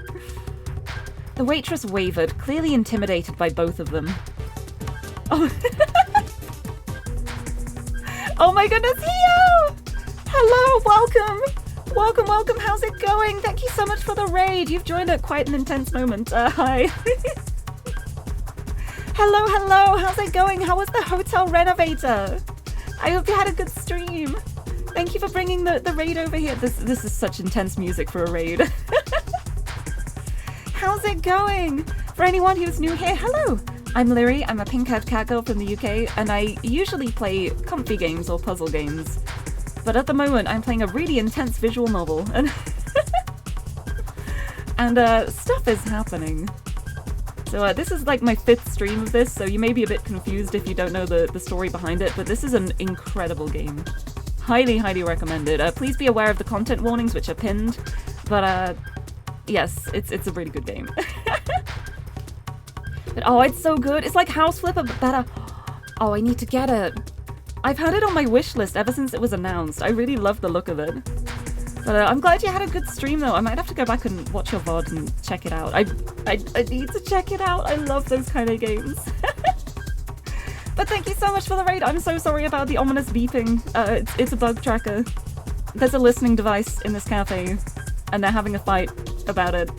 The waitress wavered, clearly intimidated by both of them. Oh, oh my goodness, Hio! Hello, welcome! Welcome, how's it going? Thank you so much for the raid. You've joined at quite an intense moment. Hi. Hello, how's it going? How was the hotel renovator? I hope you had a good stream. Thank you for bringing the raid over here. This is such intense music for a raid. How's it going? For anyone who's new here, hello! I'm Lirie, I'm a pink-haired catgirl from the UK, and I usually play comfy games or puzzle games. But at the moment, I'm playing a really intense visual novel, and stuff is happening. So this is like my 5th stream of this, so you may be a bit confused if you don't know the story behind it, but this is an incredible game. Highly, highly recommended. Please be aware of the content warnings, which are pinned, but yes, it's a really good game. But, oh, it's so good. It's like House Flipper, but better. Oh, I need to get it. I've had it on my wish list ever since it was announced. I really love the look of it. But I'm glad you had a good stream, though. I might have to go back and watch your VOD and check it out. I need to check it out. I love those kind of games. But thank you so much for the raid. I'm so sorry about the ominous beeping. It's a bug tracker. There's a listening device in this cafe, and they're having a fight about it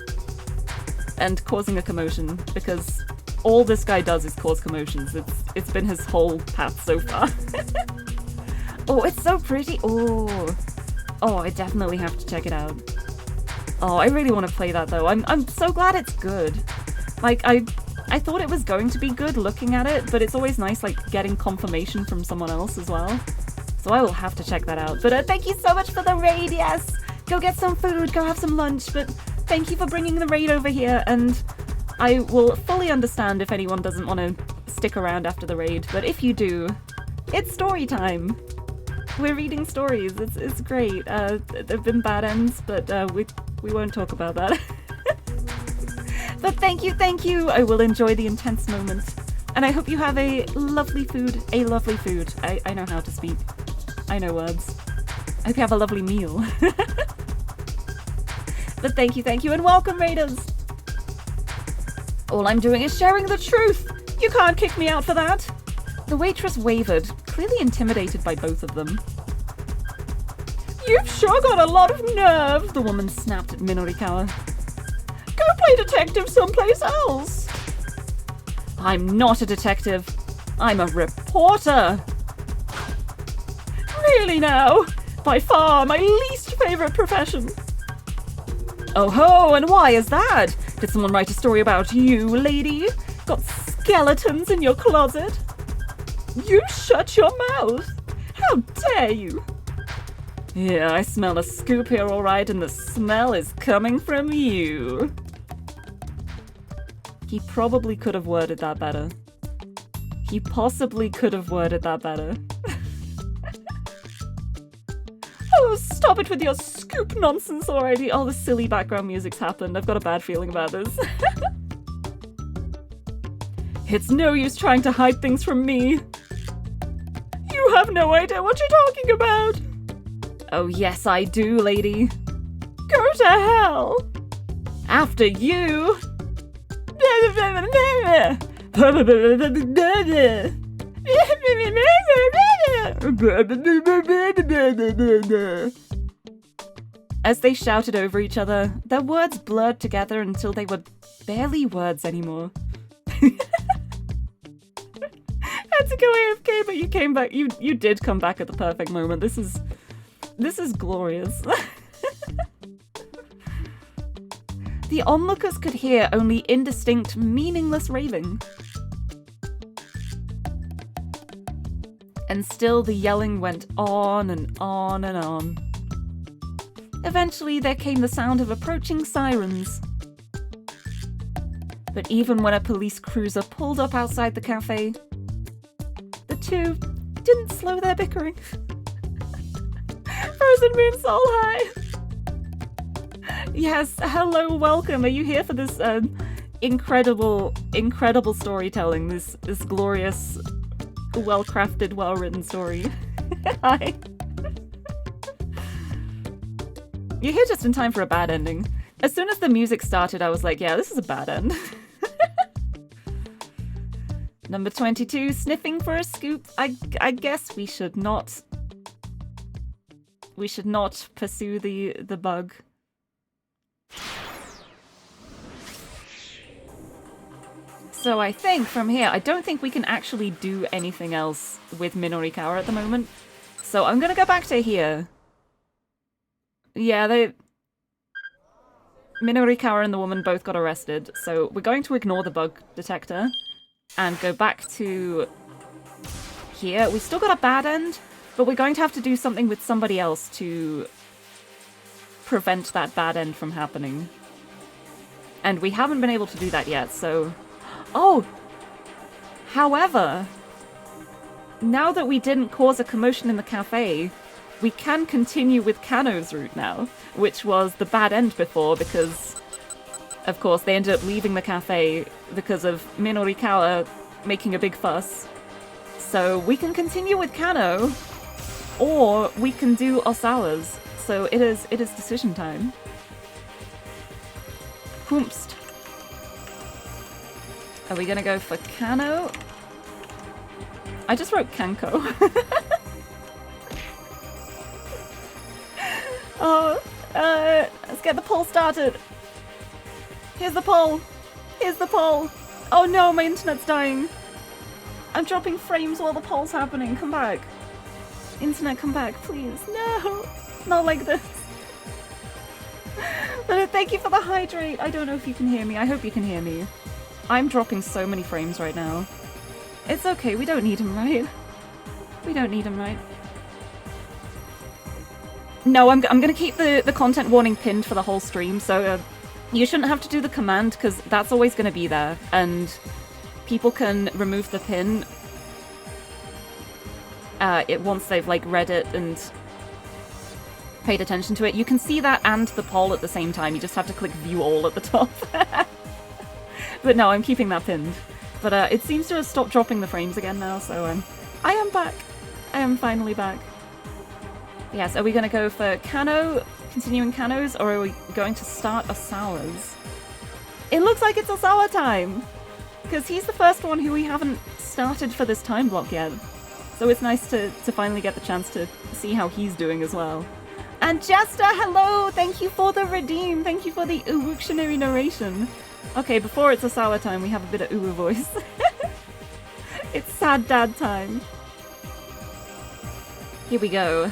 and causing a commotion because all this guy does is cause commotions. It's been his whole path so far. Oh, it's so pretty. Oh, I definitely have to check it out. Oh, I really want to play that though. I'm so glad it's good. Like, I thought it was going to be good looking at it, but it's always nice like getting confirmation from someone else as well. So I will have to check that out. But thank you so much for the raid, yes! Go get some food, go have some lunch, but thank you for bringing the raid over here, and I will fully understand if anyone doesn't want to stick around after the raid, but if you do, it's story time! We're reading stories, it's great. There've been bad ends, but we won't talk about that. But thank you! I will enjoy the intense moment. And I hope you have a lovely food. I know how to speak. I know words. I hope you have a lovely meal. But thank you, and welcome, Raiders! All I'm doing is sharing the truth! You can't kick me out for that! The waitress wavered, clearly intimidated by both of them. You've sure got a lot of nerve, the woman snapped at Minorikawa. Go play detective someplace else! I'm not a detective. I'm a reporter! Really now? By far my least favourite profession. Oh ho, and why is that? Did someone write a story about you, lady? Got skeletons in your closet? You shut your mouth! How dare you! Yeah, I smell a scoop here alright, and the smell is coming from you. He probably could have worded that better. He possibly could have worded that better. Oh, stop it with your scoop nonsense already! Oh, the silly background music's happened. I've got a bad feeling about this. It's no use trying to hide things from me. You have no idea what you're talking about. Oh yes, I do, lady. Go to hell. After you. As they shouted over each other, their words blurred together until they were barely words anymore. Had to go AFK, but you came back. You did come back at the perfect moment. This is glorious. The onlookers could hear only indistinct, meaningless raving. And still the yelling went on and on and on. Eventually there came the sound of approaching sirens. But even when a police cruiser pulled up outside the cafe, the two didn't slow their bickering. Frozen Moon Soul, hi! Yes, hello, welcome. Are you here for this incredible storytelling? This glorious, well-crafted, well-written story? Hi. You're here just in time for a bad ending. As soon as the music started, I was like, yeah, this is a bad end. Number 22, sniffing for a scoop. I guess we should not pursue the bug. So I think from here, I don't think we can actually do anything else with Minorikawa at the moment. So I'm gonna go back to here. Yeah, Minorikawa and the woman both got arrested, so we're going to ignore the bug detector and go back to here. We still got a bad end, but we're going to have to do something with somebody else to prevent that bad end from happening. And we haven't been able to do that yet, so... Oh! However, now that we didn't cause a commotion in the cafe, we can continue with Kano's route now, which was the bad end before because, of course, they ended up leaving the cafe because of Minorikawa making a big fuss. So we can continue with Kano, or we can do Osawa's. So it is decision time. Whoomst. Are we gonna go for Kano? I just wrote Kanko. Oh, let's get the poll started. Here's the poll. Here's the poll. Oh no, my internet's dying. I'm dropping frames while the poll's happening. Come back. Internet, come back, please. No, not like this. But thank you for the hydrate. I don't know if you can hear me. I hope you can hear me. I'm dropping so many frames right now. It's okay, we don't need him, right? We don't need him, right? No, I'm gonna keep the content warning pinned for the whole stream, so you shouldn't have to do the command, because that's always gonna be there, and people can remove the pin once they've, like, read it and paid attention to it. You can see that and the poll at the same time, you just have to click view all at the top. But no, I'm keeping that pinned. But it seems to have stopped dropping the frames again now, so I am back. I am finally back. Yes, are we going to go for Kano, continuing Kanos, or are we going to start Osawa's? It looks like it's Osawa time! Because he's the first one who we haven't started for this time block yet. So it's nice to finally get the chance to see how he's doing as well. And Jester, hello! Thank you for the redeem! Thank you for the Uwuctionary narration! Okay, before it's Osawa time, we have a bit of Uwu voice. It's sad dad time. Here we go.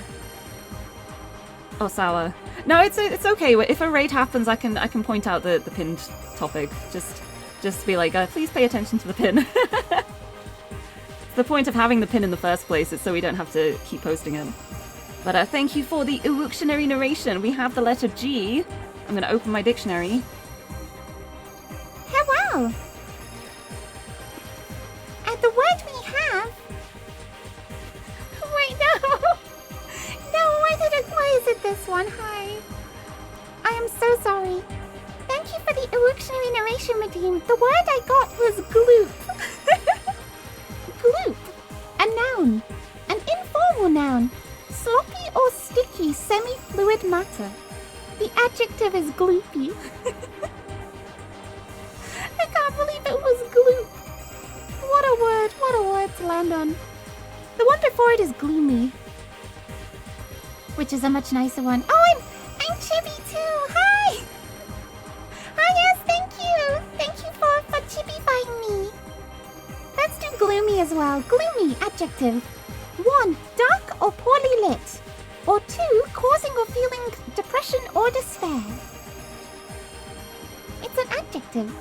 Osawa. No, it's okay. If a raid happens, I can point out the pinned topic. Just be like, please pay attention to the pin. The point of having the pin in the first place is so we don't have to keep posting it. But thank you for the Uwuctionary narration. We have the letter G. I'm gonna open my dictionary. Hello. And the word we have... Wait, no. No, why is it this one? Hi. I am so sorry. Thank you for the Uwuctionary narration redeem. The word I got was gloop. Gloop. A noun. An informal noun. Sloppy or sticky semi-fluid matter. The adjective is gloopy. I can't believe it was gloop. What a word to land on. The one before it is gloomy. Which is a much nicer one. Oh, I'm Chibi too. Hi. Hi, yes, thank you. Thank you for chibifying me. Let's do gloomy as well. Gloomy, adjective. 1. Dark or poorly lit. Or 2. Causing or feeling depression or despair. It's an adjective.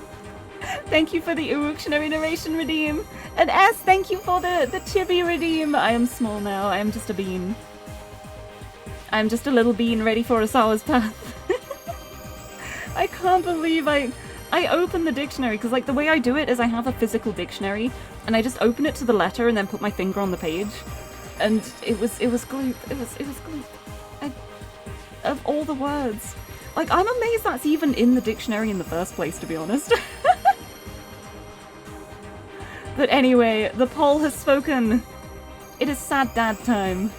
Thank you for the Uwuctionary narration redeem. And S, thank you for the chibi redeem. I am small now. I am just a bean. I'm just a little bean ready for Osawa's path. I can't believe I opened the dictionary, because like the way I do it is I have a physical dictionary and I just open it to the letter and then put my finger on the page. And it was gloop. It was gloop. Of all the words. Like, I'm amazed that's even in the dictionary in the first place, to be honest. But anyway, the poll has spoken. It is sad dad time.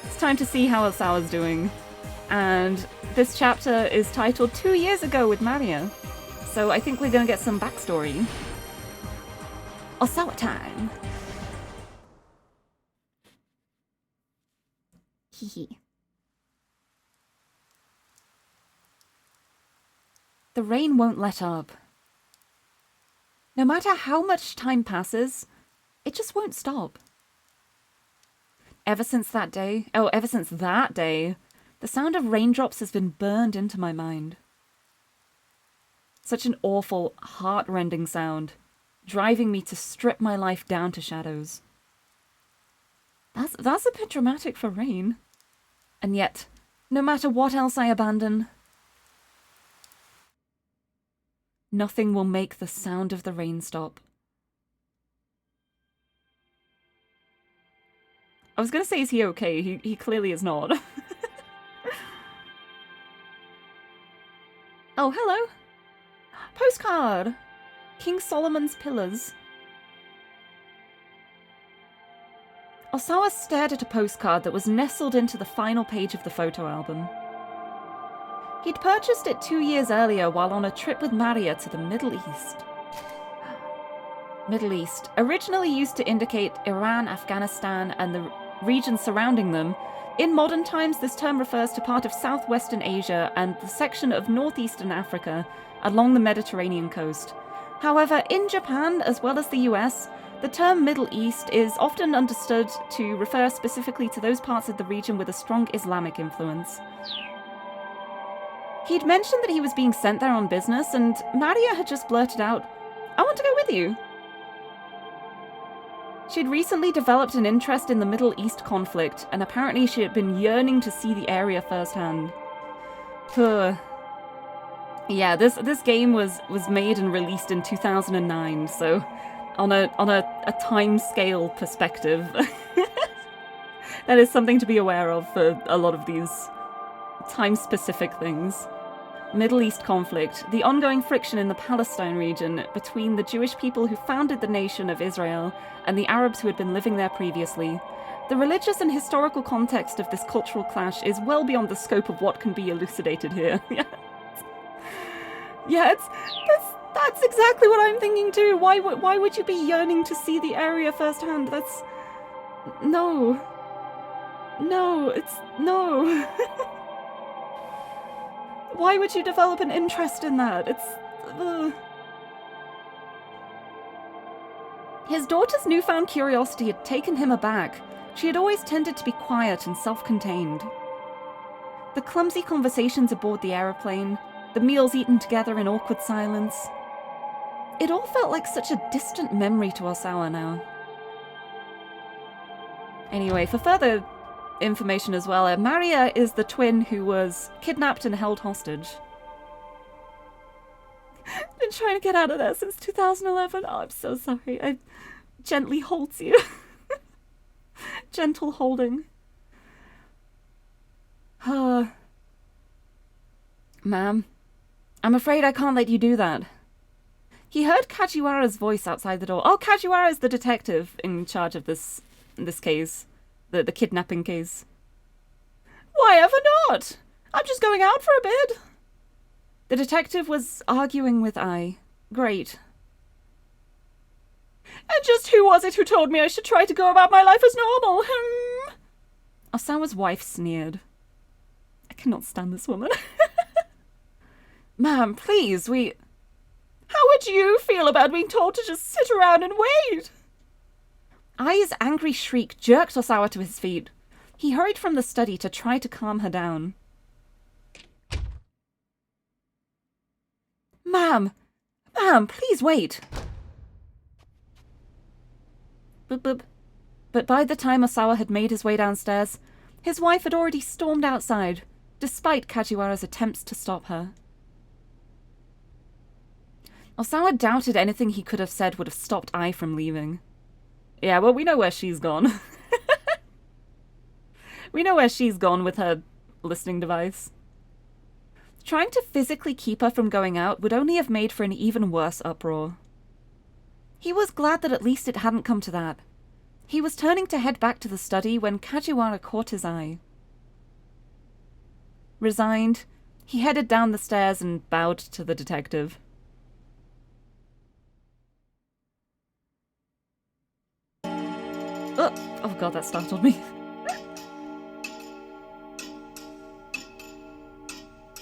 It's time to see how Osawa's doing. And this chapter is titled 2 years ago with Maria. So I think we're gonna get some backstory. Osawa time. Hehe. The rain won't let up. No matter how much time passes, it just won't stop. Ever since that day, the sound of raindrops has been burned into my mind. Such an awful, heart-rending sound, driving me to strip my life down to shadows. That's a bit dramatic for rain. And yet, no matter what else I abandon, nothing will make the sound of the rain stop. I was gonna say, is he okay? He clearly is not. Oh, hello. Postcard! King Solomon's Pillars. Osawa stared at a postcard that was nestled into the final page of the photo album. He'd purchased it 2 years earlier while on a trip with Maria to the Middle East. Middle East, originally used to indicate Iran, Afghanistan, and the region surrounding them, in modern times this term refers to part of southwestern Asia and the section of northeastern Africa along the Mediterranean coast. However, in Japan, as well as the US, the term Middle East is often understood to refer specifically to those parts of the region with a strong Islamic influence. He'd mentioned that he was being sent there on business, and Maria had just blurted out, I want to go with you. She'd recently developed an interest in the Middle East conflict, and apparently she had been yearning to see the area firsthand. Yeah, this game was made and released in 2009, so on a time scale perspective, that is something to be aware of for a lot of these time-specific things. Middle East conflict, the ongoing friction in the Palestine region between the Jewish people who founded the nation of Israel and the Arabs who had been living there previously. The religious and historical context of this cultural clash is well beyond the scope of what can be elucidated here. Yeah, that's exactly what I'm thinking too. Why would you be yearning to see the area firsthand? That's... No. No. Why would you develop an interest in that? It's... His daughter's newfound curiosity had taken him aback. She had always tended to be quiet and self-contained. The clumsy conversations aboard the aeroplane, the meals eaten together in awkward silence. It all felt like such a distant memory to Osawa now. Anyway, for further information as well, Maria is the twin who was kidnapped and held hostage. Been trying to get out of there since 2011. Oh, I'm so sorry. I gently holds you. Gentle holding. Ma'am, I'm afraid I can't let you do that. He heard Kajiwara's voice outside the door. Oh, Kajiwara is the detective in charge of this case. The kidnapping case. Why ever not? I'm just going out for a bit. The detective was arguing with Ai. Great. And just who was it who told me I should try to go about my life as normal? Osawa's wife sneered. I cannot stand this woman. Ma'am, please, How would you feel about being told to just sit around and wait? Ai's angry shriek jerked Osawa to his feet. He hurried from the study to try to calm her down. Ma'am, please wait. But by the time Osawa had made his way downstairs, his wife had already stormed outside, despite Kajiwara's attempts to stop her. Osawa doubted anything he could have said would have stopped Ai from leaving. Yeah, well, we know where she's gone. We know where she's gone with her listening device. Trying to physically keep her from going out would only have made for an even worse uproar. He was glad that at least it hadn't come to that. He was turning to head back to the study when Kajiwara caught his eye. Resigned, he headed down the stairs and bowed to the detective. Oh god, that startled me.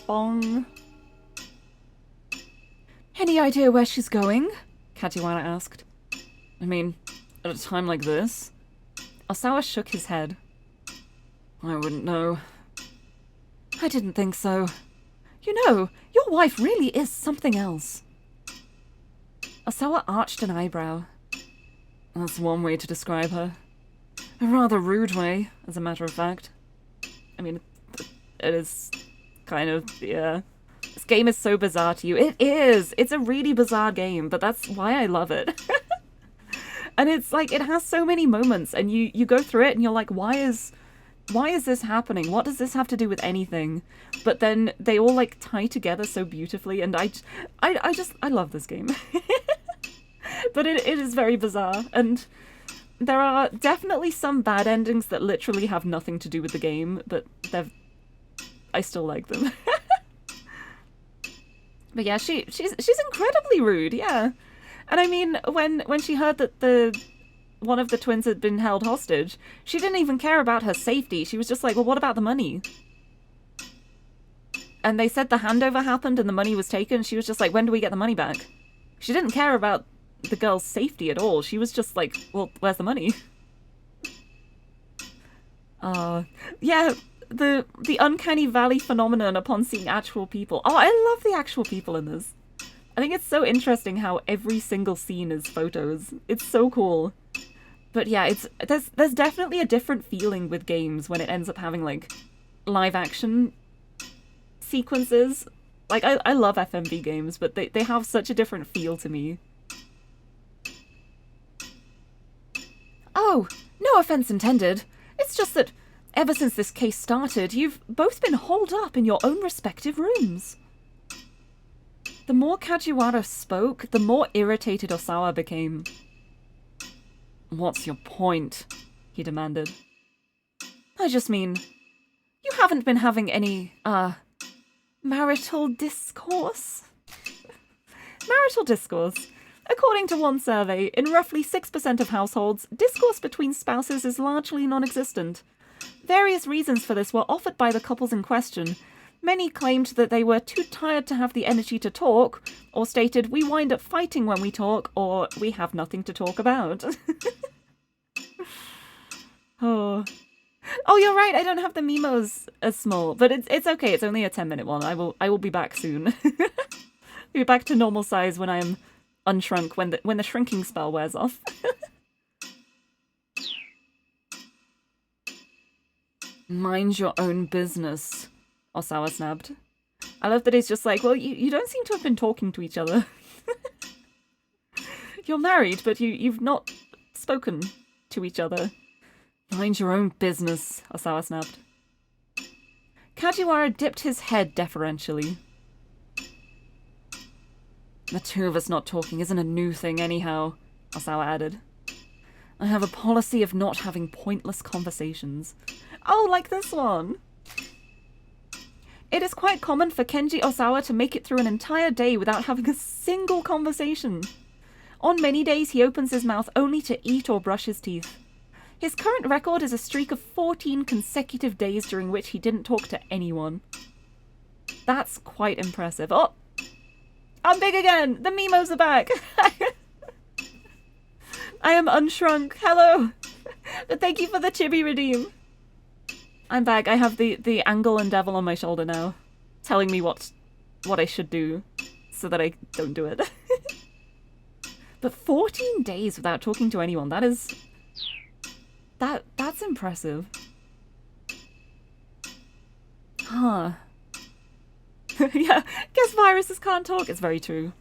Bong. Any idea where she's going? Kajiwara asked. I mean, at a time like this? Osawa shook his head. I wouldn't know. I didn't think so. You know, your wife really is something else. Osawa arched an eyebrow. That's one way to describe her. A rather rude way, as a matter of fact. I mean, it is kind of, yeah. This game is so bizarre to you. It is! It's a really bizarre game, but that's why I love it. And it's like, it has so many moments, and you go through it and you're like, why is this happening? What does this have to do with anything? But then they all like tie together so beautifully, and I love this game. But it is very bizarre, and there are definitely some bad endings that literally have nothing to do with the game, but I still like them. But yeah, she's incredibly rude, yeah. And I mean, when she heard that one of the twins had been held hostage, she didn't even care about her safety. She was just like, well, what about the money? And they said the handover happened and the money was taken. She was just like, when do we get the money back? She didn't care about the girl's safety at all. She was just like, well, where's the money? Yeah, the uncanny valley phenomenon upon seeing actual people. Oh, I love the actual people in this. I think it's so interesting how every single scene is photos. It's so cool. But yeah, there's definitely a different feeling with games when it ends up having, like, live action sequences. Like, I love FMV games, but they have such a different feel to me. Oh, no offense intended. It's just that ever since this case started, you've both been holed up in your own respective rooms. The more Kajiwara spoke, the more irritated Osawa became. What's your point? He demanded. I just mean, you haven't been having any, marital discourse? Marital discourse. According to one survey, in roughly 6% of households, discourse between spouses is largely non-existent. Various reasons for this were offered by the couples in question. Many claimed that they were too tired to have the energy to talk, or stated, we wind up fighting when we talk, or we have nothing to talk about. Oh, you're right, I don't have the Mimos as small, but it's okay, it's only a 10-minute one. I will be back soon. Be back to normal size when I am unshrunk, when the shrinking spell wears off. Mind your own business, Osawa snapped. I love that he's just like, well, you don't seem to have been talking to each other. You're married, but you've not spoken to each other. Mind your own business, Osawa snapped. Kajiwara dipped his head deferentially. The two of us not talking isn't a new thing anyhow, Osawa added. I have a policy of not having pointless conversations. Oh, like this one. It is quite common for Kenji Osawa to make it through an entire day without having a single conversation. On many days, he opens his mouth only to eat or brush his teeth. His current record is a streak of 14 consecutive days during which he didn't talk to anyone. That's quite impressive. Oh! I'm big again! The Mimos are back! I am unshrunk. Hello! But thank you for the chibi redeem. I'm back. I have the angle and devil on my shoulder now, telling me what I should do so that I don't do it. But 14 days without talking to anyone, that's impressive. Huh. Yeah, guess viruses can't talk. It's very true.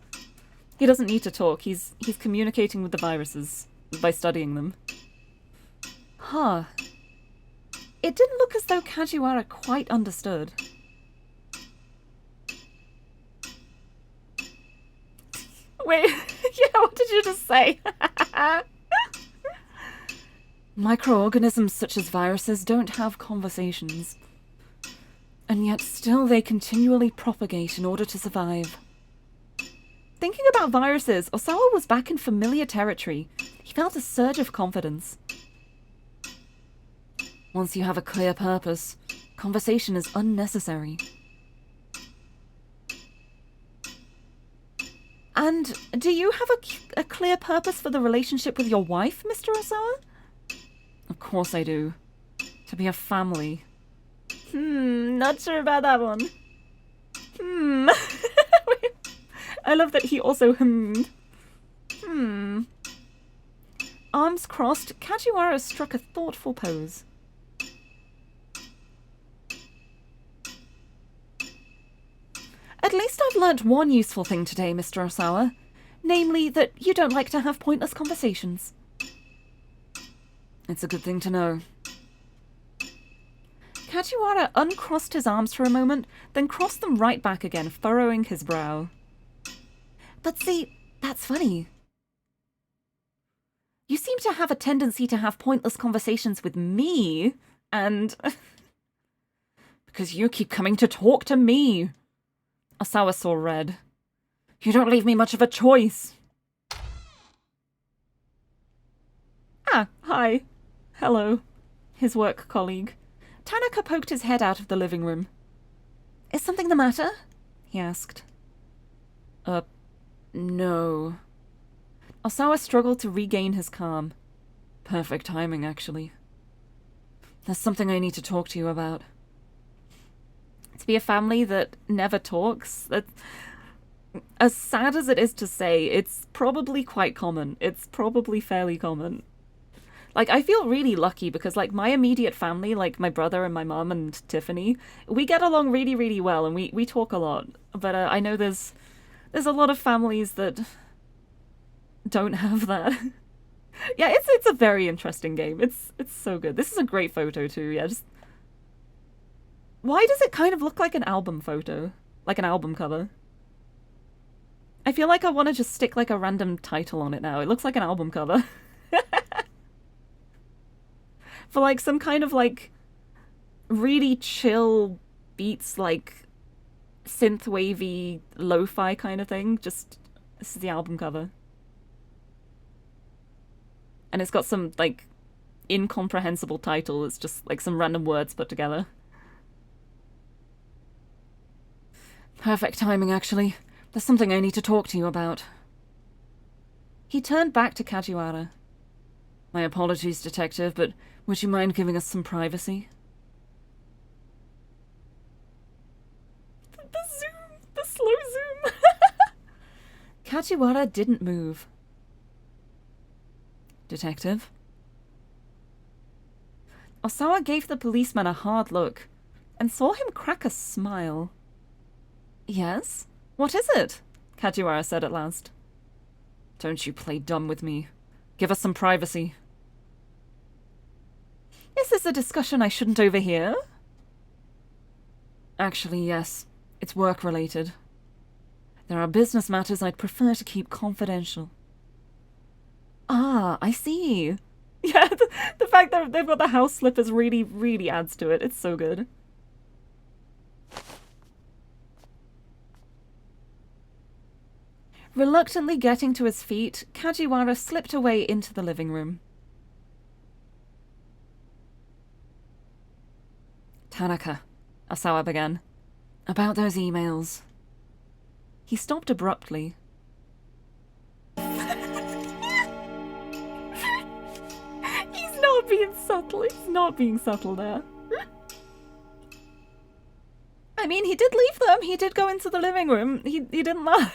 He doesn't need to talk. He's communicating with the viruses by studying them. Huh. It didn't look as though Kajiwara quite understood. Wait, yeah, what did you just say? Microorganisms such as viruses don't have conversations. And yet still they continually propagate in order to survive. Thinking about viruses, Osawa was back in familiar territory. He felt a surge of confidence. Once you have a clear purpose, conversation is unnecessary. And do you have a clear purpose for the relationship with your wife, Mr. Osawa? Of course I do. To be a family. Not sure about that one. I love that he also hummed. Arms crossed, Kajiwara struck a thoughtful pose. At least I've learnt one useful thing today, Mr. Osawa. Namely, that you don't like to have pointless conversations. It's a good thing to know. Kajiwara uncrossed his arms for a moment, then crossed them right back again, furrowing his brow. But see, that's funny. You seem to have a tendency to have pointless conversations with me, and... because you keep coming to talk to me. Osawa saw red. You don't leave me much of a choice. Ah, hi. Hello. His work colleague. Tanaka poked his head out of the living room. Is something the matter? He asked. No. Osawa struggled to regain his calm. Perfect timing, actually. There's something I need to talk to you about. To be a family that never talks, As sad as it is to say, it's probably quite common. It's probably fairly common. Like, I feel really lucky because, like, my immediate family, like my brother and my mum and Tiffany, we get along really, really well, and we talk a lot. But I know there's a lot of families that don't have that. Yeah, it's a very interesting game. It's so good. This is a great photo too. Yeah, just why does it kind of look like an album photo, like an album cover? I feel like I want to just stick like a random title on it now. It looks like an album cover. For like some kind of like really chill beats, like synth wavy lo-fi kind of thing. Just this is the album cover. And it's got some like incomprehensible title. It's just like some random words put together. Perfect timing, actually. There's something I need to talk to you about. He turned back to Kajiwara. My apologies, detective, but would you mind giving us some privacy? The zoom! The slow zoom! Kajiwara didn't move. Detective? Osawa gave the policeman a hard look and saw him crack a smile. Yes? What is it? Kajiwara said at last. Don't you play dumb with me. Give us some privacy. Is this a discussion I shouldn't overhear? Actually, yes. It's work-related. There are business matters I'd prefer to keep confidential. Ah, I see. Yeah, the fact that they've got the house slippers really, really adds to it. It's so good. Reluctantly getting to his feet, Kajiwara slipped away into the living room. Tanaka, Osawa began. About those emails. He stopped abruptly. He's not being subtle. He's not being subtle there. I mean, he did leave them. He did go into the living room. He didn't lie.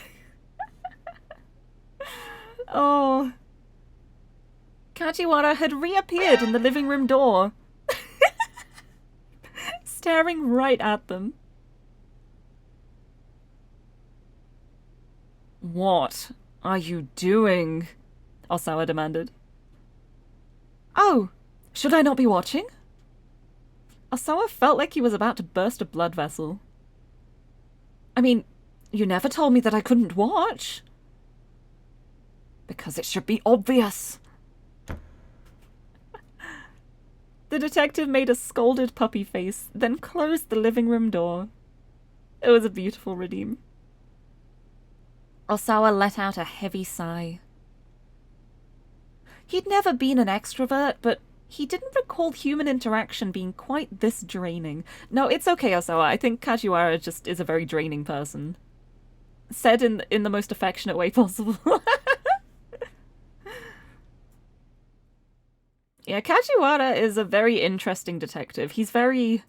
Oh. Kajiwara had reappeared in the living room door. Staring right at them. What are you doing? Osawa demanded. Oh, should I not be watching? Osawa felt like he was about to burst a blood vessel. I mean, you never told me that I couldn't watch. Because it should be obvious. The detective made a scolded puppy face, then closed the living room door. It was a beautiful redeem. Osawa let out a heavy sigh. He'd never been an extrovert, but he didn't recall human interaction being quite this draining. No, it's okay, Osawa. I think Kajiwara just is a very draining person. Said in the most affectionate way possible. Yeah, Kajiwara is a very interesting detective. He's very...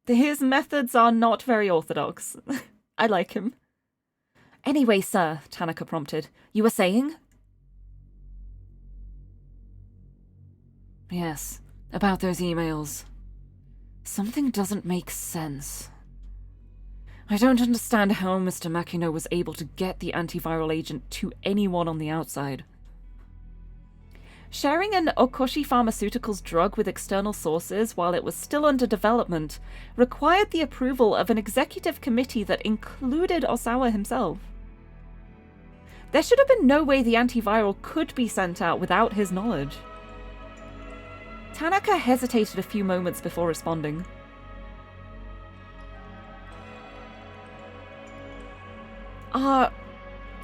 His methods are not very orthodox. I like him. Anyway, sir, Tanaka prompted. You were saying? Yes, about those emails. Something doesn't make sense. I don't understand how Mr. Makino was able to get the antiviral agent to anyone on the outside. Sharing an Okoshi Pharmaceuticals drug with external sources while it was still under development required the approval of an executive committee that included Osawa himself. There should have been no way the antiviral could be sent out without his knowledge. Tanaka hesitated a few moments before responding. Are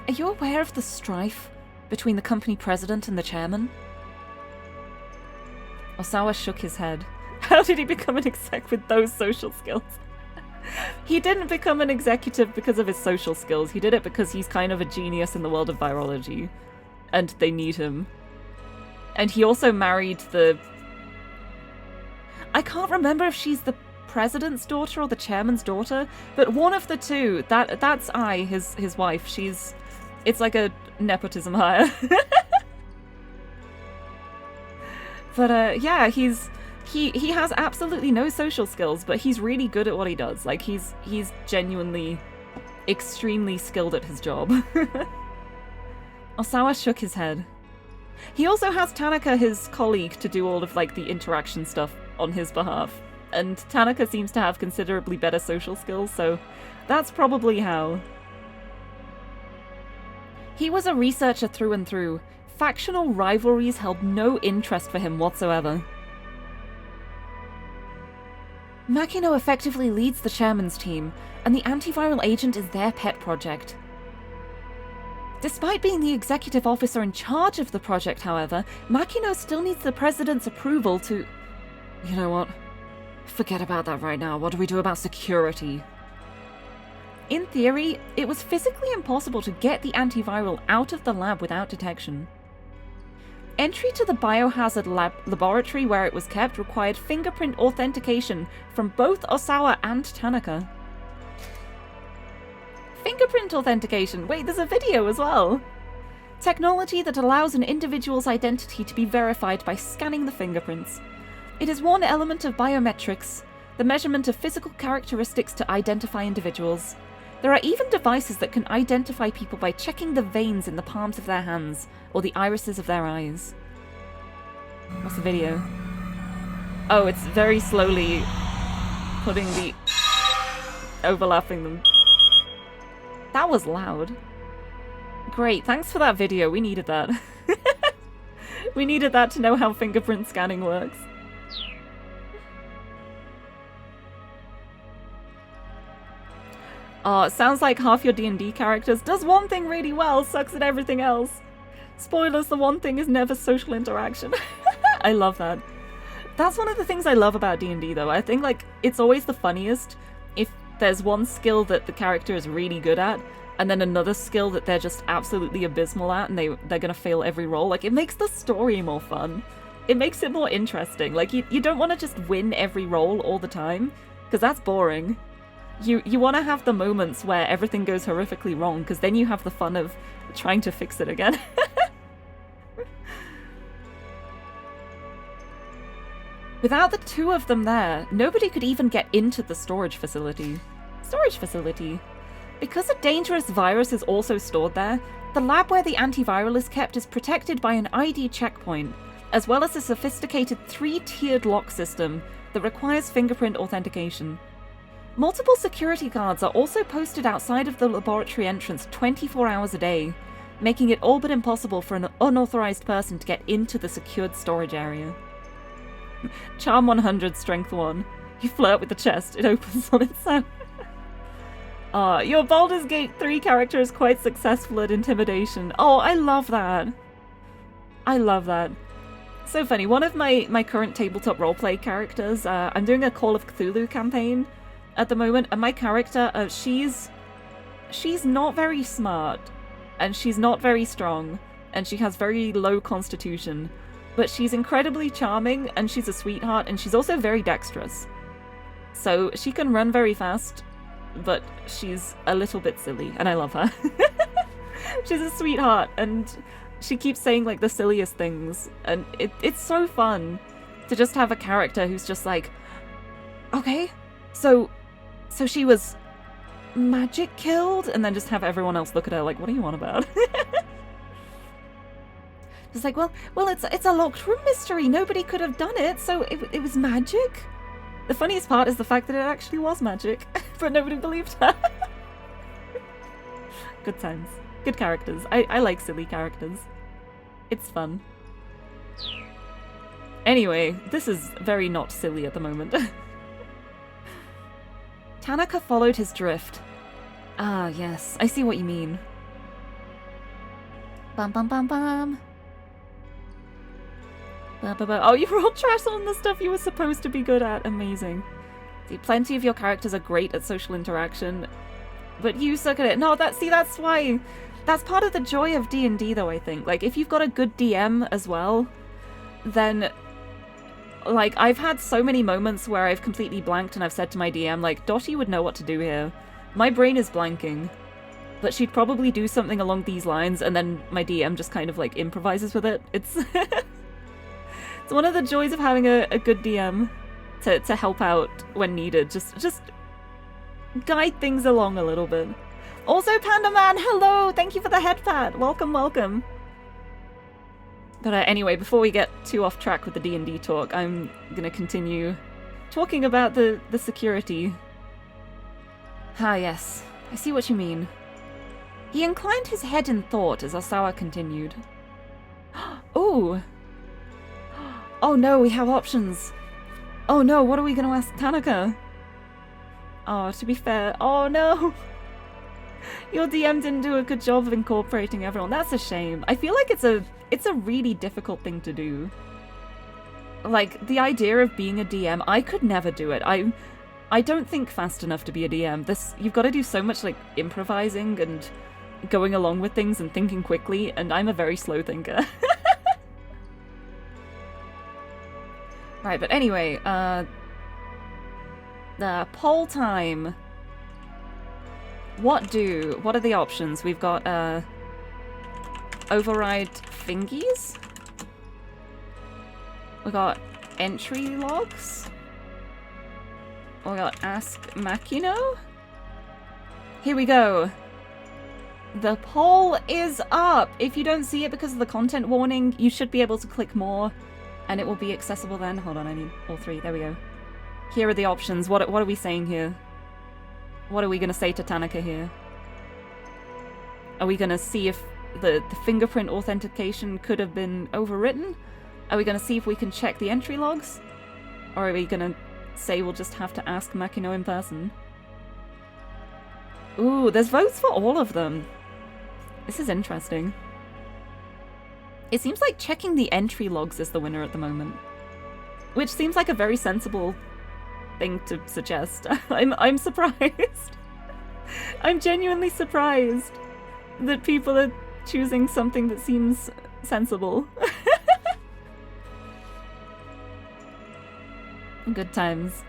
you aware of the strife between the company president and the chairman? Osawa shook his head. How did he become an exec with those social skills? He didn't become an executive because of his social skills. He did it because he's kind of a genius in the world of virology. And they need him. And he also married the... I can't remember if she's the president's daughter or the chairman's daughter, but one of the two. That's his wife. It's like a nepotism hire. But yeah, he has absolutely no social skills, but he's really good at what he does. Like he's genuinely extremely skilled at his job. Osawa shook his head. He also has Tanaka, his colleague, to do all of like the interaction stuff on his behalf. And Tanaka seems to have considerably better social skills, so that's probably how. He was a researcher through and through. Factional rivalries held no interest for him whatsoever. Makino effectively leads the chairman's team, and the antiviral agent is their pet project. Despite being the executive officer in charge of the project, however, Makino still needs the president's approval to... You know what? Forget about that right now. What do we do about security? In theory, it was physically impossible to get the antiviral out of the lab without detection. Entry to the biohazard laboratory where it was kept required fingerprint authentication from both Osawa and Tanaka. Fingerprint authentication! Wait, there's a video as well! Technology that allows an individual's identity to be verified by scanning the fingerprints. It is one element of biometrics, the measurement of physical characteristics to identify individuals. There are even devices that can identify people by checking the veins in the palms of their hands, or the irises of their eyes. What's the video? Oh, it's very slowly putting the... overlapping them. That was loud. Great, thanks for that video, we needed that. We needed that to know how fingerprint scanning works. Oh, it sounds like half your D&D characters does one thing really well, sucks at everything else. Spoilers, the one thing is never social interaction. I love that. That's one of the things I love about D&D though. I think like it's always the funniest if there's one skill that the character is really good at and then another skill that they're just absolutely abysmal at and they're gonna fail every roll. Like it makes the story more fun. It makes it more interesting. Like you don't want to just win every roll all the time because that's boring. You want to have the moments where everything goes horrifically wrong, because then you have the fun of trying to fix it again. Without the two of them there, nobody could even get into the storage facility. Because a dangerous virus is also stored there, the lab where the antiviral is kept is protected by an ID checkpoint, as well as a sophisticated 3-tiered lock system that requires fingerprint authentication. Multiple security guards are also posted outside of the laboratory entrance 24 hours a day, making it all but impossible for an unauthorized person to get into the secured storage area. Charm 100, Strength 1. You flirt with the chest, it opens on its own. Your Baldur's Gate 3 character is quite successful at intimidation. Oh, I love that. I love that. So funny, one of my current tabletop roleplay characters, I'm doing a Call of Cthulhu campaign at the moment, and my character, she's not very smart, and she's not very strong, and she has very low constitution, but she's incredibly charming, and she's a sweetheart, and she's also very dexterous. So she can run very fast, but she's a little bit silly, and I love her. She's a sweetheart, and she keeps saying like the silliest things, and it's so fun to just have a character who's just like, okay, so she was magic killed, and then just have everyone else look at her like, what are you on about? It's like, well, it's a locked room mystery. Nobody could have done it, so it was magic. The funniest part is the fact that it actually was magic, but nobody believed her. Good times. Good characters. I like silly characters. It's fun. Anyway, this is very not silly at the moment. Tanaka followed his drift. Ah, yes, I see what you mean. Bum bum bum bum. Oh, you rolled trash on the stuff you were supposed to be good at. Amazing. See, plenty of your characters are great at social interaction, but you suck at it. No, that's why. That's part of the joy of D&D, though, I think. Like, if you've got a good DM as well, then Like, I've had so many moments where I've completely blanked and I've said to my DM, like, Dottie would know what to do here. My brain is blanking. But she'd probably do something along these lines, and then my DM just kind of, like, improvises with it. It's it's one of the joys of having a good DM to help out when needed. Just guide things along a little bit. Also, Panda Man, hello! Thank you for the head pat. Welcome, welcome. But anyway, before we get too off track with the D&D talk, I'm gonna continue talking about the security. Ah, yes. I see what you mean. He inclined his head in thought as Osawa continued. Oh! Oh no, we have options. Oh no, what are we gonna ask Tanaka? Oh, to be fair, oh no! Your DM didn't do a good job of incorporating everyone. That's a shame. I feel like it's a really difficult thing to do. Like, the idea of being a DM, I could never do it. I don't think fast enough to be a DM. You've got to do so much, like, improvising and going along with things and thinking quickly, and I'm a very slow thinker. Right, but anyway, poll time. What are the options? We've got, override fingies? We got entry logs? We got ask Makino? Here we go. The poll is up! If you don't see it because of the content warning, you should be able to click more, and it will be accessible then. Hold on, I need all three. There we go. Here are the options. What are we saying here? What are we gonna say to Tanaka here? Are we gonna see if the fingerprint authentication could have been overwritten? Are we gonna see if we can check the entry logs? Or are we gonna say we'll just have to ask Makino in person? Ooh, there's votes for all of them. This is interesting. It seems like checking the entry logs is the winner at the moment. Which seems like a very sensible thing to suggest. I'm surprised. I'm genuinely surprised that people are choosing something that seems sensible. Good times.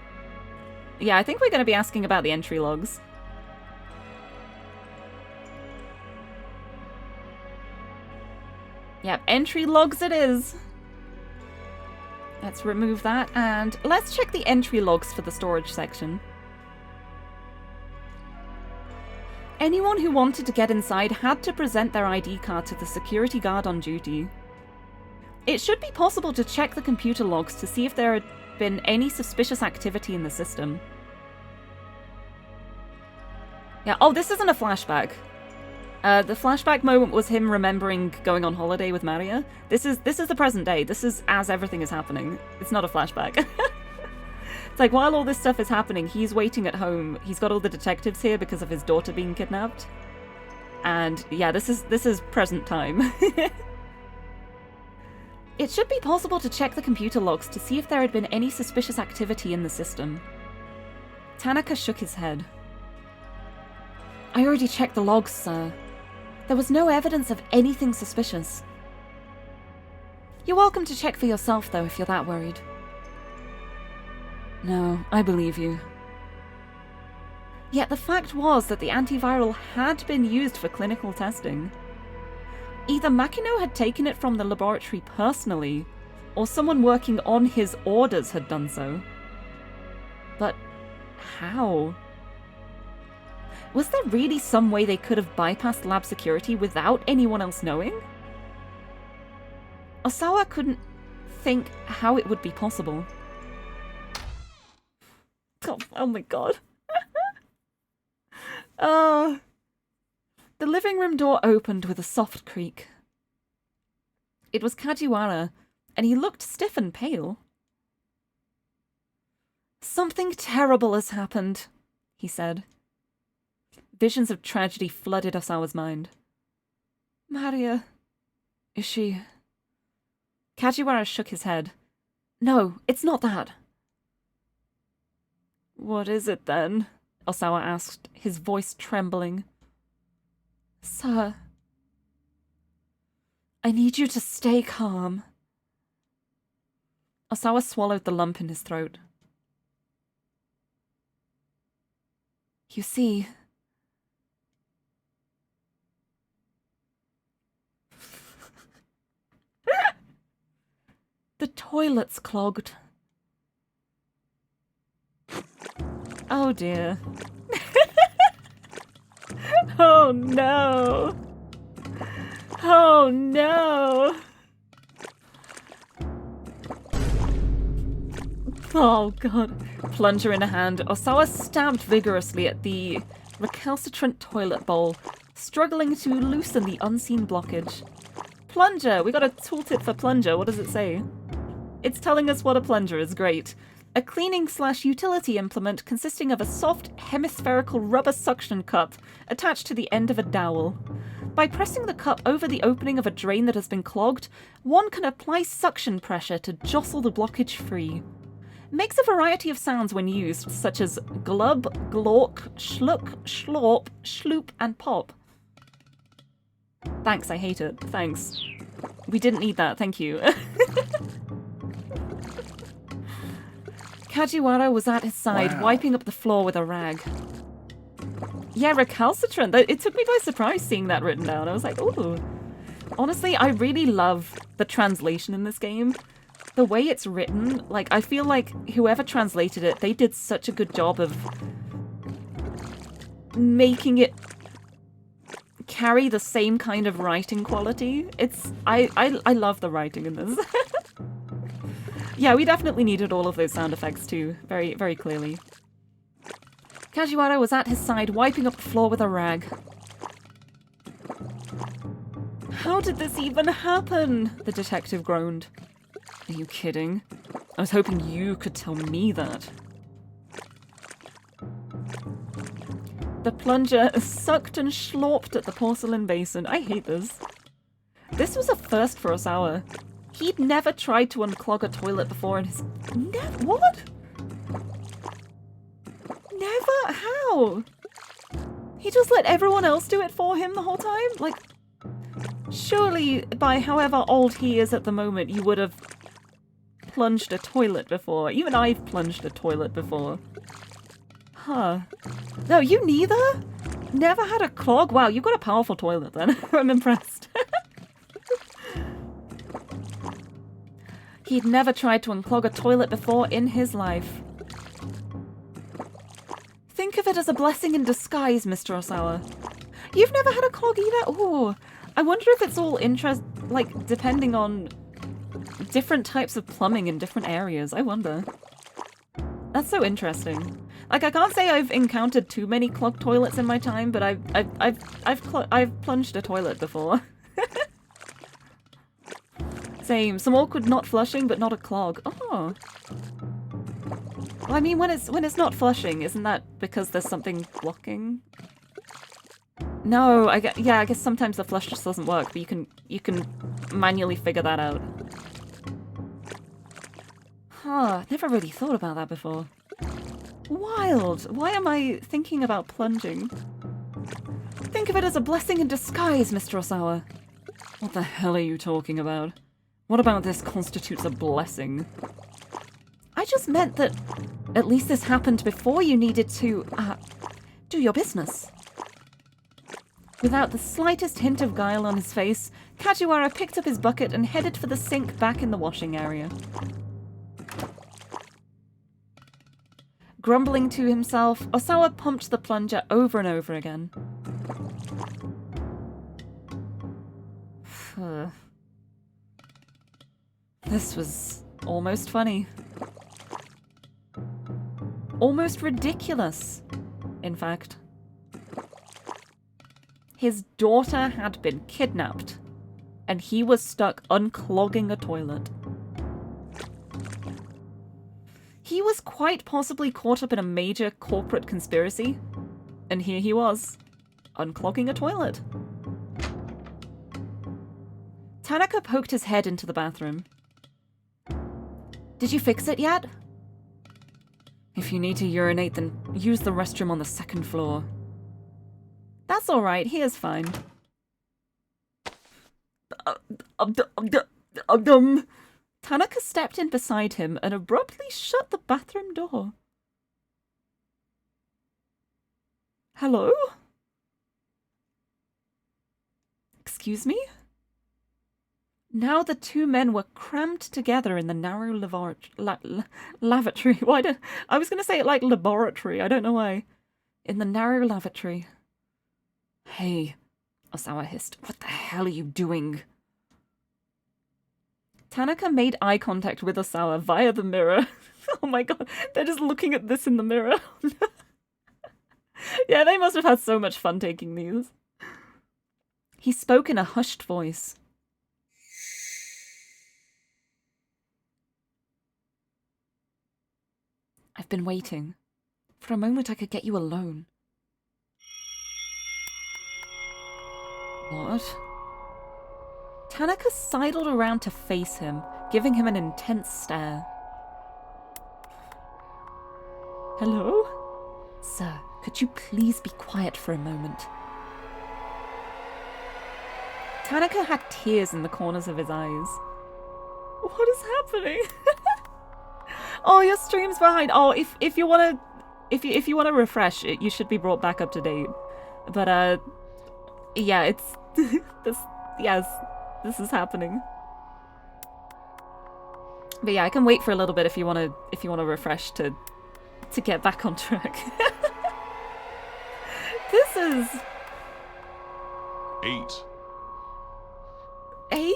Yeah, I think we're going to be asking about the entry logs. Yep, entry logs it is. Let's remove that, and let's check the entry logs for the storage section. Anyone who wanted to get inside had to present their ID card to the security guard on duty. It should be possible to check the computer logs to see if there had been any suspicious activity in the system. Yeah, oh, this isn't a flashback. The flashback moment was him remembering going on holiday with Maria. This is the present day. This is as everything is happening. It's not a flashback. It's like, while all this stuff is happening, he's waiting at home. He's got all the detectives here because of his daughter being kidnapped. And yeah, this is present time. It should be possible to check the computer logs to see if there had been any suspicious activity in the system. Tanaka shook his head. I already checked the logs, sir. There was no evidence of anything suspicious. You're welcome to check for yourself, though, if you're that worried. No, I believe you. Yet the fact was that the antiviral had been used for clinical testing. Either Makino had taken it from the laboratory personally, or someone working on his orders had done so. But how? Was there really some way they could have bypassed lab security without anyone else knowing? Osawa couldn't think how it would be possible. Oh my god. Oh. The living room door opened with a soft creak. It was Kajiwara, and he looked stiff and pale. Something terrible has happened, he said. Visions of tragedy flooded Osawa's mind. Maria... is she... Kajiwara shook his head. No, it's not that. What is it then? Osawa asked, his voice trembling. Sir... I need you to stay calm. Osawa swallowed the lump in his throat. You see... The toilet's clogged. Oh dear. Oh no. Oh no. Oh god. Plunger in a hand, Osawa stabbed vigorously at the recalcitrant toilet bowl, struggling to loosen the unseen blockage. Plunger! We got a tooltip for plunger. What does it say? It's telling us what a plunger is. Great. A cleaning/utility implement consisting of a soft, hemispherical rubber suction cup attached to the end of a dowel. By pressing the cup over the opening of a drain that has been clogged, one can apply suction pressure to jostle the blockage free. Makes a variety of sounds when used, such as glub, glork, schluck, schlorp, schloop, and pop. Thanks, I hate it. Thanks. We didn't need that, thank you. Kajiwara was at his side, wiping up the floor with a rag. Yeah, recalcitrant. It took me by surprise seeing that written down. I was like, ooh. Honestly, I really love the translation in this game. The way it's written, like, I feel like whoever translated it, they did such a good job of making it carry the same kind of writing quality. I love the writing in this. Yeah, we definitely needed all of those sound effects too, very, very clearly. Kajiwara was at his side, wiping up the floor with a rag. How did this even happen? The detective groaned. Are you kidding? I was hoping you could tell me that. The plunger sucked and slurped at the porcelain basin. I hate this. This was a first for Osawa. He'd never tried to unclog a toilet before in his... What? Never? How? He just let everyone else do it for him the whole time? Like, surely by however old he is at the moment, you would have plunged a toilet before. Even I've plunged a toilet before. Huh. No, you neither? Never had a clog? Wow, you've got a powerful toilet then. I'm impressed. He'd never tried to unclog a toilet before in his life. Think of it as a blessing in disguise, Mr. Osawa. You've never had a clog either? Ooh. I wonder if it's all like, depending on different types of plumbing in different areas. I wonder. That's so interesting. Like, I can't say I've encountered too many clogged toilets in my time, but I've plunged a toilet before. Same. Some awkward not flushing, but not a clog. Oh. Well, I mean, when it's not flushing, isn't that because there's something blocking? No, I guess sometimes the flush just doesn't work, but you can manually figure that out. Huh, never really thought about that before. Wild! Why am I thinking about plunging? Think of it as a blessing in disguise, Mr. Osawa. What the hell are you talking about? What about this constitutes a blessing? I just meant that at least this happened before you needed to, do your business. Without the slightest hint of guile on his face, Kajiwara picked up his bucket and headed for the sink back in the washing area. Grumbling to himself, Osawa pumped the plunger over and over again. This was almost funny. Almost ridiculous, in fact. His daughter had been kidnapped, and he was stuck unclogging a toilet. He was quite possibly caught up in a major corporate conspiracy, and here he was, unclogging a toilet. Tanaka poked his head into the bathroom. Did you fix it yet? If you need to urinate, then use the restroom on the second floor. That's alright, he is fine. Tanaka stepped in beside him and abruptly shut the bathroom door. Hello? Excuse me? Now the two men were crammed together in the narrow lavatory. Why I was going to say it like laboratory. I don't know why. In the narrow lavatory. Hey, Osawa hissed. What the hell are you doing? Tanaka made eye contact with Osawa via the mirror. Oh my god, they're just looking at this in the mirror. Yeah, they must have had so much fun taking these. He spoke in a hushed voice. I've been waiting. For a moment I could get you alone. What? Tanaka sidled around to face him, giving him an intense stare. Hello? Sir, could you please be quiet for a moment? Tanaka had tears in the corners of his eyes. What is happening? Oh, your stream's behind. Oh, if you wanna refresh, you should be brought back up to date. But yeah, it's this is happening. But yeah, I can wait for a little bit if you wanna refresh to get back on track. This is 8. 8?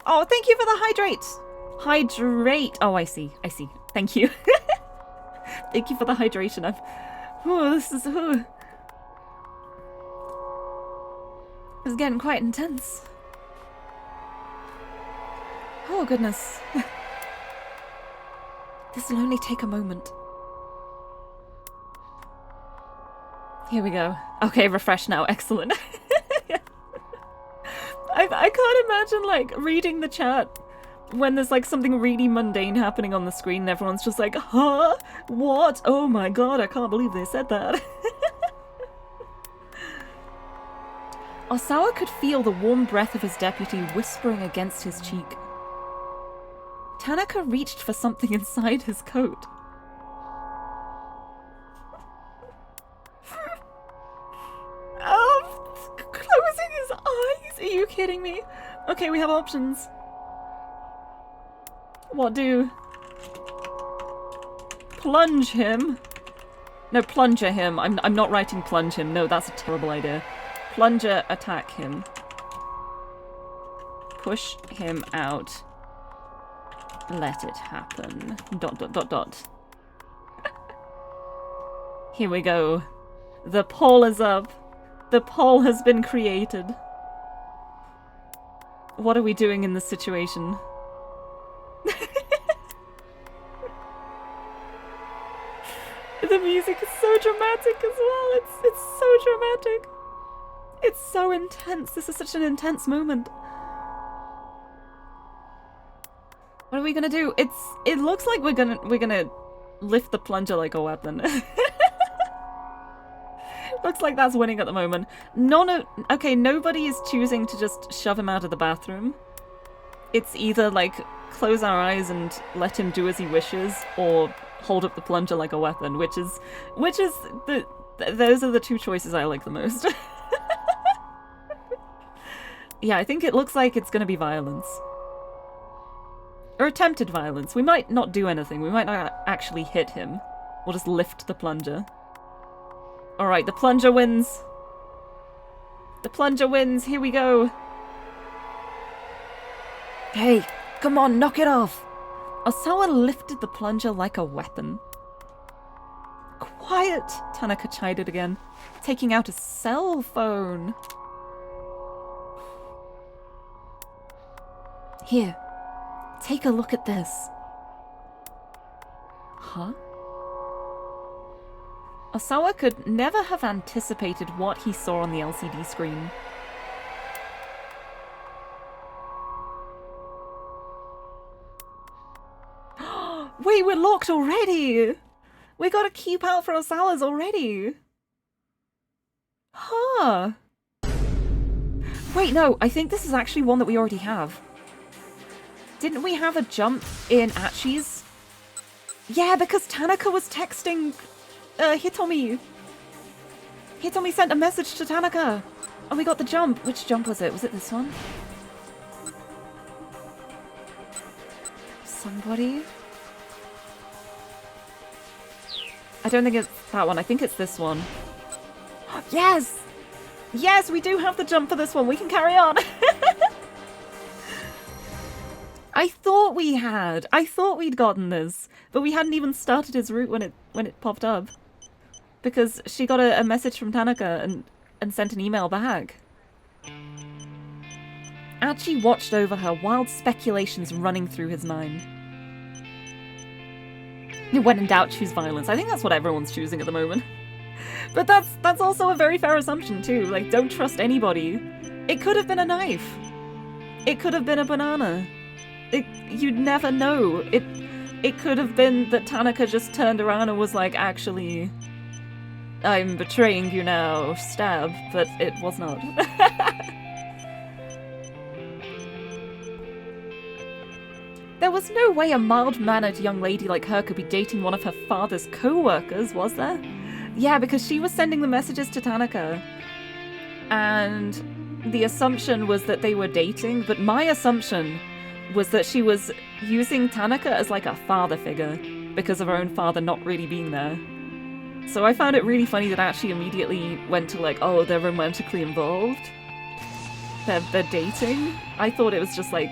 Oh, thank you for the hydrate. Hydrate. Oh, I see. Thank you. Thank you for the hydration. This is getting quite intense. Oh, goodness. This will only take a moment. Here we go. Okay, refresh now. Excellent. I can't imagine, like, reading the chat when there's, like, something really mundane happening on the screen and everyone's just like, huh? What? Oh my god, I can't believe they said that. Osawa could feel the warm breath of his deputy whispering against his cheek. Tanaka reached for something inside his coat. Closing his eyes? Are you kidding me? Okay, we have options. What do? Plunge him? No, plunger him. I'm not writing plunge him. No, that's a terrible idea. Plunger attack him. Push him out. Let it happen. ... Here we go. The poll is up. The poll has been created. What are we doing in this situation? The music is so dramatic as well. It's so dramatic. It's so intense. This is such an intense moment. What are we gonna do? It looks like we're gonna lift the plunger like a weapon. Looks like that's winning at the moment. Okay, nobody is choosing to just shove him out of the bathroom. It's either, like, close our eyes and let him do as he wishes, or hold up the plunger like a weapon, which is those are the two choices I like the most. Yeah, I think it looks like it's gonna be violence. Or attempted violence. We might not do anything. We might not actually hit him. We'll just lift the plunger. Alright, the plunger wins. The plunger wins. Here we go. Hey, come on, knock it off. Osawa lifted the plunger like a weapon. Quiet, Tanaka chided again, taking out a cell phone. Here, take a look at this. Huh? Osawa could never have anticipated what he saw on the LCD screen. Wait, we're locked already! We got a keep out for Osawa's already! Huh. Wait, no, I think this is actually one that we already have. Didn't we have a jump in Achi's? Yeah, because Tanaka was texting Hitomi. Hitomi sent a message to Tanaka. And we got the jump. Which jump was it? Was it this one? Somebody? I don't think it's that one. I think it's this one. Yes! Yes, we do have the jump for this one. We can carry on. I thought we had. I thought we'd gotten this. But we hadn't even started his route when it popped up. Because she got a message from Tanaka and sent an email back. Achi watched over her, wild speculations running through his mind. When in doubt, choose violence. I think that's what everyone's choosing at the moment. But that's also a very fair assumption too. Like, don't trust anybody. It could have been a knife. It could have been a banana. You'd never know. It could have been that Tanaka just turned around and was like, actually, I'm betraying you now, stab, but it was not. There was no way a mild-mannered young lady like her could be dating one of her father's co-workers, was there? Yeah, because she was sending the messages to Tanaka. And the assumption was that they were dating, but my assumption was that she was using Tanaka as like a father figure because of her own father not really being there. So I found it really funny that Achi immediately went to like, oh, they're romantically involved. They're dating. I thought it was just like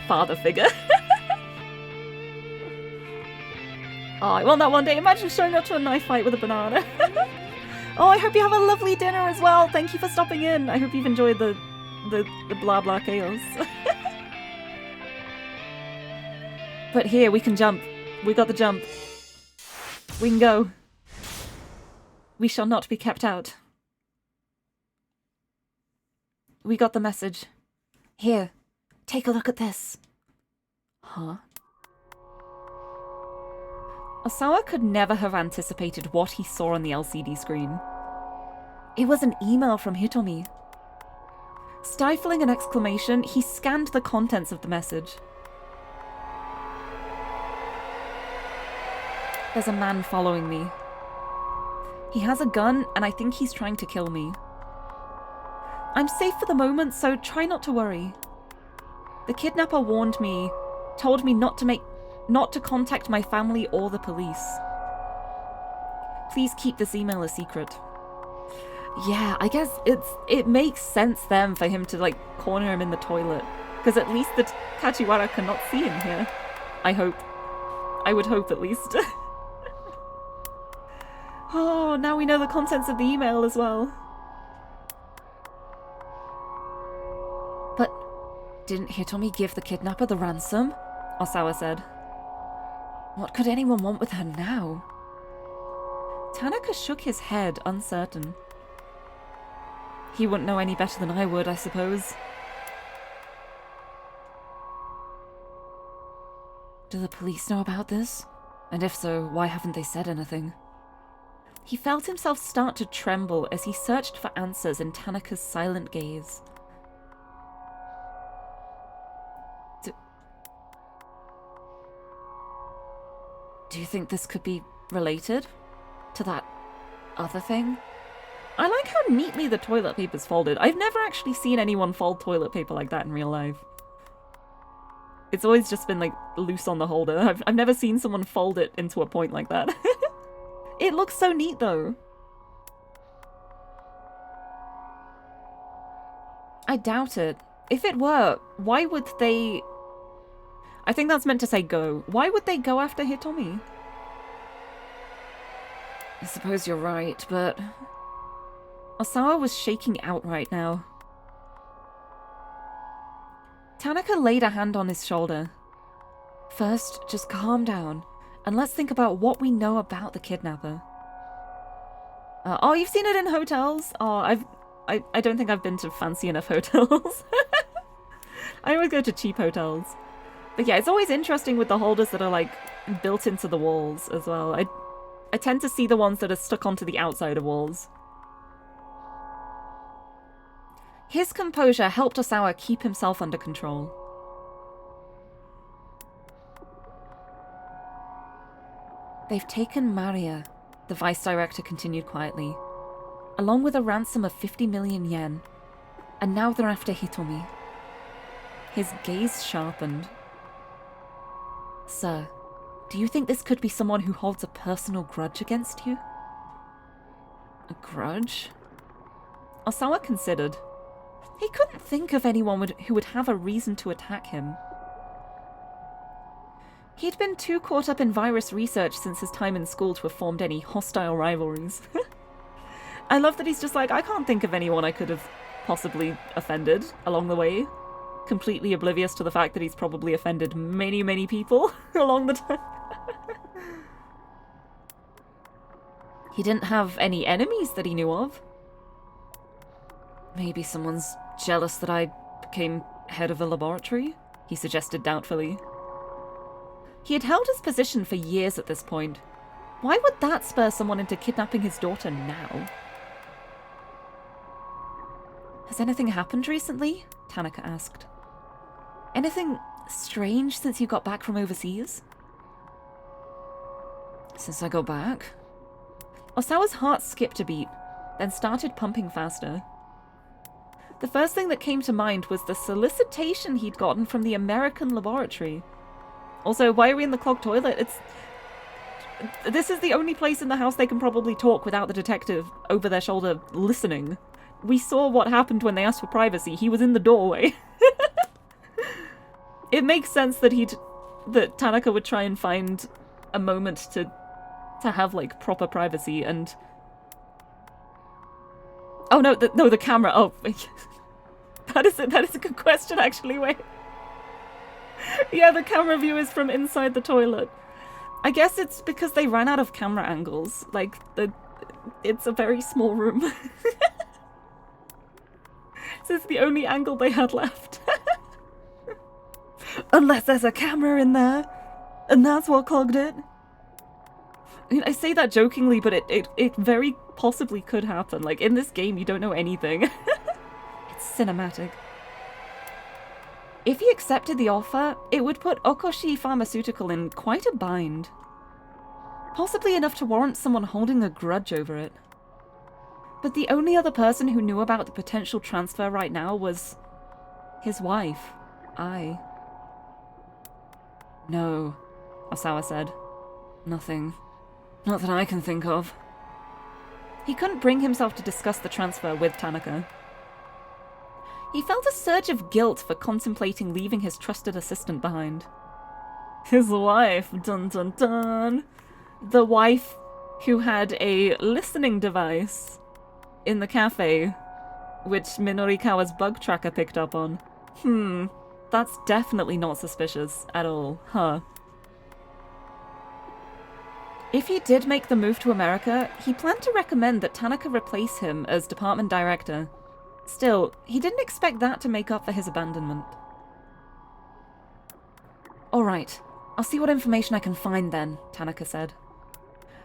father figure. Oh, I want that one day. Imagine showing up to a knife fight with a banana. Oh, I hope you have a lovely dinner as well. Thank you for stopping in. I hope you've enjoyed the blah blah chaos. But here, we can jump. We got the jump. We can go. We shall not be kept out. We got the message. Here, take a look at this. Huh? Osawa could never have anticipated what he saw on the LCD screen. It was an email from Hitomi. Stifling an exclamation, he scanned the contents of the message. There's a man following me. He has a gun, and I think he's trying to kill me. I'm safe for the moment, so try not to worry. The kidnapper warned me, told me not to contact my family or the police. Please keep this email a secret. Yeah, I guess it makes sense then for him to like corner him in the toilet, because at least the Kachiwara cannot see him here. I hope. I would hope at least. Oh, now we know the contents of the email as well. But didn't Hitomi give the kidnapper the ransom? Osawa said. What could anyone want with her now? Tanaka shook his head, uncertain. He wouldn't know any better than I would, I suppose. Do the police know about this? And if so, why haven't they said anything? He felt himself start to tremble as he searched for answers in Tanaka's silent gaze. Do you think this could be related to that other thing? I like how neatly the toilet paper's folded. I've never actually seen anyone fold toilet paper like that in real life. It's always just been like loose on the holder. I've never seen someone fold it into a point like that. It looks so neat though. I doubt it. If it were, why would they... I think that's meant to say go. Why would they go after Hitomi? I suppose you're right, but... Osawa was shaking outright now. Tanaka laid a hand on his shoulder. First, just calm down, and let's think about what we know about the kidnapper. Oh, you've seen it in hotels? Oh, I don't think I've been to fancy enough hotels. I always go to cheap hotels. But yeah, it's always interesting with the holders that are like built into the walls as well. I tend to see the ones that are stuck onto the outside of walls. His composure helped Osawa keep himself under control. They've taken Maria, the vice director continued quietly, along with a ransom of 50 million yen, and now they're after Hitomi. His gaze sharpened. Sir, do you think this could be someone who holds a personal grudge against you? A grudge? Osawa considered. He couldn't think of anyone who would have a reason to attack him. He'd been too caught up in virus research since his time in school to have formed any hostile rivalries. I love that he's just like, I can't think of anyone I could have possibly offended along the way. Completely oblivious to the fact that he's probably offended many, many people along the time. He didn't have any enemies that he knew of. Maybe someone's jealous that I became head of a laboratory, he suggested doubtfully. He had held his position for years at this point. Why would that spur someone into kidnapping his daughter now? Has anything happened recently? Tanaka asked. Anything strange since you got back from overseas? Since I got back? Osawa's heart skipped a beat, then started pumping faster. The first thing that came to mind was the solicitation he'd gotten from the American laboratory. Also, why are we in the clogged toilet? This is the only place in the house they can probably talk without the detective over their shoulder listening. We saw what happened when they asked for privacy. He was in the doorway. It makes sense that Tanaka would try and find a moment to have like proper privacy and. Oh no, the camera. Oh, that is a good question actually. Wait. Yeah, the camera view is from inside the toilet. I guess it's because they ran out of camera angles. Like, it's a very small room. So it's the only angle they had left. Unless there's a camera in there. And that's what clogged it. I mean, I say that jokingly, but it very possibly could happen. Like, in this game, you don't know anything. It's cinematic. If he accepted the offer, it would put Okoshi Pharmaceutical in quite a bind. Possibly enough to warrant someone holding a grudge over it. But the only other person who knew about the potential transfer right now was his wife, Ai. No, Osawa said. Nothing. Not that I can think of. He couldn't bring himself to discuss the transfer with Tanaka. He felt a surge of guilt for contemplating leaving his trusted assistant behind. His wife, dun dun dun. The wife who had a listening device in the cafe, which Minorikawa's bug tracker picked up on. That's definitely not suspicious at all, huh? If he did make the move to America, he planned to recommend that Tanaka replace him as department director. Still, he didn't expect that to make up for his abandonment. Alright, I'll see what information I can find then, Tanaka said.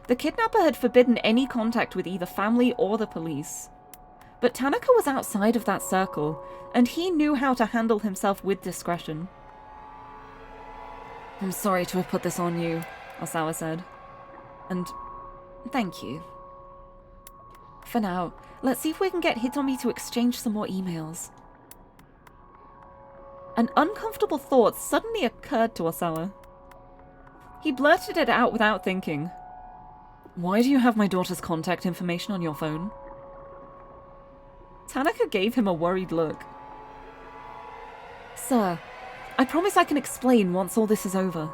The kidnapper had forbidden any contact with either family or the police. But Tanaka was outside of that circle, and he knew how to handle himself with discretion. I'm sorry to have put this on you, Osawa said. And thank you. For now, let's see if we can get Hitomi to exchange some more emails. An uncomfortable thought suddenly occurred to Osawa. He blurted it out without thinking. Why do you have my daughter's contact information on your phone? Tanaka gave him a worried look. Sir, I promise I can explain once all this is over.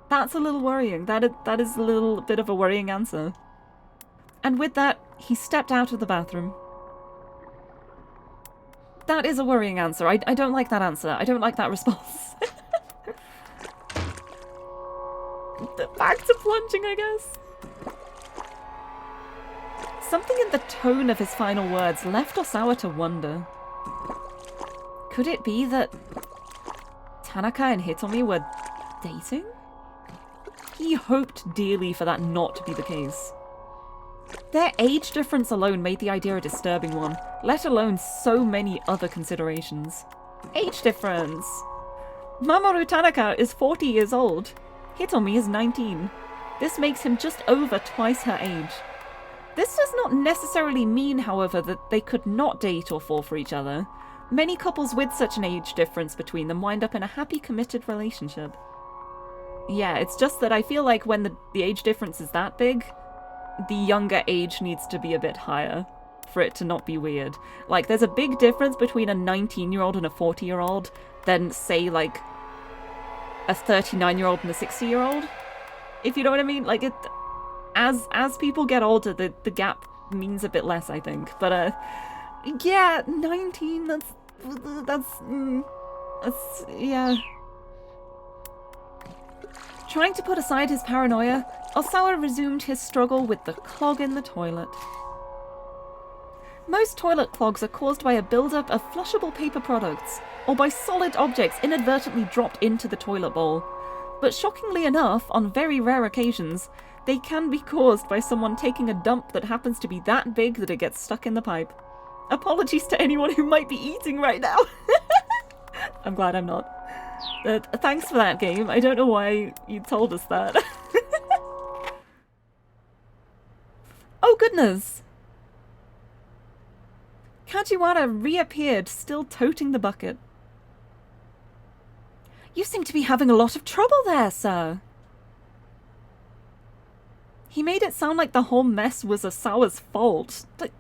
That's a little worrying. That is a little bit of a worrying answer. And with that, he stepped out of the bathroom. That is a worrying answer. I don't like that answer. I don't like that response. Back to plunging, I guess. Something in the tone of his final words left Osawa to wonder. Could it be that Tanaka and Hitomi were dating? He hoped dearly for that not to be the case. Their age difference alone made the idea a disturbing one, let alone so many other considerations. Age difference! Mamoru Tanaka is 40 years old. Hitomi is 19. This makes him just over twice her age. This does not necessarily mean, however, that they could not date or fall for each other. Many couples with such an age difference between them wind up in a happy, committed relationship. Yeah, it's just that I feel like when the age difference is that big, the younger age needs to be a bit higher for it to not be weird. Like, there's a big difference between a 19-year-old and a 40-year-old than, say, like, a 39-year-old and a 60-year-old. If you know what I mean? Like, as people get older, the gap means a bit less, I think. But, yeah, 19, that's, yeah. Trying to put aside his paranoia, Osawa resumed his struggle with the clog in the toilet. Most toilet clogs are caused by a buildup of flushable paper products, or by solid objects inadvertently dropped into the toilet bowl. But shockingly enough, on very rare occasions, they can be caused by someone taking a dump that happens to be that big that it gets stuck in the pipe. Apologies to anyone who might be eating right now. I'm glad I'm not. Thanks for that, game. I don't know why you told us that. Oh, goodness! Kajiwara reappeared, still toting the bucket. You seem to be having a lot of trouble there, sir. He made it sound like the whole mess was Osawa's fault. But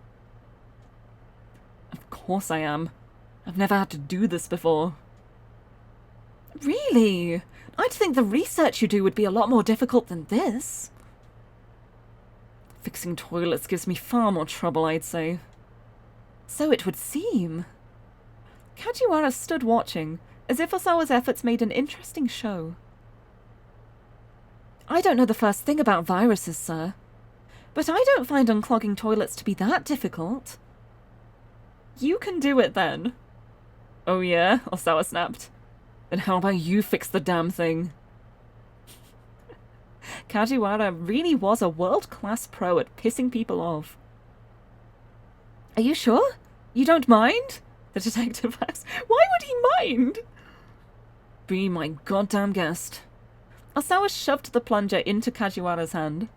of course I am. I've never had to do this before. Really? I'd think the research you do would be a lot more difficult than this. Fixing toilets gives me far more trouble, I'd say. So it would seem. Kajiwara stood watching, as if Osawa's efforts made an interesting show. I don't know the first thing about viruses, sir. But I don't find unclogging toilets to be that difficult. You can do it, then. Oh yeah? Osawa snapped. Then how about you fix the damn thing? Kajiwara really was a world-class pro at pissing people off. Are you sure? You don't mind? The detective asked. Why would he mind? Be my goddamn guest. Osawa shoved the plunger into Kajiwara's hand.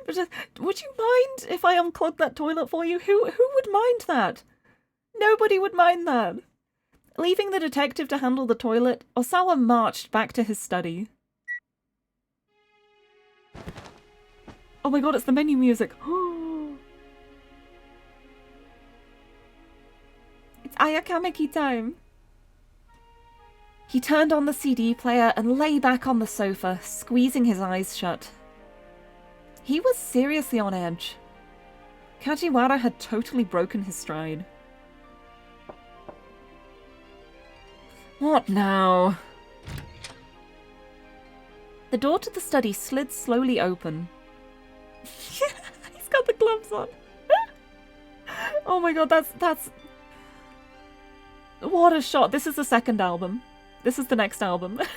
But, would you mind if I unclogged that toilet for you? Who would mind that? Nobody would mind that. Leaving the detective to handle the toilet, Osawa marched back to his study. Oh my god, it's the menu music. It's Ayakameki time. He turned on the CD player and lay back on the sofa, squeezing his eyes shut. He was seriously on edge. Kajiwara had totally broken his stride. What now? The door to the study slid slowly open. He's got the gloves on. Oh my god, that's... What a shot. This is the second album. This is the next album. Look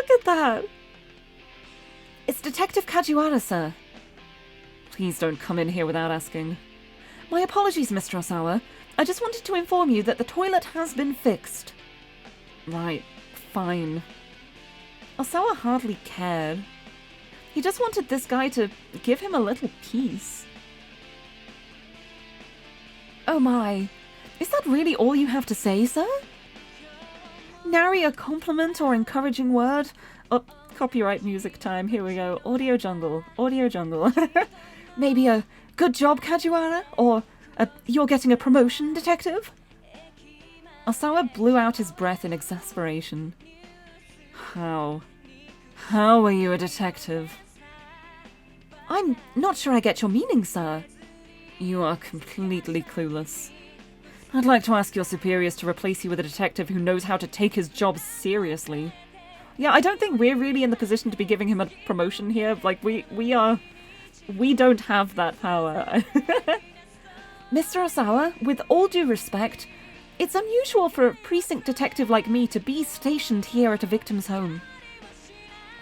at that. It's Detective Kajiwara, sir. Please don't come in here without asking. My apologies, Mr. Osawa. I just wanted to inform you that the toilet has been fixed. Right, fine. Osawa hardly cared. He just wanted this guy to give him a little peace. Oh my. Is that really all you have to say, sir? Nary a compliment or encouraging word? Oh, copyright music time. Here we go. Audio jungle. Audio jungle. Maybe a good job, Kajiwara? Or you're getting a promotion, detective? Osawa blew out his breath in exasperation. How? How are you a detective? I'm not sure I get your meaning, sir. You are completely clueless. I'd like to ask your superiors to replace you with a detective who knows how to take his job seriously. Yeah, I don't think we're really in the position to be giving him a promotion here. Like, we don't have that power. Mr. Osawa, with all due respect, It's unusual for a precinct detective like me to be stationed here at a victim's home.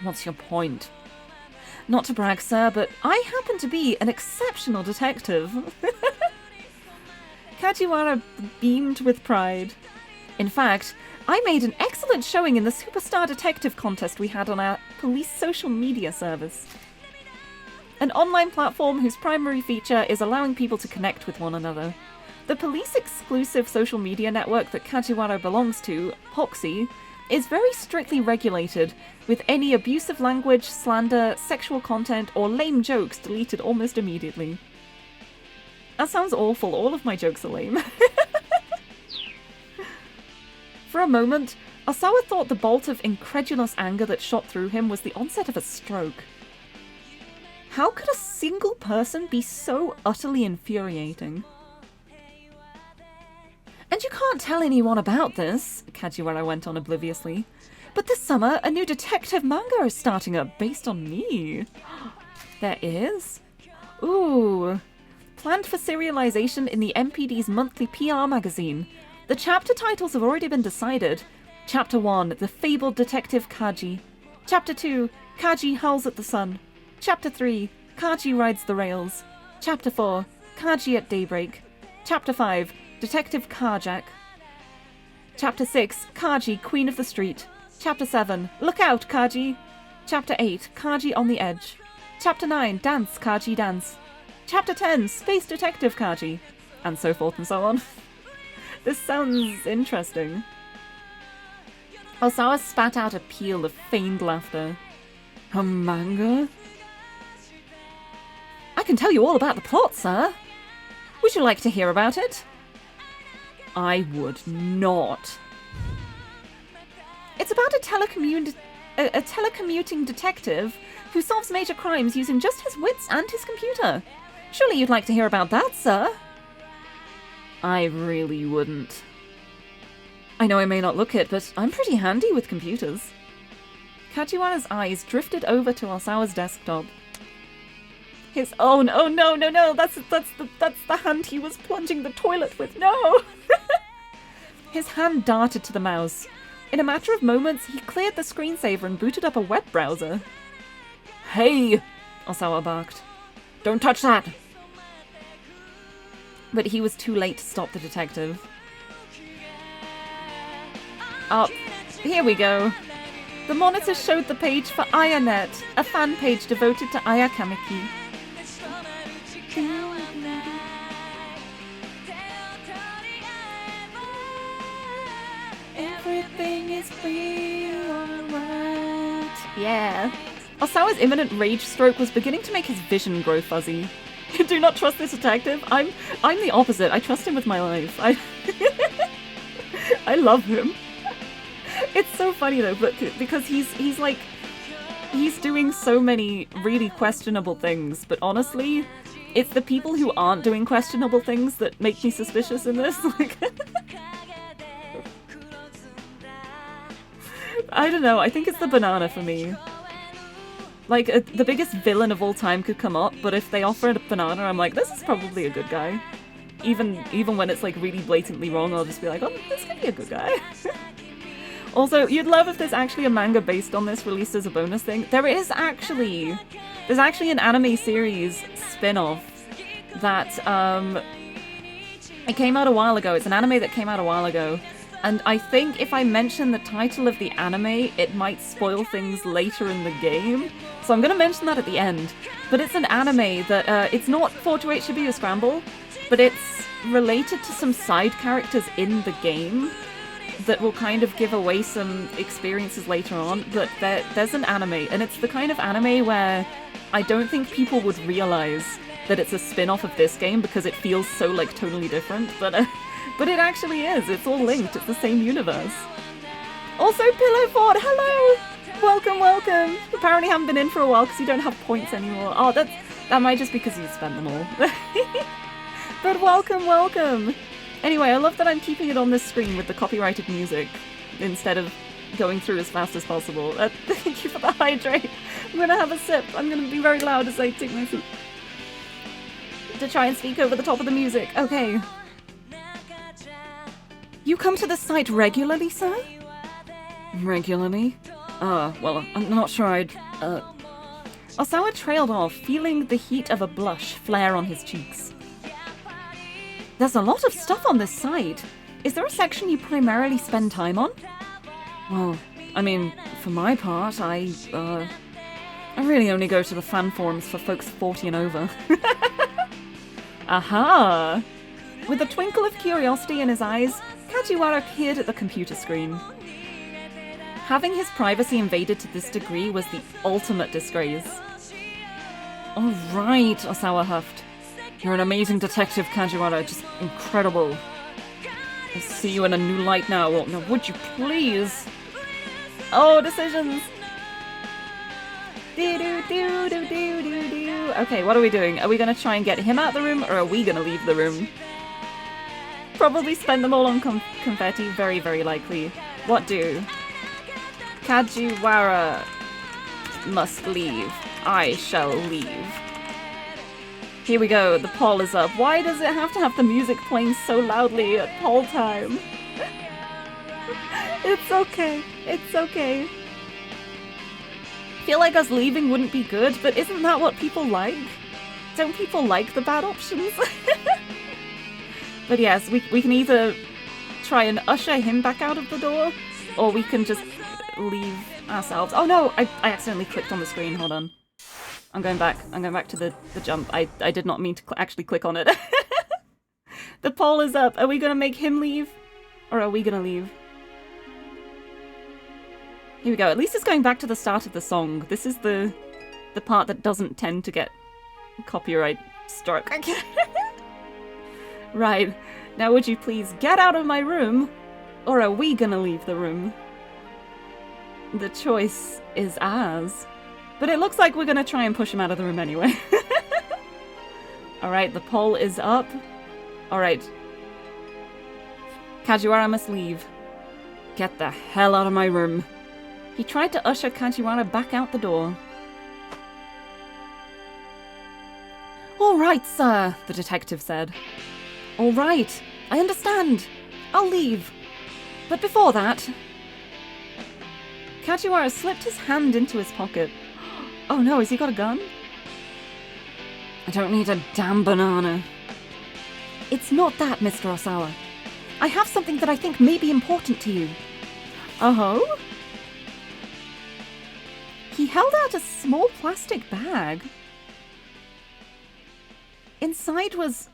What's your point? Not to brag, sir, but I happen to be an exceptional detective. Kajiwara beamed with pride. In fact, I made an excellent showing in the Superstar Detective contest we had on our police social media service. An online platform whose primary feature is allowing people to connect with one another. The police-exclusive social media network that Kajiwara belongs to, Poxy, is very strictly regulated, with any abusive language, slander, sexual content, or lame jokes deleted almost immediately. That sounds awful, all of my jokes are lame. For a moment, Osawa thought the bolt of incredulous anger that shot through him was the onset of a stroke. How could a single person be so utterly infuriating? And you can't tell anyone about this, Kajiwara went on obliviously. But this summer, a new detective manga is starting up based on me. There is? Ooh. Planned for serialization in the MPD's monthly PR magazine. The chapter titles have already been decided. Chapter 1, The Fabled Detective Kaji. Chapter 2, Kaji Howls at the Sun. Chapter 3, Kaji Rides the Rails. Chapter 4, Kaji at Daybreak. Chapter 5, Detective Carjack. Chapter 6, Kaji, Queen of the Street. Chapter 7, Look Out, Kaji. Chapter 8, Kaji on the Edge. Chapter 9, Dance, Kaji, Dance. Chapter 10, Space Detective Kaji. And so forth and so on. This sounds interesting. Osawa spat out a peal of feigned laughter. A manga? I can tell you all about the plot, sir. Would you like to hear about it? I would not. It's about a telecommuting detective who solves major crimes using just his wits and his computer. Surely you'd like to hear about that, sir? I really wouldn't. I know I may not look it, but I'm pretty handy with computers. Kajiwara's eyes drifted over to Osawa's desktop. Oh no, that's the hand he was plunging the toilet with, no! His hand darted to the mouse. In a matter of moments, he cleared the screensaver and booted up a web browser. Hey! Osawa barked. Don't touch that! But he was too late to stop the detective. Oh, here we go. The monitor showed the page for AyaNet, a fan page devoted to Aya Kameki. Everything is real, alright. Yeah. Osawa's imminent rage stroke was beginning to make his vision grow fuzzy. Do not trust this detective. I'm the opposite. I trust him with my life. I love him. It's so funny though, but because he's doing so many really questionable things, but honestly, it's the people who aren't doing questionable things that make me suspicious in this. Like, I don't know, I think it's the banana for me. Like, the biggest villain of all time could come up, but if they offer a banana, I'm like, this is probably a good guy. Even when it's like really blatantly wrong, I'll just be like, oh, this could be a good guy. Also, you'd love if there's actually a manga based on this released as a bonus thing. There's actually an anime series spin-off that, it came out a while ago. It's an anime that came out a while ago. And I think if I mention the title of the anime, it might spoil things later in the game. So I'm going to mention that at the end. But it's an anime that, it's not 428 Shibuya Scramble, but it's related to some side characters in the game that will kind of give away some experiences later on. But there's an anime, and it's the kind of anime where I don't think people would realize that it's a spin-off of this game because it feels so, like, totally different. But it actually is. It's all linked. It's the same universe. Also, Pillow Ford, hello! Welcome, welcome! Apparently haven't been in for a while because you don't have points anymore. Oh, that might just be because you spent them all. But welcome, welcome! Anyway, I love that I'm keeping it on this screen with the copyrighted music instead of going through as fast as possible. Thank you for the hydrate. I'm gonna have a sip. I'm gonna be very loud as I take my sip. To try and speak over the top of the music. Okay. You come to the site regularly, sir? Regularly? Well, I'm not sure I'd, Osawa trailed off, feeling the heat of a blush flare on his cheeks. There's a lot of stuff on this site. Is there a section you primarily spend time on? Well, I mean, for my part, I really only go to the fan forums for folks 40 and over. Aha! With a twinkle of curiosity in his eyes, Kajiwara peered at the computer screen. Having his privacy invaded to this degree was the ultimate disgrace. All right, Osawa huffed. You're an amazing detective, Kajiwara. Just incredible. I see you in a new light now. Well, now, would you please? Oh, decisions. Do-do-do-do-do-do-do. Okay, what are we doing? Are we going to try and get him out of the room, or are we going to leave the room? Probably spend them all on confetti. Very, very likely. What do? Kajiwara must leave. I shall leave. Here we go, the poll is up. Why does it have to have the music playing so loudly at poll time? It's okay, it's okay. Feel like us leaving wouldn't be good, but isn't that what people like? Don't people like the bad options? But yes, we can either try and usher him back out of the door, or we can just leave ourselves. Oh no, I accidentally clicked on the screen, hold on. I'm going back to the jump. I did not mean to actually click on it. The poll is up. Are we gonna make him leave? Or are we gonna leave? Here we go. At least it's going back to the start of the song. This is the part that doesn't tend to get copyright struck. Right. Now would you please get out of my room? Or are we gonna leave the room? The choice is ours. But it looks like we're gonna try and push him out of the room anyway. Alright, the poll is up. Alright. Kajiwara must leave. Get the hell out of my room. He tried to usher Kajiwara back out the door. Alright, sir, the detective said. Alright, I understand. I'll leave. But before that... Kajiwara slipped his hand into his pocket. Oh no, has he got a gun? I don't need a damn banana. It's not that, Mr. Osawa. I have something that I think may be important to you. Oh? He held out a small plastic bag. Inside was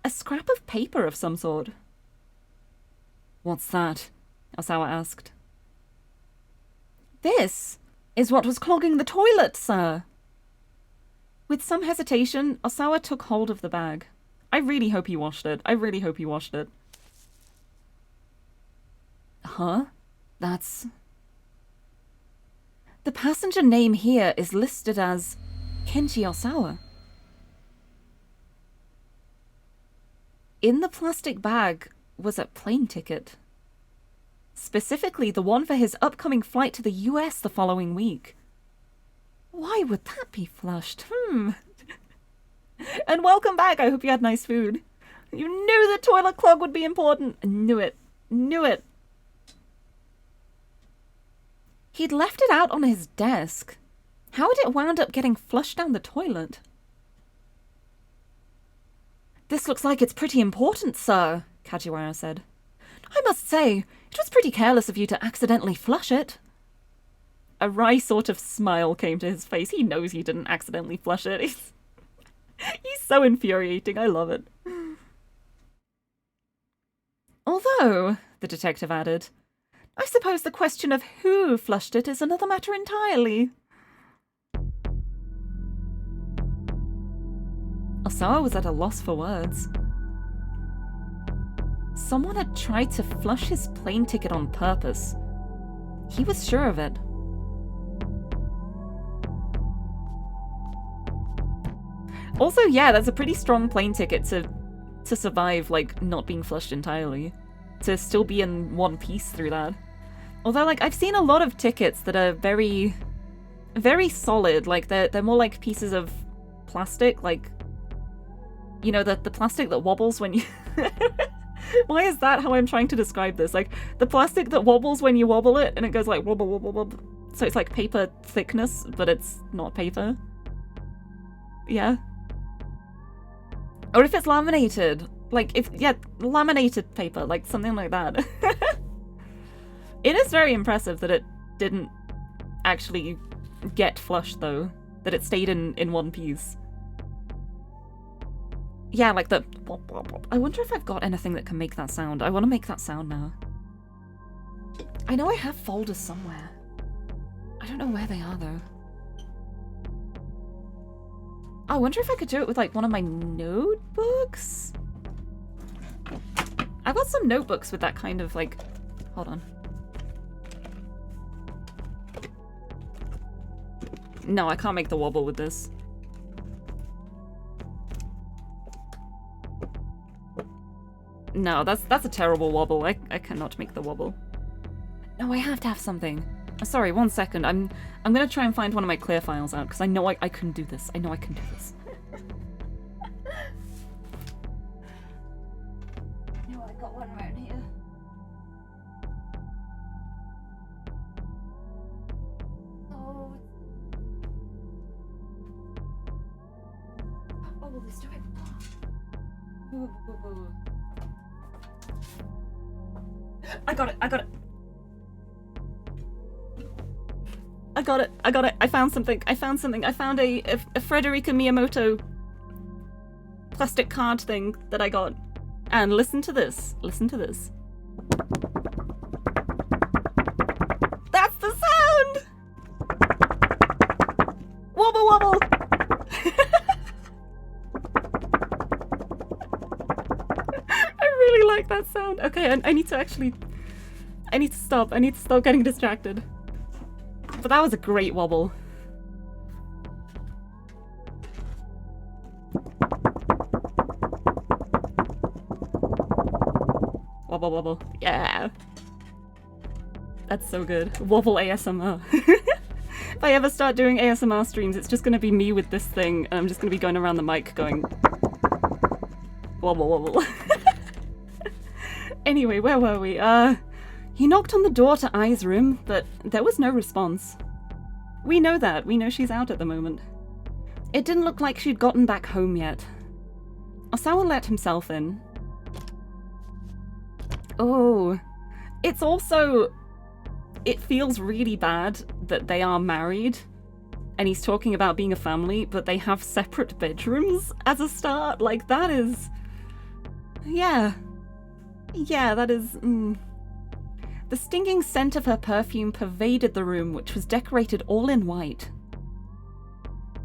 a scrap of paper of some sort. What's that? Osawa asked. This is what was clogging the toilet, sir. With some hesitation, Osawa took hold of the bag. I really hope he washed it. I really hope he washed it. Huh? That's... The passenger name here is listed as Kenji Osawa. In the plastic bag was a plane ticket. Specifically, the one for his upcoming flight to the US the following week. Why would that be flushed? And welcome back. I hope you had nice food. You knew the toilet clog would be important. I knew it. Knew it. He'd left it out on his desk. How had it wound up getting flushed down the toilet? This looks like it's pretty important, sir, Kajiwara said. I must say, it was pretty careless of you to accidentally flush it. A wry sort of smile came to his face. He knows he didn't accidentally flush it. He's so infuriating. I love it. Although, the detective added, I suppose the question of who flushed it is another matter entirely. Osawa was at a loss for words. Someone had tried to flush his plane ticket on purpose. He was sure of it. Also, yeah, that's a pretty strong plane ticket to survive, like, not being flushed entirely. To still be in one piece through that. Although, like, I've seen a lot of tickets that are very, very solid. Like, they're more like pieces of plastic, like, you know, the plastic that wobbles when you... Why is that how I'm trying to describe this? Like, the plastic that wobbles when you wobble it, and it goes like wobble, wobble, wobble. So it's like paper thickness, but it's not paper. Yeah. Or if it's laminated. Like, yeah, laminated paper, like something like that. It is very impressive that it didn't actually get flushed, though. That it stayed in one piece. Yeah, like the... I wonder if I've got anything that can make that sound. I want to make that sound now. I know I have folders somewhere. I don't know where they are, though. I wonder if I could do it with, like, one of my notebooks? I've got some notebooks with that kind of, like... Hold on. No, I can't make the wobble with this. No, that's a terrible wobble. I cannot make the wobble. No, I have to have something. Sorry, 1 second. I'm gonna try and find one of my clear files out, because I know I can do this. I know I can do this. No, I got one right here. Oh. Oh, will this do it? Ooh, ooh, ooh. I got it, I got it. I got it, I got it. I found something, I found something. I found a Frederica Miyamoto plastic card thing that I got. And listen to this, listen to this. That's the sound! Wobble wobble! I really like that sound. Okay, I need to actually... I need to stop getting distracted. But that was a great wobble. Wobble wobble. Yeah. That's so good. Wobble ASMR. If I ever start doing ASMR streams, it's just gonna be me with this thing, and I'm just gonna be going around the mic going... Wobble wobble. Anyway, where were we? He knocked on the door to Ai's room, but there was no response. We know that. We know she's out at the moment. It didn't look like she'd gotten back home yet. Osawa let himself in. Oh. It's also... It feels really bad that they are married, and he's talking about being a family, but they have separate bedrooms as a start. Like, that is... Yeah. Yeah, that is... The stinging scent of her perfume pervaded the room, which was decorated all in white.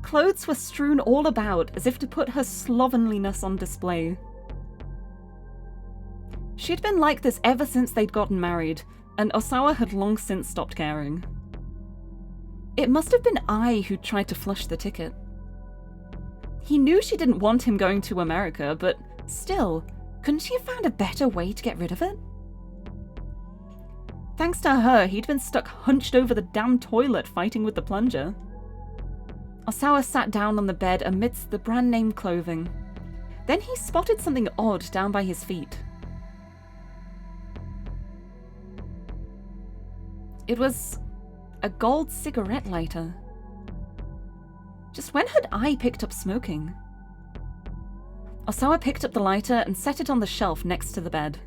Clothes were strewn all about, as if to put her slovenliness on display. She'd been like this ever since they'd gotten married, and Osawa had long since stopped caring. It must have been Ai who tried to flush the ticket. He knew she didn't want him going to America, but still, couldn't she have found a better way to get rid of it? Thanks to her, he'd been stuck hunched over the damn toilet fighting with the plunger. Osawa sat down on the bed amidst the brand-name clothing. Then he spotted something odd down by his feet. It was a gold cigarette lighter. Just when had Ai picked up smoking? Osawa picked up the lighter and set it on the shelf next to the bed.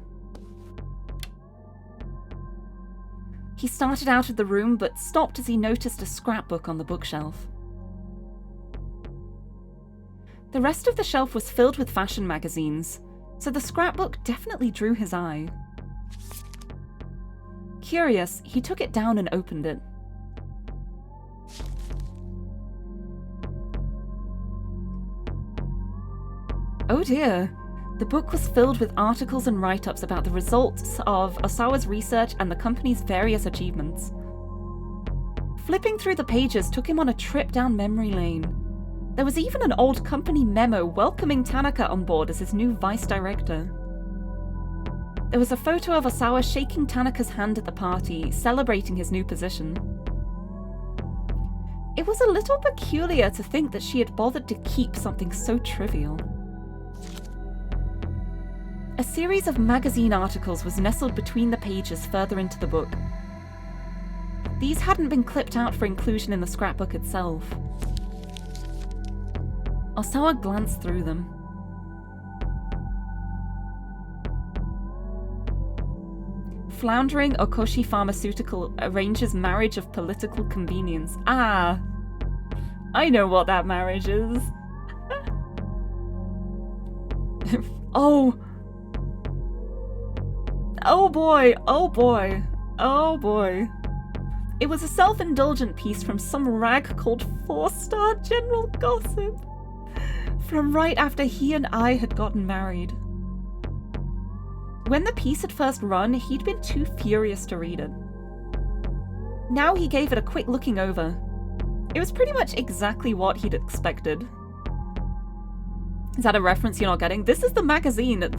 He started out of the room, but stopped as he noticed a scrapbook on the bookshelf. The rest of the shelf was filled with fashion magazines, so the scrapbook definitely drew his eye. Curious, he took it down and opened it. Oh dear. The book was filled with articles and write-ups about the results of Osawa's research and the company's various achievements. Flipping through the pages took him on a trip down memory lane. There was even an old company memo welcoming Tanaka on board as his new vice director. There was a photo of Osawa shaking Tanaka's hand at the party, celebrating his new position. It was a little peculiar to think that she had bothered to keep something so trivial. A series of magazine articles was nestled between the pages further into the book. These hadn't been clipped out for inclusion in the scrapbook itself. Osawa glanced through them. Floundering Okoshi Pharmaceutical arranges marriage of political convenience. Ah! I know what that marriage is. Oh! Oh boy, oh boy, oh boy. It was a self-indulgent piece from some rag called 4-Star General Gossip. From right after he and I had gotten married. When the piece had first run, he'd been too furious to read it. Now he gave it a quick looking over. It was pretty much exactly what he'd expected. Is that a reference you're not getting? This is the magazine that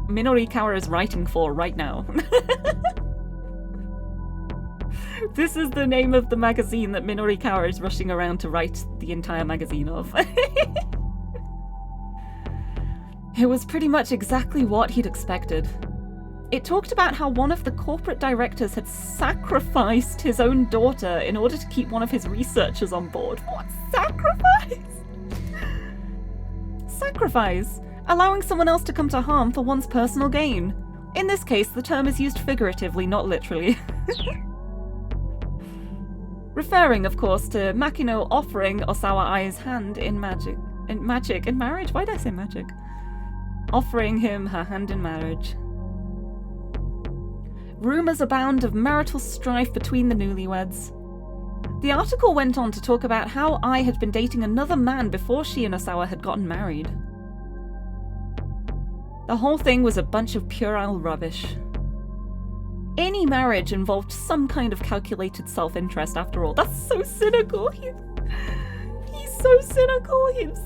Minori Kawa is writing for right now. This is the name of the magazine that Minori Kawa is rushing around to write the entire magazine of. It was pretty much exactly what he'd expected. It talked about how one of the corporate directors had sacrificed his own daughter in order to keep one of his researchers on board. What? Sacrifice? Sacrifice? Allowing someone else to come to harm for one's personal gain. In this case, the term is used figuratively, not literally. Referring, of course, to Makino offering Osawa Ai's hand in magic. In marriage? Why did I say magic? Offering him her hand in marriage. Rumours abound of marital strife between the newlyweds. The article went on to talk about how Ai had been dating another man before she and Osawa had gotten married. The whole thing was a bunch of puerile rubbish. Any marriage involved some kind of calculated self-interest after all. That's so cynical. He's so cynical. It's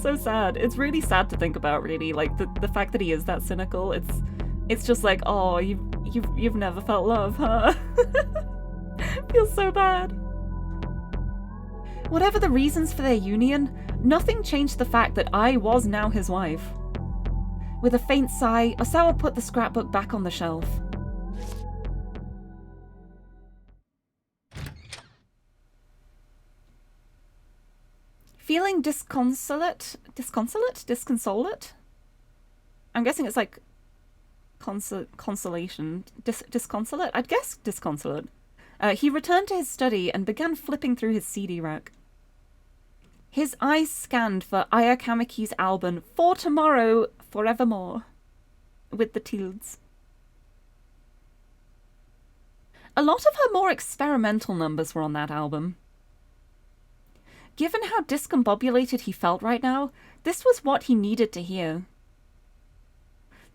so sad. It's really sad to think about, really. Like the fact that he is that cynical. It's just like, oh, you've never felt love, huh? Feels so bad. Whatever the reasons for their union, nothing changed the fact that I was now his wife. With a faint sigh, Osawa put the scrapbook back on the shelf. Feeling disconsolate? I'm guessing it's like consolation. Disconsolate? I'd guess disconsolate. He returned to his study and began flipping through his CD rack. His eyes scanned for Aya Kamiki's album For Tomorrow, Forevermore, with the tildes. A lot of her more experimental numbers were on that album. Given how discombobulated he felt right now, this was what he needed to hear.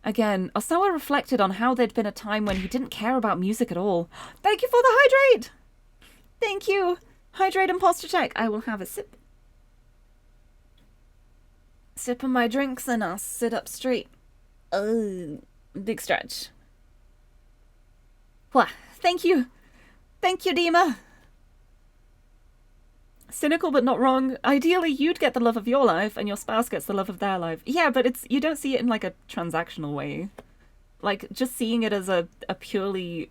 Again, Osawa reflected on how there'd been a time when he didn't care about music at all. Thank you for the hydrate! Thank you! Hydrate and posture check. I will have a sip. Sip of my drinks and I'll sit up straight. Oh, big stretch. Wah, thank you. Thank you, Dima. Cynical but not wrong. Ideally, you'd get the love of your life and your spouse gets the love of their life. Yeah, but you don't see it in like a transactional way. Like, just seeing it as a purely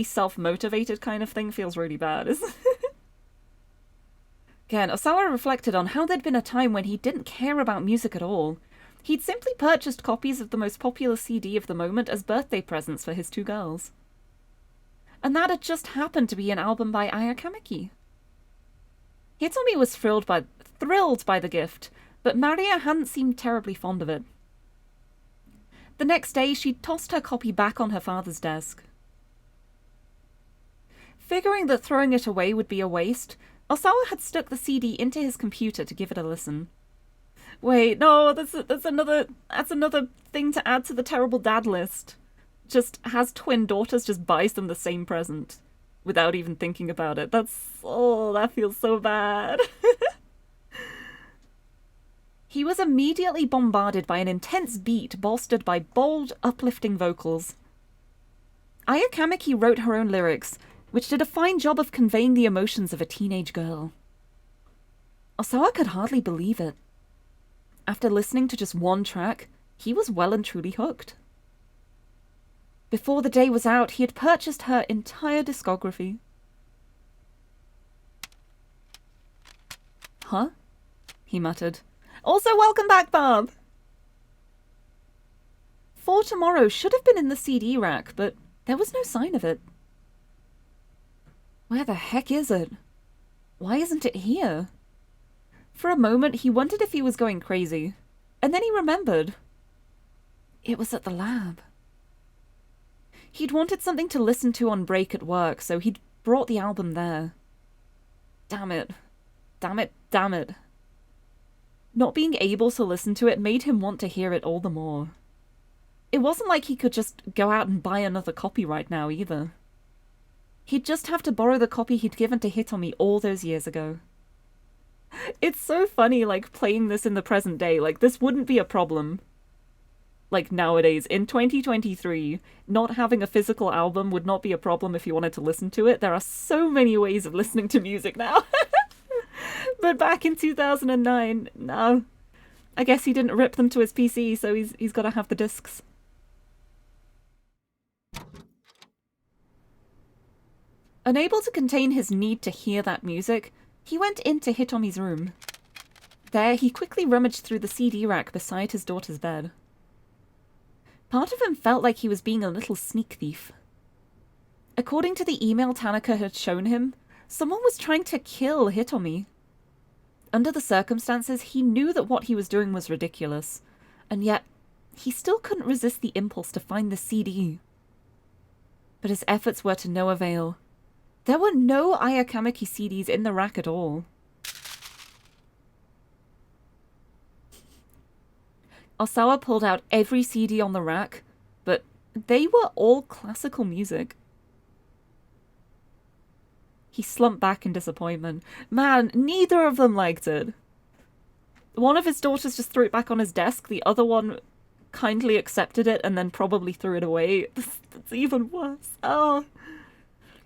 self-motivated kind of thing feels really bad. Again, Osawa reflected on how there'd been a time when he didn't care about music at all. He'd simply purchased copies of the most popular CD of the moment as birthday presents for his two girls. And that had just happened to be an album by Aya Kamiki. Hitomi was thrilled by the gift, but Maria hadn't seemed terribly fond of it. The next day, she tossed her copy back on her father's desk. Figuring that throwing it away would be a waste, Osawa had stuck the CD into his computer to give it a listen. Wait, no, that's another thing to add to the terrible dad list. Just has twin daughters, just buys them the same present without even thinking about it. That feels so bad. He was immediately bombarded by an intense beat bolstered by bold, uplifting vocals. Aya Kamiki wrote her own lyrics, which did a fine job of conveying the emotions of a teenage girl. Osawa could hardly believe it. After listening to just one track, he was well and truly hooked. Before the day was out, he had purchased her entire discography. Huh? He muttered. Also, welcome back, Bob! For Tomorrow should have been in the CD rack, but there was no sign of it. Where the heck is it? Why isn't it here? For a moment, he wondered if he was going crazy. And then he remembered. It was at the lab. He'd wanted something to listen to on break at work, so he'd brought the album there. Damn it. Damn it. Damn it. Not being able to listen to it made him want to hear it all the more. It wasn't like he could just go out and buy another copy right now, either. He'd just have to borrow the copy he'd given to Hitomi all those years ago. It's so funny, like, playing this in the present day. Like, this wouldn't be a problem. Like, nowadays, in 2023, not having a physical album would not be a problem if you wanted to listen to it. There are so many ways of listening to music now. But back in 2009, no. I guess he didn't rip them to his PC, so he's got to have the discs. Unable to contain his need to hear that music, he went into Hitomi's room. There, he quickly rummaged through the CD rack beside his daughter's bed. Part of him felt like he was being a little sneak thief. According to the email Tanaka had shown him, someone was trying to kill Hitomi. Under the circumstances, he knew that what he was doing was ridiculous, and yet he still couldn't resist the impulse to find the CD. But his efforts were to no avail. There were no Ayakamiki CDs in the rack at all. Osawa pulled out every CD on the rack, but they were all classical music. He slumped back in disappointment. Man, neither of them liked it. One of his daughters just threw it back on his desk, the other one kindly accepted it and then probably threw it away. That's even worse. Oh.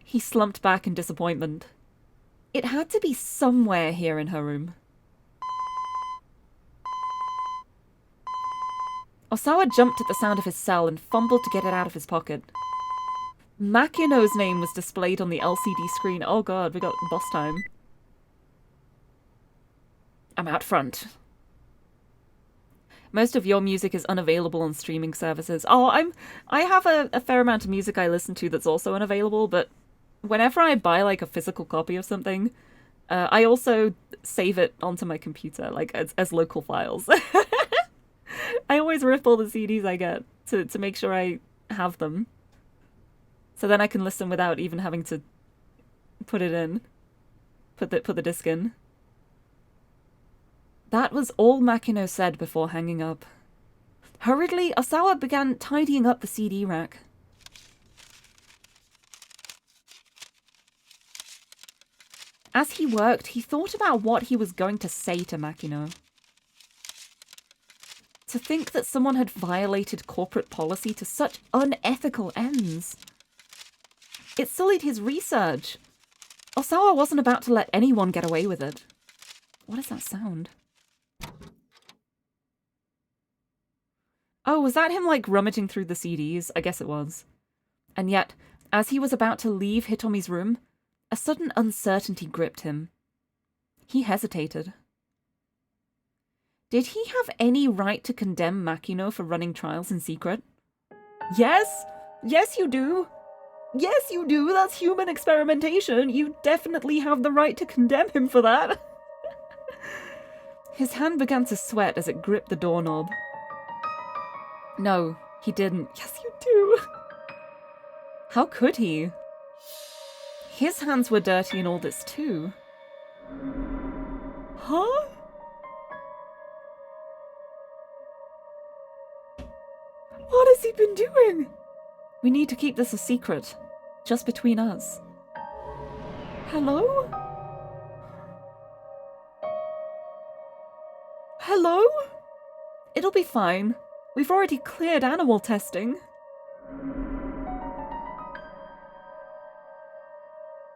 He slumped back in disappointment. It had to be somewhere here in her room. Osawa jumped at the sound of his cell and fumbled to get it out of his pocket. Makino's name was displayed on the LCD screen. Oh god, we got boss time. I'm out front. Most of your music is unavailable on streaming services. Oh, I have a fair amount of music I listen to that's also unavailable, but whenever I buy like a physical copy of something, I also save it onto my computer, like as local files. I always rip all the CDs I get to make sure I have them. So then I can listen without even having to put it in. Put the disc in. That was all Makino said before hanging up. Hurriedly, Osawa began tidying up the CD rack. As he worked, he thought about what he was going to say to Makino. To think that someone had violated corporate policy to such unethical ends. It sullied his research. Osawa wasn't about to let anyone get away with it. What is that sound? Oh, was that him, like, rummaging through the CDs? I guess it was. And yet, as he was about to leave Hitomi's room, a sudden uncertainty gripped him. He hesitated. Did he have any right to condemn Makino for running trials in secret? Yes! Yes, you do! Yes, you do! That's human experimentation! You definitely have the right to condemn him for that! His hand began to sweat as it gripped the doorknob. No, he didn't. Yes, you do! How could he? His hands were dirty in all this too. Huh? What has he been doing? We need to keep this a secret. Just between us. Hello? Hello? It'll be fine. We've already cleared animal testing.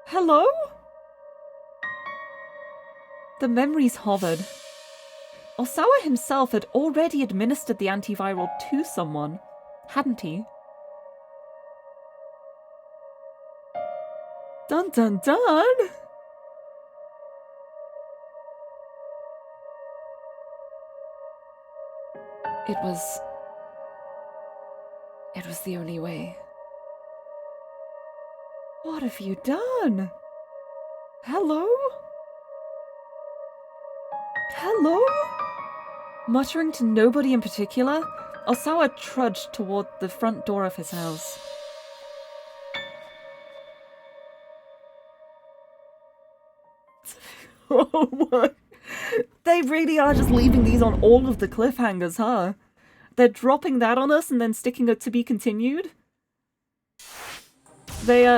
Hello? The memories hovered. Osawa himself had already administered the antiviral to someone, hadn't he? Dun dun dun! It was the only way. What have you done? Hello? Hello? Muttering to nobody in particular, Osawa trudged toward the front door of his house. Oh my. They really are just leaving these on all of the cliffhangers, huh? They're dropping that on us and then sticking it to be continued? They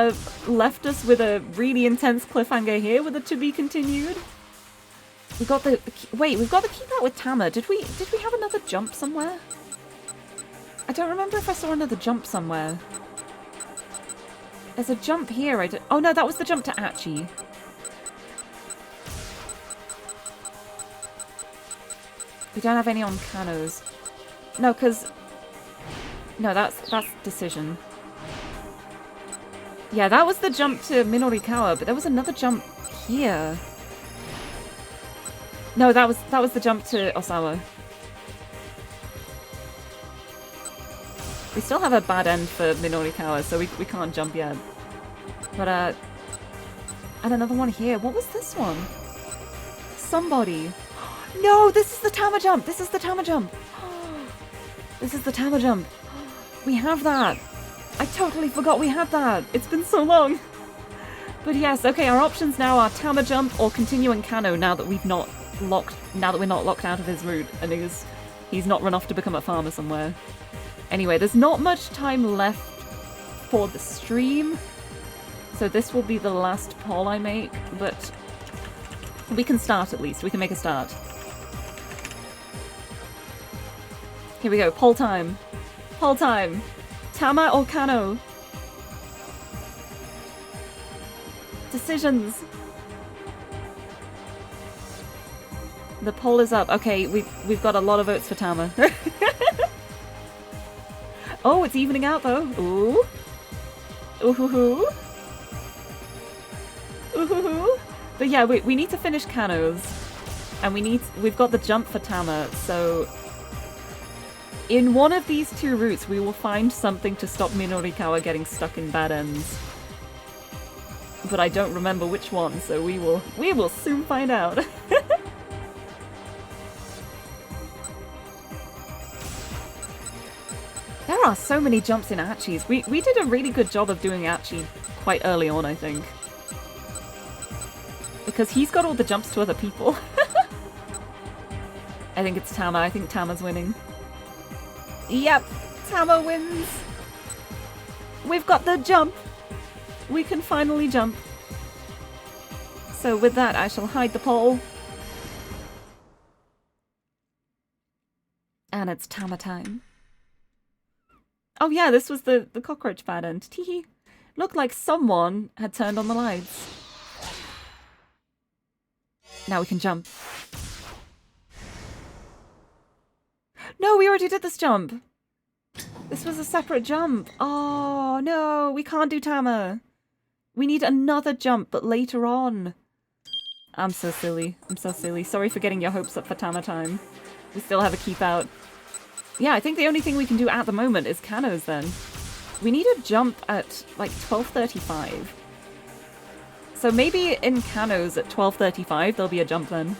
left us with a really intense cliffhanger here with a to be continued. We got the wait, we've got to keep that with Tama. Did we have another jump somewhere? I don't remember if I saw another jump somewhere. There's a jump here. Oh no, that was the jump to Achi. We don't have any on Kanos. No, because... No, that's decision. Yeah, that was the jump to Minorikawa, but there was another jump here. No, that was the jump to Osawa. We still have a bad end for Minorikawa, so we can't jump yet. But, and another one here. What was this one? Somebody. No, this is the Tama jump! This is the Tama jump! This is the Tama jump. We have that. I totally forgot we had that. It's been so long. But yes, okay, our options now are Tama jump or continue in Kano now that we're not locked out of his route and he's not run off to become a farmer somewhere. Anyway, there's not much time left for the stream. So this will be the last poll I make, but we can start at least. We can make a start. Here we go, poll time. Poll time. Tama or Kano? Decisions. The poll is up. Okay, we've got a lot of votes for Tama. Oh, it's evening out though. Ooh. Ooh-hoo-hoo. Ooh-hoo-hoo. But yeah, we need to finish Kanos. And we've got the jump for Tama, so... In one of these two routes, we will find something to stop Minorikawa getting stuck in bad ends. But I don't remember which one, so we will soon find out. There are so many jumps in Achi's. We did a really good job of doing Achi quite early on, I think. Because he's got all the jumps to other people. I think it's Tama. I think Tama's winning. Yep, Tama wins. We've got the jump. We can finally jump. So with that, I shall hide the poll. And it's Tama time. Oh yeah, this was the cockroach bad end. Teehee. Looked like someone had turned on the lights. Now we can jump. No, we already did this jump. This was a separate jump. Oh, no, we can't do Tama. We need another jump, but later on. I'm so silly. I'm so silly. Sorry for getting your hopes up for Tama time. We still have a keep out. Yeah, I think the only thing we can do at the moment is Kanos then. We need a jump at like 12:35. So maybe in Kanos at 12:35 there'll be a jump then.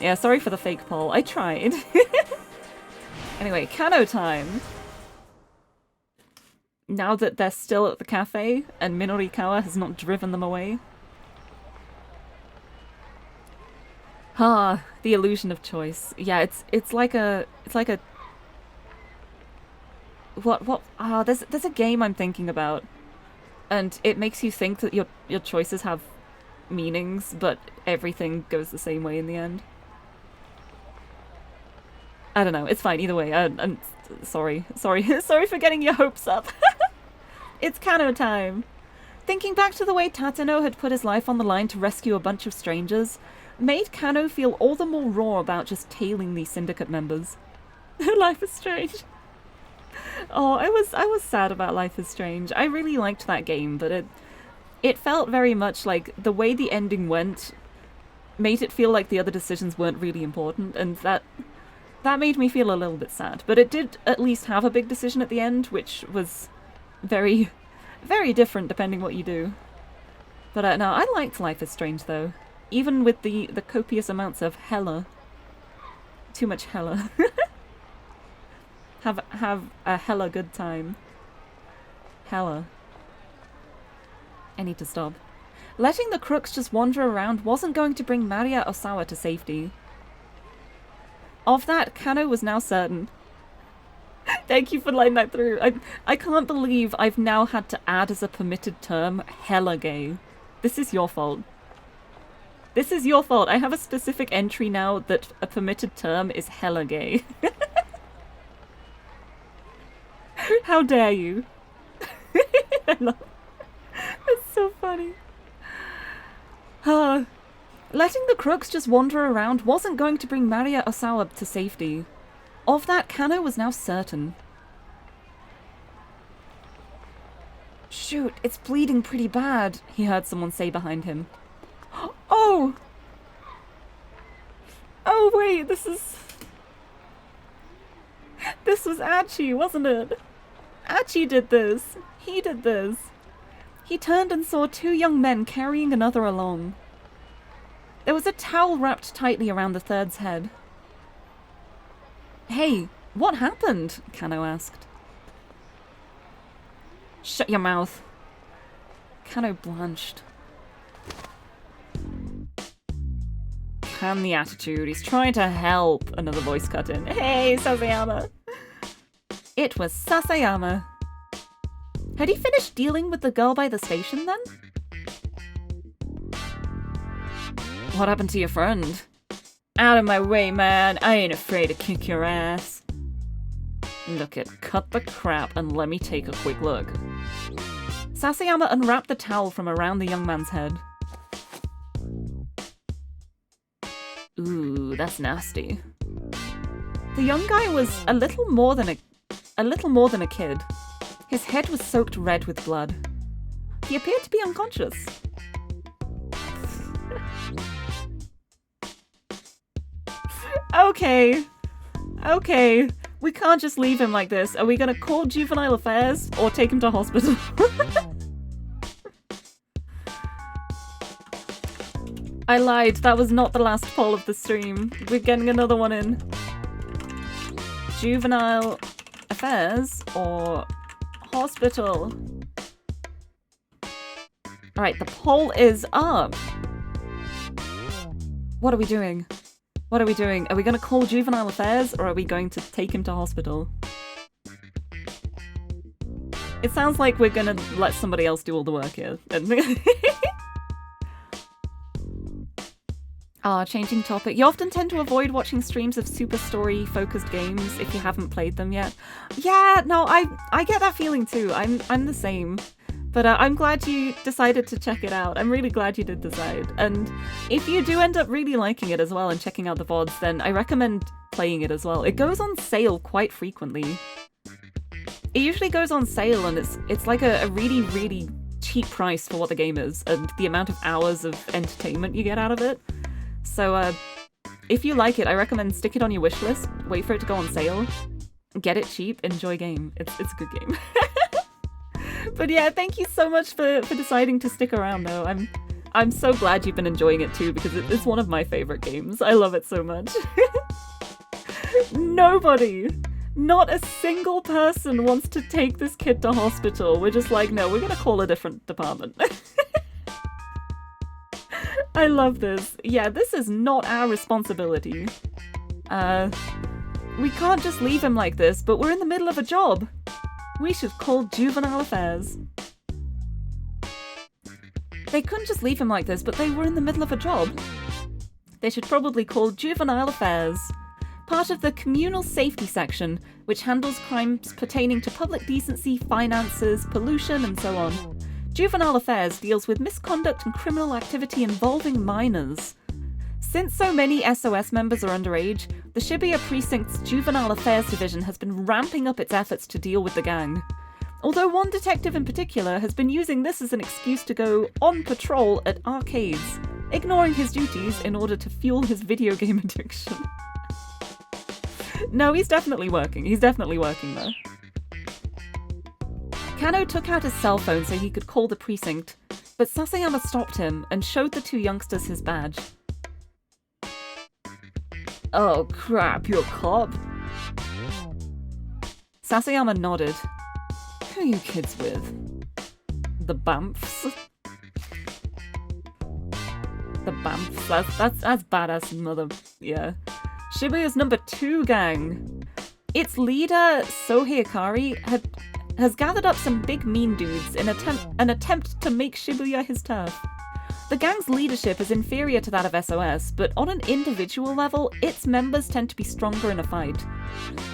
Yeah, sorry for the fake poll. I tried. Anyway, Kano time. Now that they're still at the cafe and Minorikawa has not driven them away. Ah, the illusion of choice. Yeah, it's like a what there's a game I'm thinking about. And it makes you think that your choices have meanings, but everything goes the same way in the end. I don't know, it's fine either way. I'm sorry for getting your hopes up. It's Kano time. Thinking back to the way Tateno had put his life on the line to rescue a bunch of strangers, made Kano feel all the more raw about just tailing these syndicate members. Life is Strange. Oh, I was sad about Life is Strange. I really liked that game, but it felt very much like the way the ending went made it feel like the other decisions weren't really important, and that made me feel a little bit sad. But it did at least have a big decision at the end, which was very, very different depending what you do. But no, I liked Life is Strange though, even with the copious amounts of hella. Too much hella. Have a hella good time. Hella. I need to stop. Letting the crooks just wander around wasn't going to bring Maria Osawa to safety. Of that, Kano was now certain. Thank you for letting that through. I can't believe I've now had to add as a permitted term, hella gay. This is your fault. This is your fault. I have a specific entry now that a permitted term is hella gay. How dare you? I love it. It's so funny. Letting the crooks just wander around wasn't going to bring Maria Osawa to safety. Of that, Kano was now certain. Shoot, it's bleeding pretty bad, he heard someone say behind him. Oh! Oh wait, this was Achi, wasn't it? Achi did this. He did this. He turned and saw two young men carrying another along. There was a towel wrapped tightly around the third's head. Hey, what happened? Kano asked. Shut your mouth. Kano blanched. Calm the attitude, he's trying to help, another voice cut in. Hey, Sasayama. It was Sasayama. Had he finished dealing with the girl by the station then? What happened to your friend? Out of my way, man. I ain't afraid to kick your ass. Look it, cut the crap and let me take a quick look. Sasayama unwrapped the towel from around the young man's head. Ooh, that's nasty. The young guy was a little more than a kid. His head was soaked red with blood. He appeared to be unconscious. Okay. We can't just leave him like this. Are we gonna call juvenile affairs or take him to hospital? I lied. That was not the last poll of the stream. We're getting another one in. Juvenile affairs or hospital? Alright, the poll is up. What are we doing? What are we doing? Are we going to call juvenile affairs or are we going to take him to hospital? It sounds like we're going to let somebody else do all the work here. Changing topic. You often tend to avoid watching streams of super story-focused games if you haven't played them yet. Yeah, no, I get that feeling too. I'm the same. But I'm glad you decided to check it out. I'm really glad you did decide. And if you do end up really liking it as well and checking out the VODs, then I recommend playing it as well. It goes on sale quite frequently. It usually goes on sale and it's like a really, really cheap price for what the game is and the amount of hours of entertainment you get out of it. So if you like it, I recommend stick it on your wish list, wait for it to go on sale, get it cheap, enjoy game. It's a good game. But yeah, thank you so much for deciding to stick around though. I'm so glad you've been enjoying it too because it's one of my favorite games. I love it so much. Nobody, not a single person wants to take this kid to hospital. We're just like, no, we're gonna call a different department. I love this. Yeah, this is not our responsibility. We can't just leave him like this, but we're in the middle of a job. We should call juvenile affairs. They couldn't just leave him like this, but they were in the middle of a job. They should probably call juvenile affairs. Part of the communal safety section, which handles crimes pertaining to public decency, finances, pollution, and so on. Juvenile affairs deals with misconduct and criminal activity involving minors. Since so many SOS members are underage, the Shibuya Precinct's Juvenile Affairs Division has been ramping up its efforts to deal with the gang. Although one detective in particular has been using this as an excuse to go on patrol at arcades, ignoring his duties in order to fuel his video game addiction. No, he's definitely working. He's definitely working though. Kano took out his cell phone so he could call the precinct, but Sasayama stopped him and showed the two youngsters his badge. Oh crap, you're a cop? Sasayama nodded. Who are you kids with? The Bamfs? The Bamfs, that's badass mother, yeah. Shibuya's number 2 gang. Its leader, Sohei Akari, has gathered up some big mean dudes in an attempt to make Shibuya his turf. The gang's leadership is inferior to that of SOS, but on an individual level, its members tend to be stronger in a fight.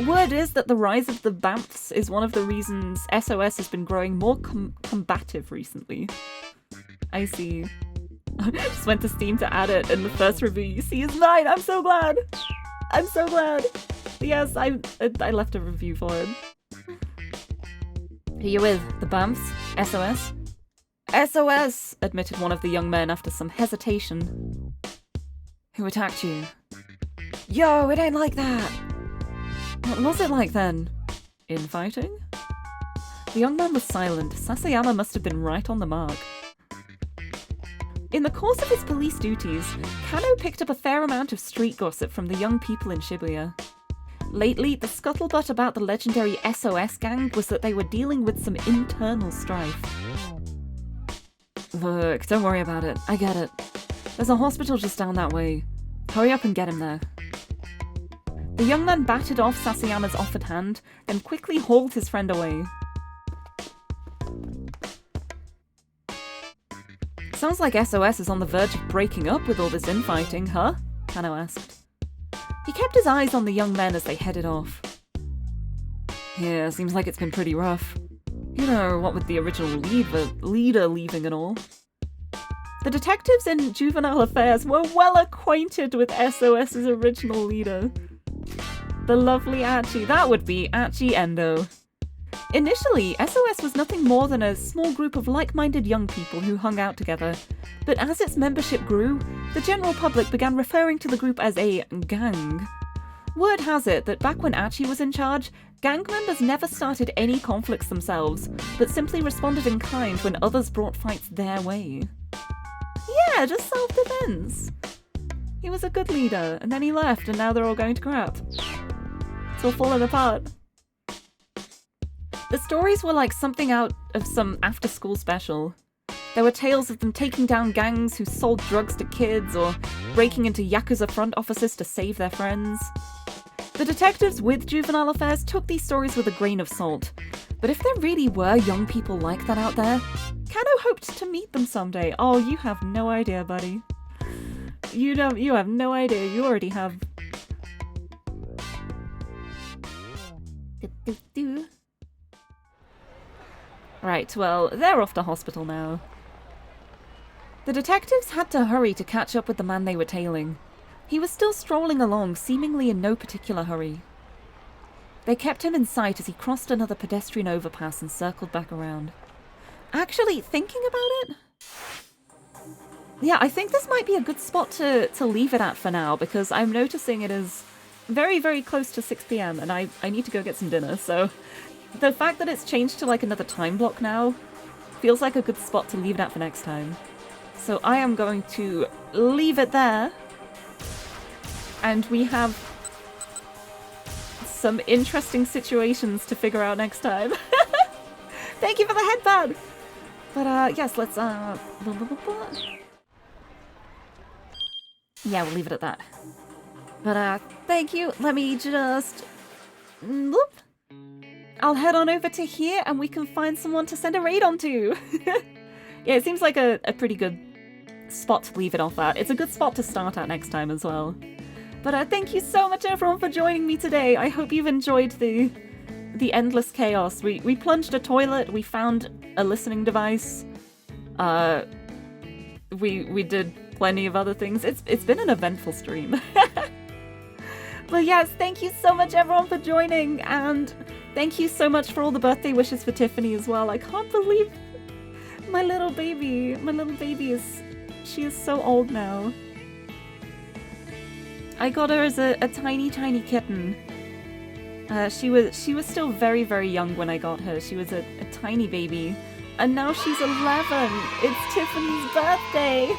Word is that the rise of the Bamfs is one of the reasons SOS has been growing more combative recently. I see. I just went to Steam to add it, and the first review you see is mine! I'm so glad! I'm so glad! Yes, I left a review for it. Who you with? The Bamfs? SOS? SOS! Admitted one of the young men after some hesitation. Who attacked you? Yo, it ain't like that! What was it like then? Infighting? The young man was silent. Sasayama must have been right on the mark. In the course of his police duties, Kano picked up a fair amount of street gossip from the young people in Shibuya. Lately, the scuttlebutt about the legendary SOS gang was that they were dealing with some internal strife. Look, don't worry about it. I get it. There's a hospital just down that way. Hurry up and get him there. The young man batted off Sasayama's offered hand, then quickly hauled his friend away. Sounds like SOS is on the verge of breaking up with all this infighting, huh? Kano asked. He kept his eyes on the young men as they headed off. Yeah, seems like it's been pretty rough. You know, what with the original leader leaving and all. The detectives in Juvenile Affairs were well acquainted with SOS's original leader. The lovely Achi. That would be Achi Endo. Initially, SOS was nothing more than a small group of like-minded young people who hung out together, but as its membership grew, the general public began referring to the group as a gang. Word has it that back when Achi was in charge, gang members never started any conflicts themselves, but simply responded in kind when others brought fights their way. Yeah, just self-defense. He was a good leader, and then he left, and now they're all going to crap. It's all falling apart. The stories were like something out of some after-school special. There were tales of them taking down gangs who sold drugs to kids or breaking into Yakuza front offices to save their friends. The detectives with Juvenile Affairs took these stories with a grain of salt, but if there really were young people like that out there, Kano hoped to meet them someday. Oh, you have no idea, buddy. You have no idea. You already have. Right, well, they're off to hospital now. The detectives had to hurry to catch up with the man they were tailing. He was still strolling along, seemingly in no particular hurry. They kept him in sight as he crossed another pedestrian overpass and circled back around. Actually, thinking about it... yeah, I think this might be a good spot to leave it at for now, because I'm noticing it is very, very close to 6 PM, and I need to go get some dinner, so... the fact that it's changed to like another time block now feels like a good spot to leave it at for next time. So I am going to leave it there. And we have some interesting situations to figure out next time. Thank you for the headband! But yes, let's yeah, we'll leave it at that. But thank you. Let me just whoop. I'll head on over to here and we can find someone to send a raid on to. Yeah, it seems like a pretty good spot to leave it off at. It's a good spot to start at next time as well. But thank you so much everyone for joining me today. I hope you've enjoyed the endless chaos. We plunged a toilet, we found a listening device. We did plenty of other things. It's been an eventful stream. But yes, thank you so much everyone for joining, and thank you so much for all the birthday wishes for Tiffany as well. I can't believe my little baby she is so old now. I got her as a tiny kitten. She was still very, very young when I got her. She was a tiny baby. And now she's 11. It's Tiffany's birthday.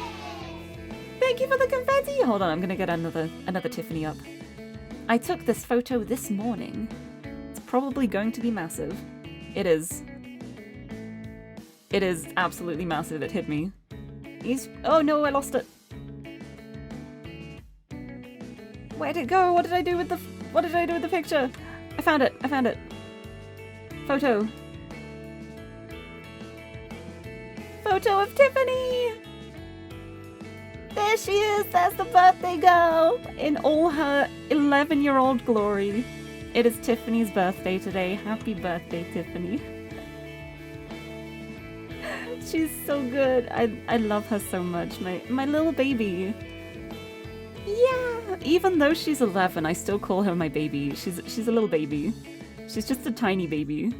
Thank you for the confetti. Hold on, I'm gonna get another Tiffany up. I took this photo this morning. It's probably going to be massive. It is. It is absolutely massive. It hit me. Oh no, I lost it. Where'd it go? What did I do with the picture? I found it. Photo. Photo of Tiffany! There she is! There's the birthday girl! In all her 11-year-old glory. It is Tiffany's birthday today. Happy birthday, Tiffany. She's so good. I love her so much. My little baby. Yeah! Even though she's 11, I still call her my baby. She's a little baby. She's just a tiny baby.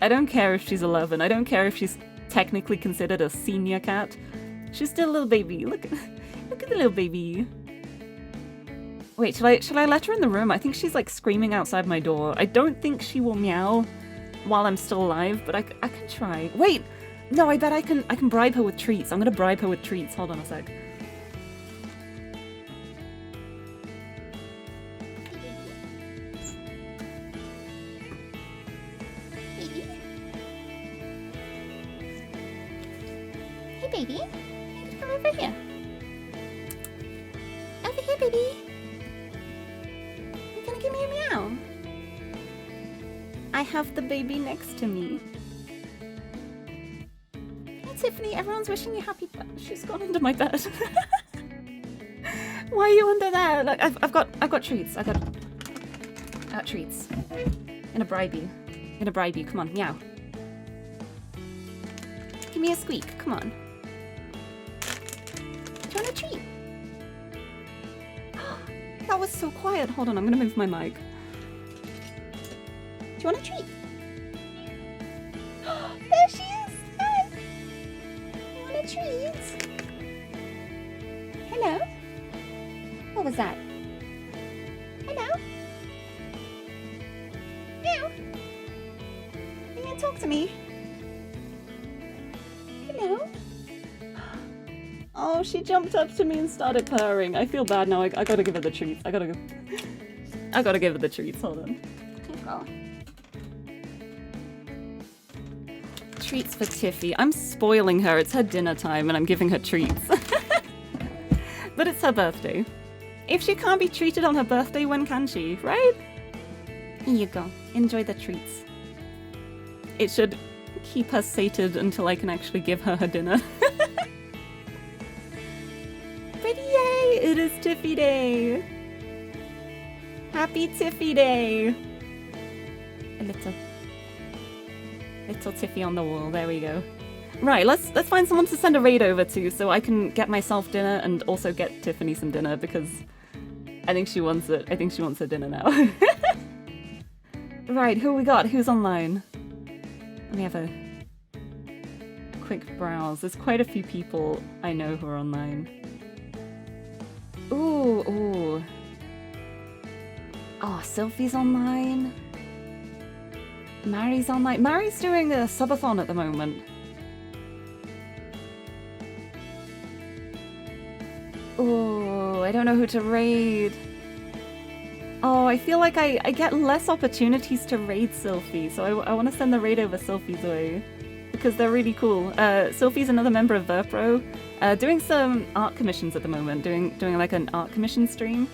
I don't care if she's 11. I don't care if she's technically considered a senior cat. She's still a little baby. Look at the little baby. Wait, should I let her in the room? I think she's like screaming outside my door. I don't think she will meow while I'm still alive, but I can try. Wait! No, I bet I can bribe her with treats. I'm gonna bribe her with treats. Hold on a sec. Hey, baby. Come over here. Over here, baby. You gonna give me a meow? I have the baby next to me. Hey, Tiffany. Everyone's wishing you happy birthday. She's gone under my bed. Why are you under there? Like, I've got treats. I got treats. Gonna bribe you. Come on, meow. Give me a squeak. Come on. Do you want a treat? That was so quiet. Hold on, I'm gonna move my mic. Do you want a treat? There she is! Hi! You want a treat? Hello? What was that? Hello? Meow! You gonna talk to me? Hello? Oh, she jumped up to me and started purring. I feel bad now. I gotta give her the treats. I gotta give her the treats. Hold on. Good girl. Treats for Tiffy. I'm spoiling her. It's her dinner time and I'm giving her treats. But it's her birthday. If she can't be treated on her birthday, when can she, right? Here you go. Enjoy the treats. It should keep her sated until I can actually give her dinner. But yay! It is Tiffy Day! Happy Tiffy Day! A little Tiffy on the wall. There we go. Right, let's find someone to send a raid over to so I can get myself dinner and also get Tiffany some dinner because I think she wants it. I think she wants her dinner now. Right, who we got? Who's online? Let me have a quick browse. There's quite a few people I know who are online. Ooh. Oh, Sylphie's online. Mary's online. Mary's doing a subathon at the moment. Oh, I don't know who to raid. Oh, I feel like I get less opportunities to raid Sylphie, so I want to send the raid over Sylphie's way. Because they're really cool. Sylphie's another member of Verpro, doing some art commissions at the moment, doing like an art commission stream.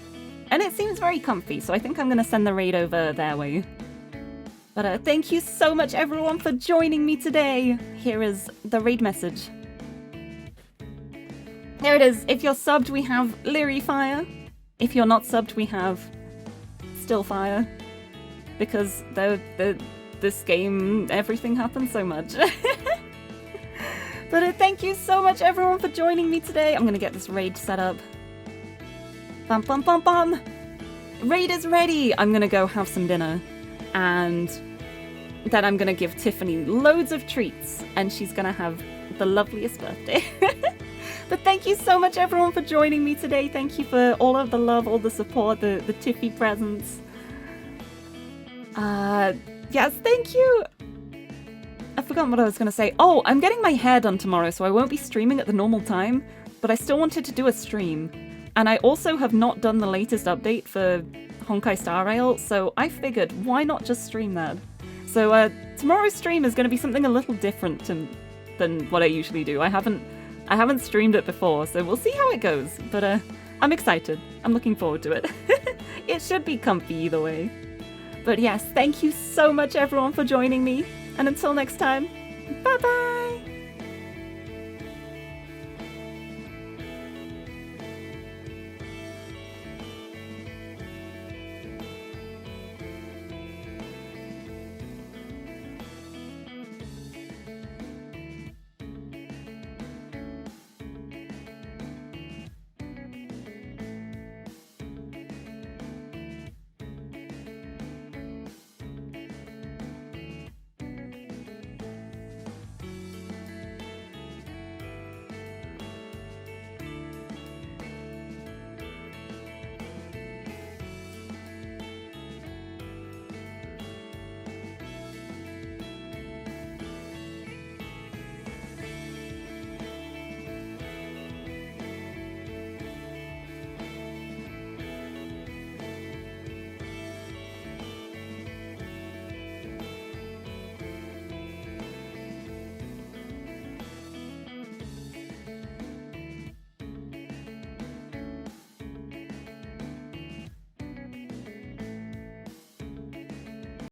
And it seems very comfy, so I think I'm going to send the raid over their way. But thank you so much everyone for joining me today. Here is the raid message. There it is. If you're subbed, we have Lirie Fire. If you're not subbed, we have Still Fire. Because this game, everything happens so much. But thank you so much, everyone, for joining me today. I'm gonna get this raid set up. Bum, bum, bum, bum. Raid is ready. I'm gonna go have some dinner. And then I'm gonna give Tiffany loads of treats. And she's gonna have the loveliest birthday. But thank you so much, everyone, for joining me today. Thank you for all of the love, all the support, the Tiffy presents. Yes, thank you. I forgot what I was going to say. Oh, I'm getting my hair done tomorrow, so I won't be streaming at the normal time, but I still wanted to do a stream. And I also have not done the latest update for Honkai Star Rail, so I figured, why not just stream that? So tomorrow's stream is going to be something a little different than what I usually do. I haven't streamed it before, so we'll see how it goes. But I'm excited. I'm looking forward to it. It should be comfy either way. But yes, thank you so much, everyone, for joining me. And until next time, bye-bye!